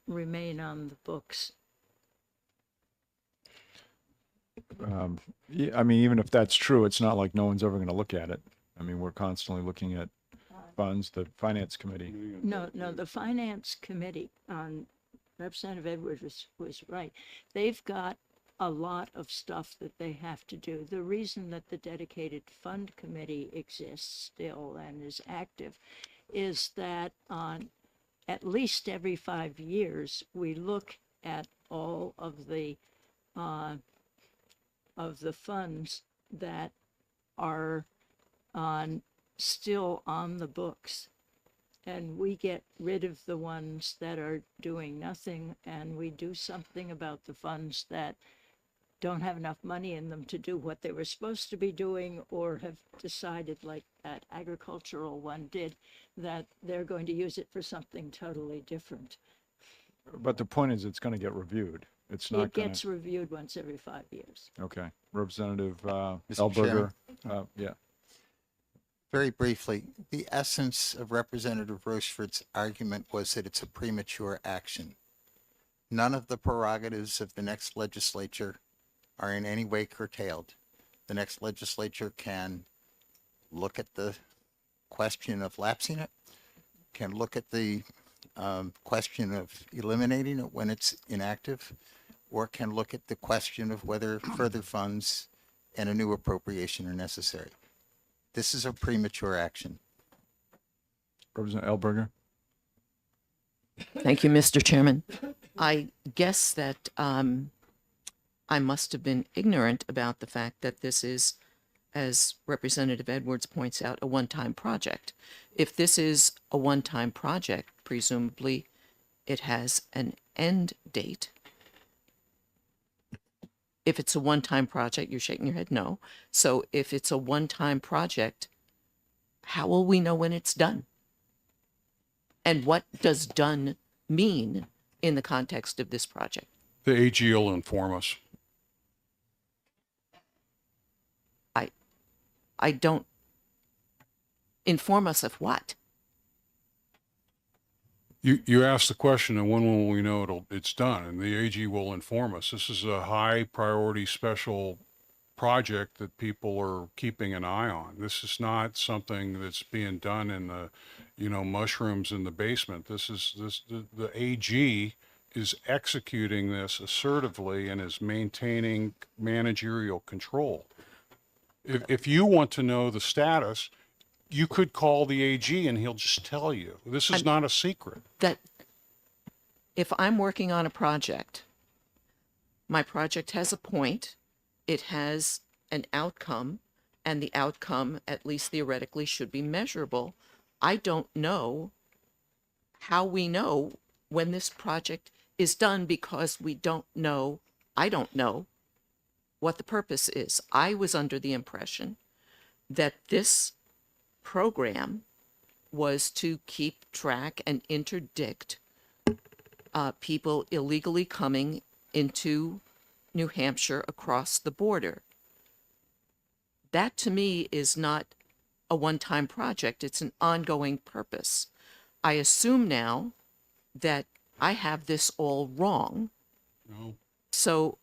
remain on the books. Yeah, I mean, even if that's true, it's not like no one's ever going to look at it. I mean, we're constantly looking at funds, the Finance Committee. No, the Finance Committee, Representative Edwards was right. They've got a lot of stuff that they have to do. The reason that the Dedicated Fund Committee exists still and is active is that at least every 5 years, we look at all of the funds that are still on the books, and we get rid of the ones that are doing nothing, and we do something about the funds that don't have enough money in them to do what they were supposed to be doing, or have decided, like that agricultural one did, that they're going to use it for something totally different. But the point is, it's going to get reviewed. It's not It gets reviewed once every 5 years. Okay. Representative Mr. Elberger. Chairman? Yeah. Very briefly, the essence of Representative Rocheford's argument was that it's a premature action. None of the prerogatives of the next legislature are in any way curtailed. The next legislature can look at the question of lapsing it, can look at the question of eliminating it when it's inactive, or can look at the question of whether further funds and a new appropriation are necessary. This is a premature action. Representative Elberger. Thank you, Mr. Chairman. I guess that I must have been ignorant about the fact that this is, as Representative Edwards points out, a one-time project. If this is a one-time project, presumably it has an end date. If it's a one-time project, you're shaking your head no. So if it's a one-time project, how will we know when it's done? And what does done mean in the context of this project? The AG will inform us. I don't inform us of what? You asked the question, and when will we know it's done? And the AG will inform us. This is a high priority special project that people are keeping an eye on. This is not something that's being done in the, mushrooms in the basement. The AG is executing this assertively and is maintaining managerial control. If you want to know the status, you could call the AG and he'll just tell you. This is not a secret. That if I'm working on a project, my project has a point, it has an outcome, and the outcome, at least theoretically, should be measurable. I don't know how we know when this project is done, because I don't know what the purpose is. I was under the impression that this program was to keep track and interdict people illegally coming into New Hampshire across the border. That to me is not a one-time project. It's an ongoing purpose. I assume now that I have this all wrong. No. So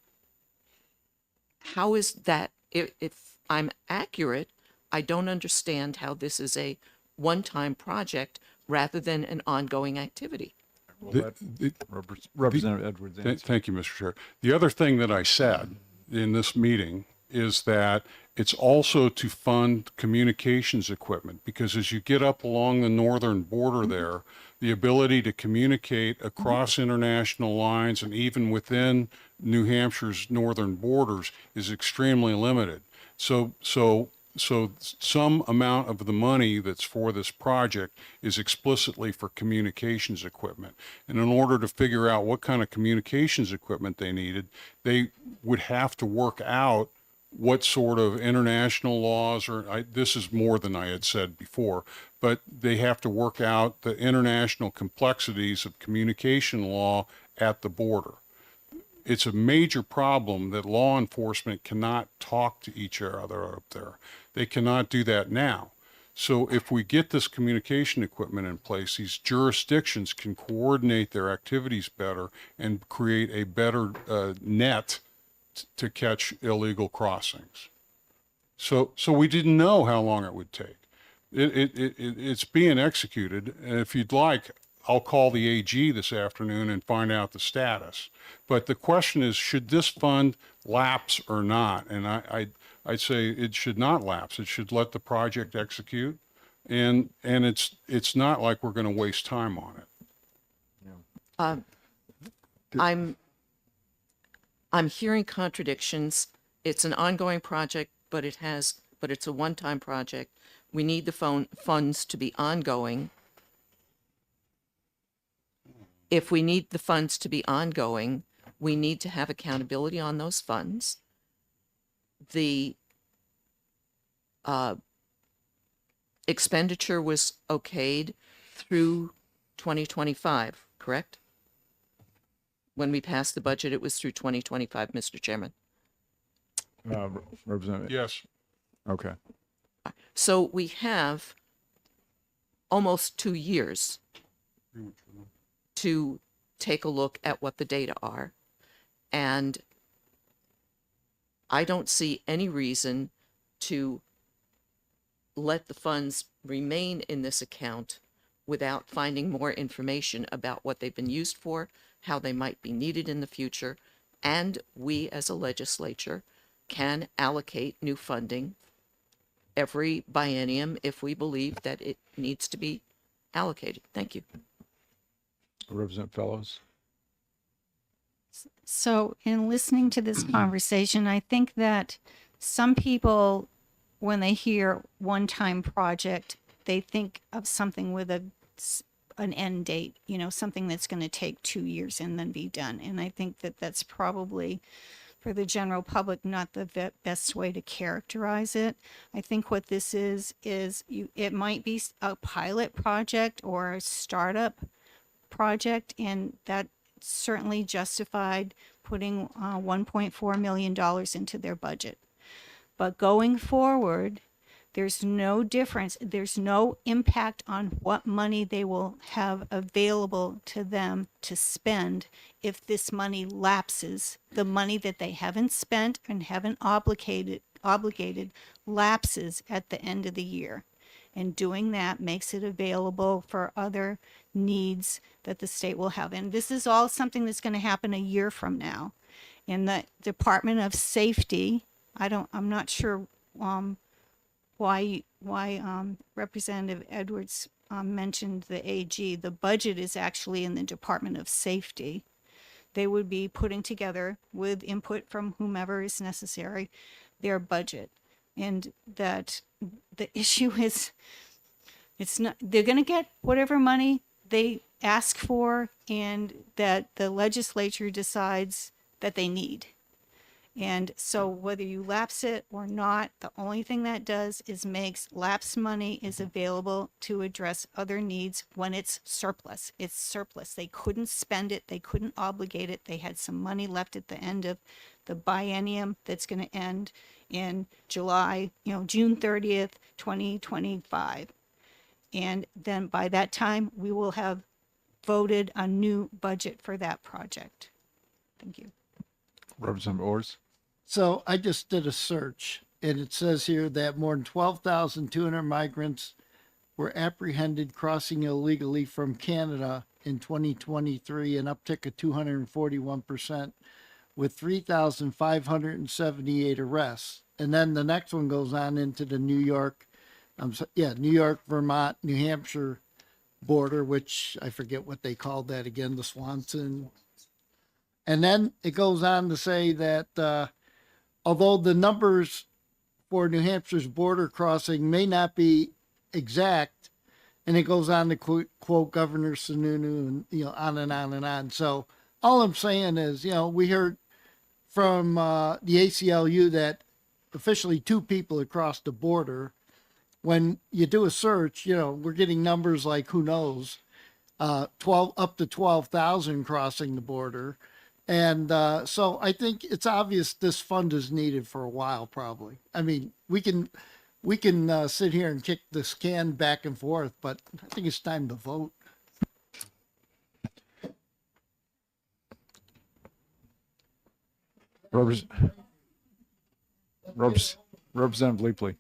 how is that, if I'm accurate, I don't understand how this is a one-time project rather than an ongoing activity. We'll let Representative Edwards answer. Thank you, Mr. Chair. The other thing that I said in this meeting is that it's also to fund communications equipment, because as you get up along the northern border there, the ability to communicate across international lines and even within New Hampshire's northern borders is extremely limited. So some amount of the money that's for this project is explicitly for communications equipment. And in order to figure out what kind of communications equipment they needed, they would have to work out what sort of international laws, this is more than I had said before, but they have to work out the international complexities of communication law at the border. It's a major problem that law enforcement cannot talk to each other up there. They cannot do that now. So if we get this communication equipment in place, these jurisdictions can coordinate their activities better and create a better net to catch illegal crossings. So we didn't know how long it would take. It's being executed, and if you'd like, I'll call the AG this afternoon and find out the status. But the question is, should this fund lapse or not? And I'd say it should not lapse. It should let the project execute, and it's not like we're going to waste time on it. I'm hearing contradictions. It's an ongoing project, but it's a one-time project. We need the funds to be ongoing. If we need the funds to be ongoing, we need to have accountability on those funds. The expenditure was okayed through 2025, correct? When we passed the budget, it was through 2025, Mr. Chairman. Representative. Yes. Okay. So we have almost 2 years to take a look at what the data are. And I don't see any reason to let the funds remain in this account without finding more information about what they've been used for, how they might be needed in the future, and we as a legislature can allocate new funding every biennium if we believe that it needs to be allocated. Thank you. Representative Fellows. So, in listening to this conversation, I think that some people, when they hear one-time project, they think of something with an end date, something that's going to take 2 years and then be done. And I think that that's probably, for the general public, not the best way to characterize it. I think what this is it might be a pilot project or a startup project, and that certainly justified putting $1.4 million into their budget. But going forward, there's no difference. There's no impact on what money they will have available to them to spend if this money lapses. The money that they haven't spent and haven't obligated lapses at the end of the year. And doing that makes it available for other needs that the state will have. And this is all something that's going to happen a year from now. In the Department of Safety, I'm not sure why Representative Edwards mentioned the AG. The budget is actually in the Department of Safety. They would be putting together, with input from whomever is necessary, their budget. And that the issue is, they're going to get whatever money they ask for and that the legislature decides that they need. And so whether you lapse it or not, the only thing that does is makes lapse money is available to address other needs when it's surplus. It's surplus. They couldn't spend it. They couldn't obligate it. They had some money left at the end of the biennium that's going to end in July, June 30th, 2025. And then by that time, we will have voted a new budget for that project. Thank you. Representative Ors? So I just did a search, and it says here that more than 12,200 migrants were apprehended crossing illegally from Canada in 2023, an uptick of 241%, with 3,578 arrests. And then the next one goes on into the New York, Vermont, New Hampshire border, which I forget what they called that again, the Swanson. And then it goes on to say that although the numbers for New Hampshire's border crossing may not be exact, and it goes on to quote Governor Sununu, and on and on and on. So all I'm saying is, we heard from the ACLU that officially 2 people had crossed the border. When you do a search, we're getting numbers like, who knows, 12 up to 12,000 crossing the border. And so I think it's obvious this fund is needed for a while, probably. I mean, we can sit here and kick this can back and forth, but I think it's time to vote. Representative Leapley.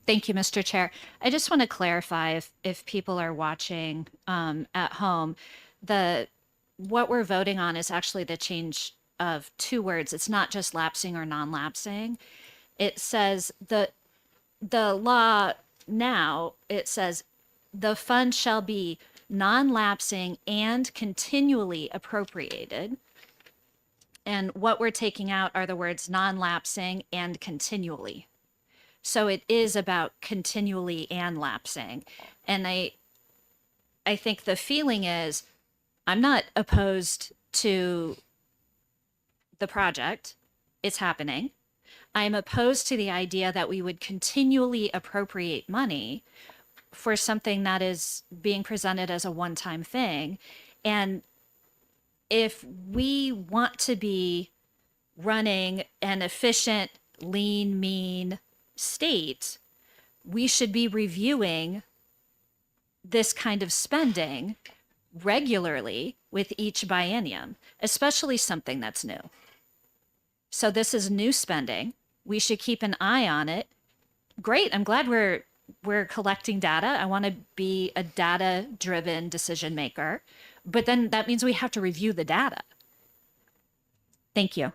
Thank you, Mr. Chair. I just want to clarify if people are watching at home, what we're voting on is actually the change of 2 words. It's not just lapsing or non-lapsing. It says the law now, it says the fund shall be non-lapsing and continually appropriated. And what we're taking out are the words non-lapsing and continually. So it is about continually and lapsing. And I think the feeling is, I'm not opposed to the project. It's happening. I'm opposed to the idea that we would continually appropriate money for something that is being presented as a one-time thing. And if we want to be running an efficient, lean, mean state, we should be reviewing this kind of spending regularly with each biennium, especially something that's new. So this is new spending. We should keep an eye on it. Great. I'm glad we're collecting data. I want to be a data-driven decision maker, but then that means we have to review the data. Thank you.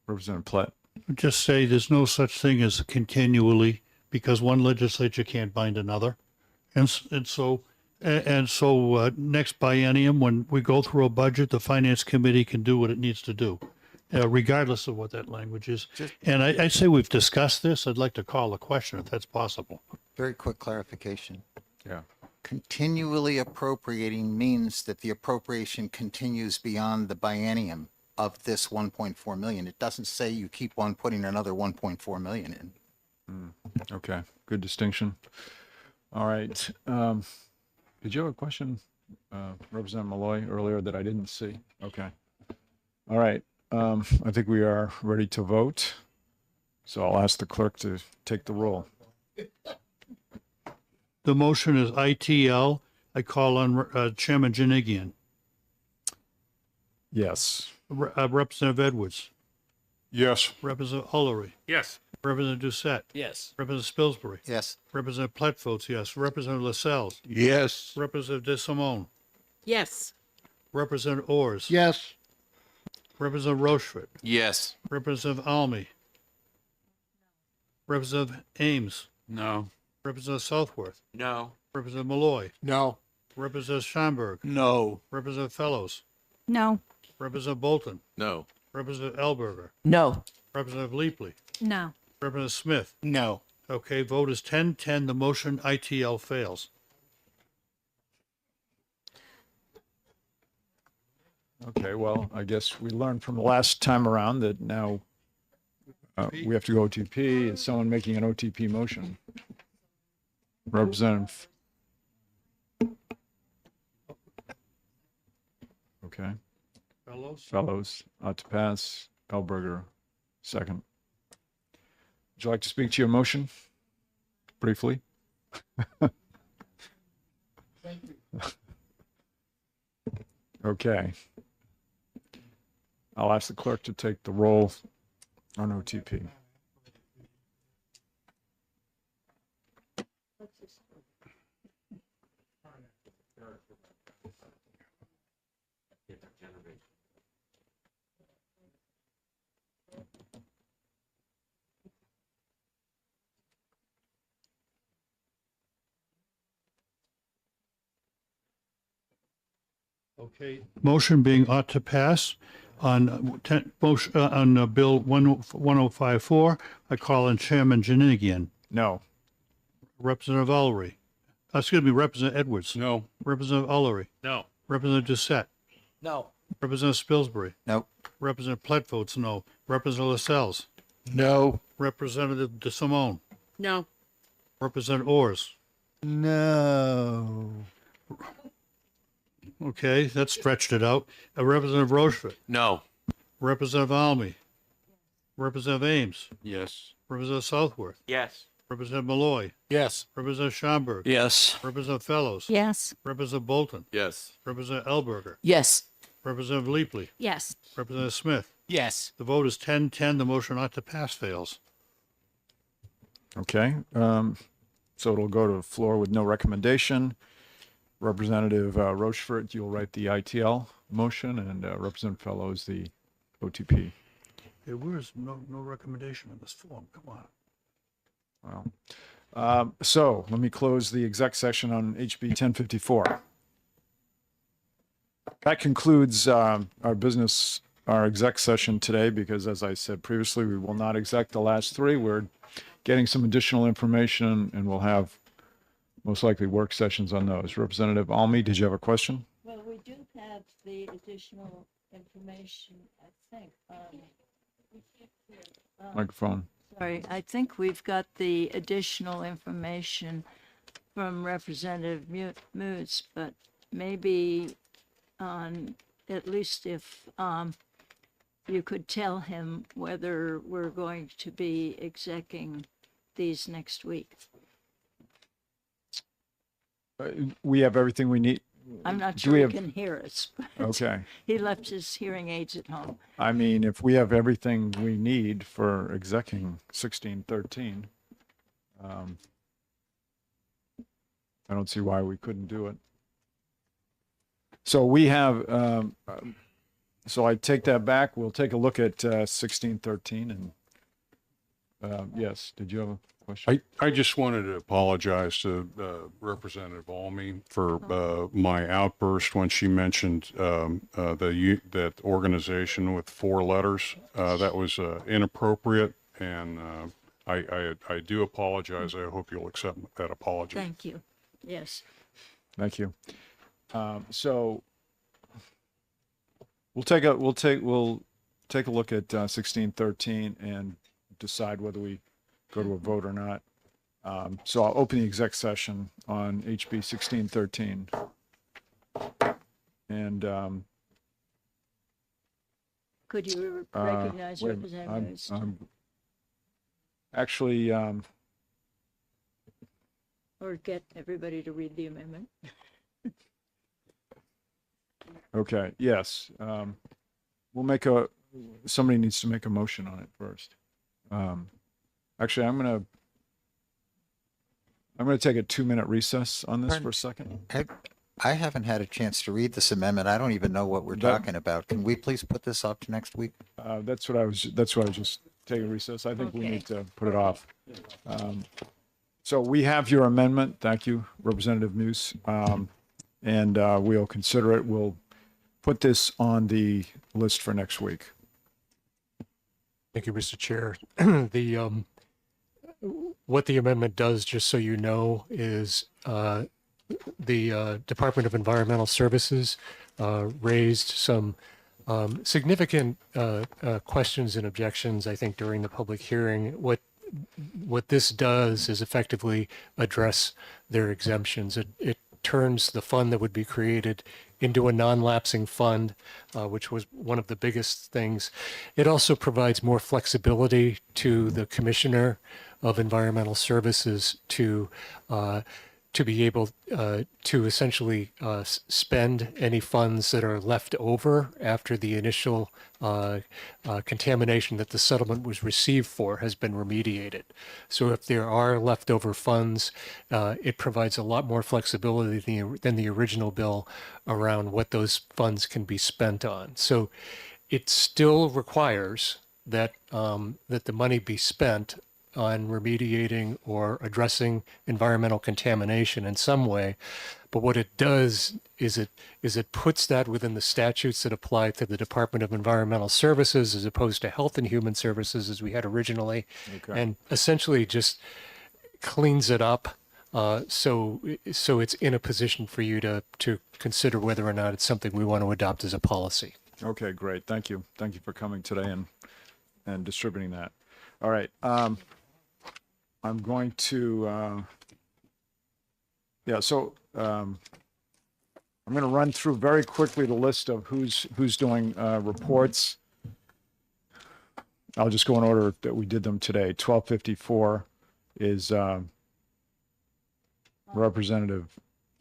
Representative Platt. Just say there's no such thing as continually, because one legislature can't bind another. And so next biennium, when we go through a budget, the finance committee can do what it needs to do, regardless of what that language is. And I say we've discussed this. I'd like to call a question if that's possible. Very quick clarification. Yeah. Continually appropriating means that the appropriation continues beyond the biennium of this 1.4 million. It doesn't say you keep on putting another 1.4 million in. Okay, good distinction. All right. Did you have a question, Representative Malloy, earlier that I didn't see? Okay. All right. I think we are ready to vote. So I'll ask the clerk to take the roll. The motion is ITL. I call on Chairman Janigian. Yes. Representative Edwards. Yes. Representative Ullery. Yes. Representative Doucette. Yes. Representative Spilsbury. Yes. Representative Platt votes yes. Representative Lascelles. Yes. Representative DeSimone. Yes. Representative Ors. Yes. Representative Rochefort. Yes. Representative Almy. Representative Ames. No. Representative Southworth. No. Representative Malloy. No. Representative Schomburg. No. Representative Fellows. No. Representative Bolton. No. Representative Elberger. No. Representative Leapley. No. Representative Smith. No. Okay, vote is 10-10. The motion ITL fails. Okay, well, I guess we learned from the last time around that now we have to go OTP. Is someone making an OTP motion? Representative. Okay. Fellows, to pass. Elberger, second. Would you like to speak to your motion briefly? Okay. I'll ask the clerk to take the roll on OTP. Okay. Motion being ought to pass on Bill 1054. I call on Chairman Janigian. No. Representative Ullery. Excuse me, Representative Edwards. No. Representative Ullery. No. Representative Doucette. No. Representative Spilsbury. Nope. Representative Platt votes no. Representative Lascelles. No. Representative DeSimone. No. Representative Ors. No. Okay, that stretched it out. Representative Rochefort. No. Representative Almy. Representative Ames. Yes. Representative Southworth. Yes. Representative Malloy. Yes. Representative Schomburg. Yes. Representative Fellows. Yes. Representative Bolton. Yes. Representative Elberger. Yes. Representative Leapley. Yes. Representative Smith. Yes. The vote is 10-10. The motion not to pass fails. Okay. So it'll go to the floor with no recommendation. Representative Rochefort, you'll write the ITL motion, and Representative Fellows the OTP. Hey, where's no recommendation in this form? Come on. Well, so let me close the exec session on HB 1054. That concludes our business, our exec session today, because as I said previously, we will not exec the last three. We're getting some additional information, and we'll have most likely work sessions on those. Representative Almy, did you have a question? Well, we do have the additional information, I think. Microphone. Sorry, I think we've got the additional information from Representative Moots, but maybe at least if you could tell him whether we're going to be execing these next week. We have everything we need. I'm not Do sure we he have- can hear us. but Okay. He left his hearing aids at home. I mean, if we have everything we need for execing 1613, I don't see why we couldn't do it. So we have, so I take that back. We'll take a look at 1613 and yes, did you have a question? I just wanted to apologize to Representative Almy for my outburst when she mentioned that organization with 4 letters. That was inappropriate, and I do apologize. I hope you'll accept that apology. Thank you. Yes. Thank you. So we'll take a look at 1613 and decide whether we go to a vote or not. So I'll open the exec session on HB 1613. And Could you recognize wait a minute. Representative Moots? Actually, Or get everybody to read the amendment? okay, yes. Somebody needs to make a motion on it first. Actually, I'm gonna take a 2-minute recess on this for a second. I haven't had a chance to read this amendment. I don't even know what we're talking about. Can we please put this off to next week? That's what I was just taking a recess. I think we Okay. need to put it off. So we have your amendment. Thank you, Representative Muse. And we'll consider it. We'll put this on the list for next week. Thank you, Mr. Chair. What the amendment does, just so you know, is the Department of Environmental Services raised some Significant questions and objections, I think, during the public hearing. What this does is effectively address their exemptions. It turns the fund that would be created into a non-lapsing fund, which was one of the biggest things. It also provides more flexibility to the Commissioner of Environmental Services to be able to essentially spend any funds that are left over after the initial contamination that the settlement was received for has been remediated. So if there are leftover funds, it provides a lot more flexibility than the original bill around what those funds can be spent on. So it still requires that that the money be spent on remediating or addressing environmental contamination in some way. But what it does is it puts that within the statutes that apply to the Department of Environmental Services as opposed to Health and Human Services as we had originally, and essentially just cleans it up so it's in a position for you to consider whether or not it's something we want to adopt as a policy. Okay, great. Thank you. Thank you for coming today and distributing that. All right. I'm going to, I'm going to run through very quickly the list of who's doing reports. I'll just go in order that we did them today. 1254 is Representative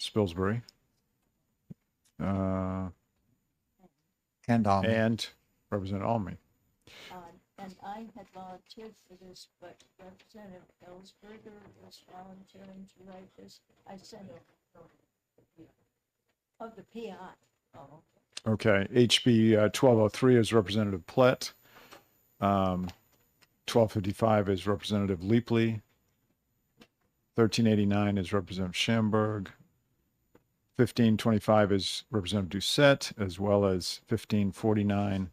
Spilsbury. And Almy. And Representative Almy. And I had volunteered for this, but Representative Ellsberger was volunteering to write this. I sent it of the PI. Oh. Okay, HB 1203 is Representative Plett. 1255 is Representative Leapley. 1389 is Representative Schamberg. 1525 is Representative Doucette, as well as 1549.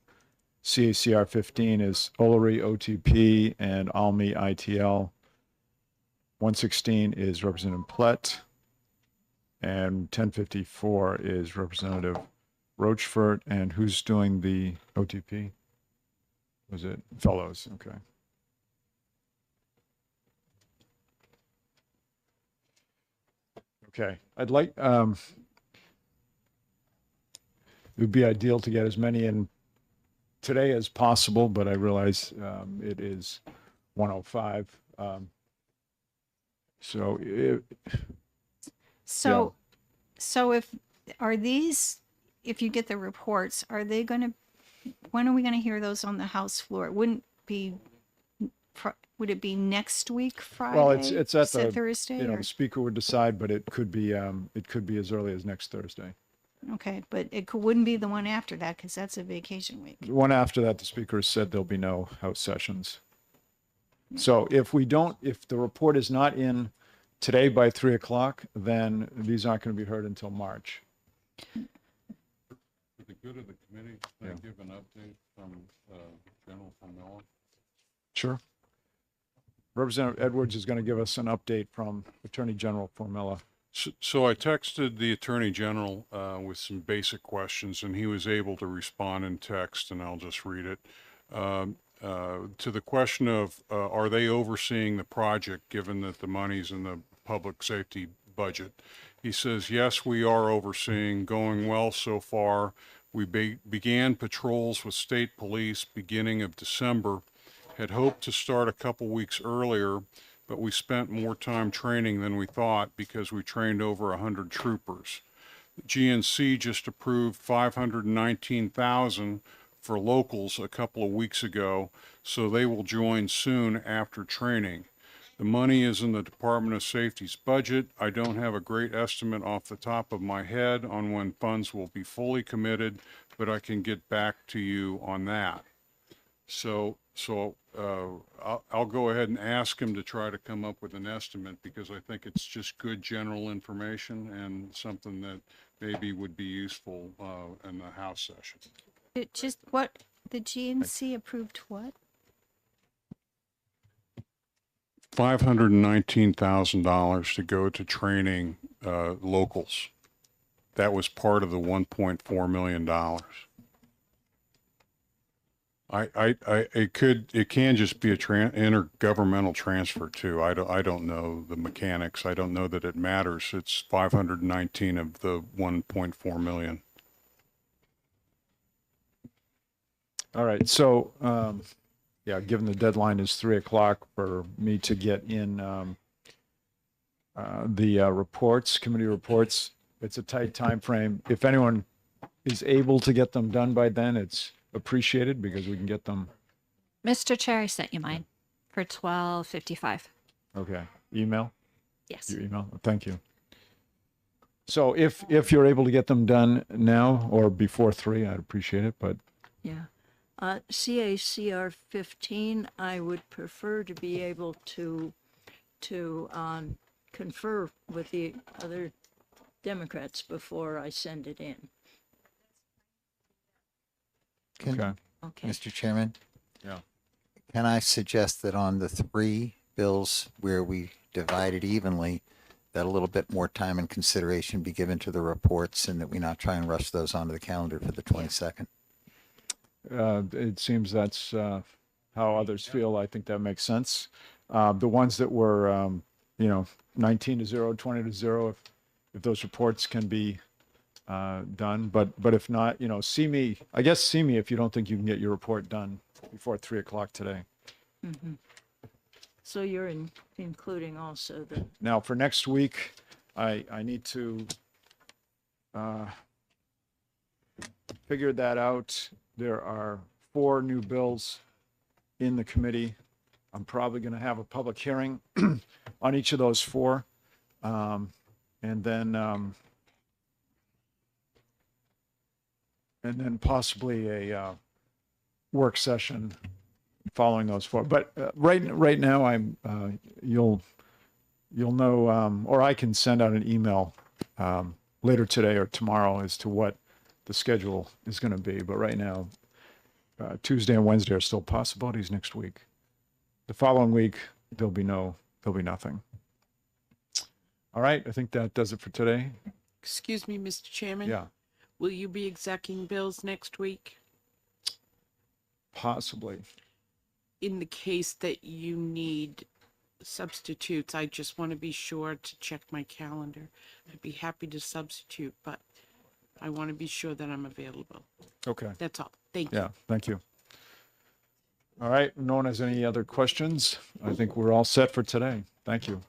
CACR 15 is Olery OTP and Almy ITL. 116 is Representative Plett. And 1054 is Representative Rochfort. And who's doing the OTP? Was it Fellows? Okay. Okay. I'd like, it would be ideal to get as many in today as possible, but I realize it is 1:05. So if you get the reports, are they going to, when are we going to hear those on the House floor? Would it be next week, Friday? well, it's at the Thursday? the speaker would decide, but it could be as early as next Thursday. Okay, but wouldn't be the one after that because that's a vacation week. The one after that, the speaker has said there'll be no House sessions. So if the report is not in today by 3 o'clock, then these aren't going to be heard until March. For the good of the committee, can I give an update from General Formella? Sure. Representative Edwards is going to give us an update from Attorney General Formella. So I texted the Attorney General with some basic questions, and he was able to respond in text, and I'll just read it. To the question of are they overseeing the project, given that the money's in the public safety budget? He says, yes, we are overseeing, going well so far. We began patrols with state police beginning of December, had hoped to start a couple weeks earlier, but we spent more time training than we thought because we trained over 100 troopers. GNC just approved $519,000 for locals a couple of weeks ago, so they will join soon after training. The money is in the Department of Safety's budget. I don't have a great estimate off the top of my head on when funds will be fully committed, but I can get back to you on that. So I'll go ahead and ask him to try to come up with an estimate, because I think it's just good general information and something that maybe would be useful in the House session. The GNC approved what? $519,000 to go to training locals. That was part of the $1.4 million. It can just be a intergovernmental transfer too. I don't know the mechanics. I don't know that it matters. It's 519 of the 1.4 million. All right, so, yeah, given the deadline is 3:00 for me to get in, the reports, committee reports, it's a tight time frame. If anyone is able to get them done by then, it's appreciated because we can get them, Mr. Chair, I sent you mine for 12:55. okay, email? Yes. Your email, thank you. So if you're able to get them done now or before 3, I'd appreciate it, but Yeah. CACR 15, I would prefer to be able to confer with the other Democrats before I send it in. okay. Okay. Mr. Chairman, Yeah. can I suggest that on the 3 bills where we divided evenly, that a little bit more time and consideration be given to the reports and that we not try and rush those onto the calendar for the 22nd? It seems that's how others feel. I think that makes sense. The ones that were, 19-0, 20-0, if those reports can be done, but if not, see me if you don't think you can get your report done before 3:00 today. Mm-hmm. So you're including also the, Now for next week, I need to figure that out. There are 4 new bills in the committee. I'm probably going to have a public hearing on each of those 4. And then possibly a work session following those 4. But right now, you'll know, or I can send out an email later today or tomorrow as to what the schedule is going to be. But right now, Tuesday and Wednesday are still possibilities. Next week, the following week, there'll be nothing. All right, I think that does it for today. Excuse me, Mr. Chairman. Yeah, Will you be executing bills next week? possibly. In the case that you need substitutes, I just want to be sure to check my calendar. I'd be happy to substitute, but I want to be sure that I'm available. Okay. That's all. Thank you. Yeah, thank you. All right, no one has any other questions? I think we're all set for today. Thank you.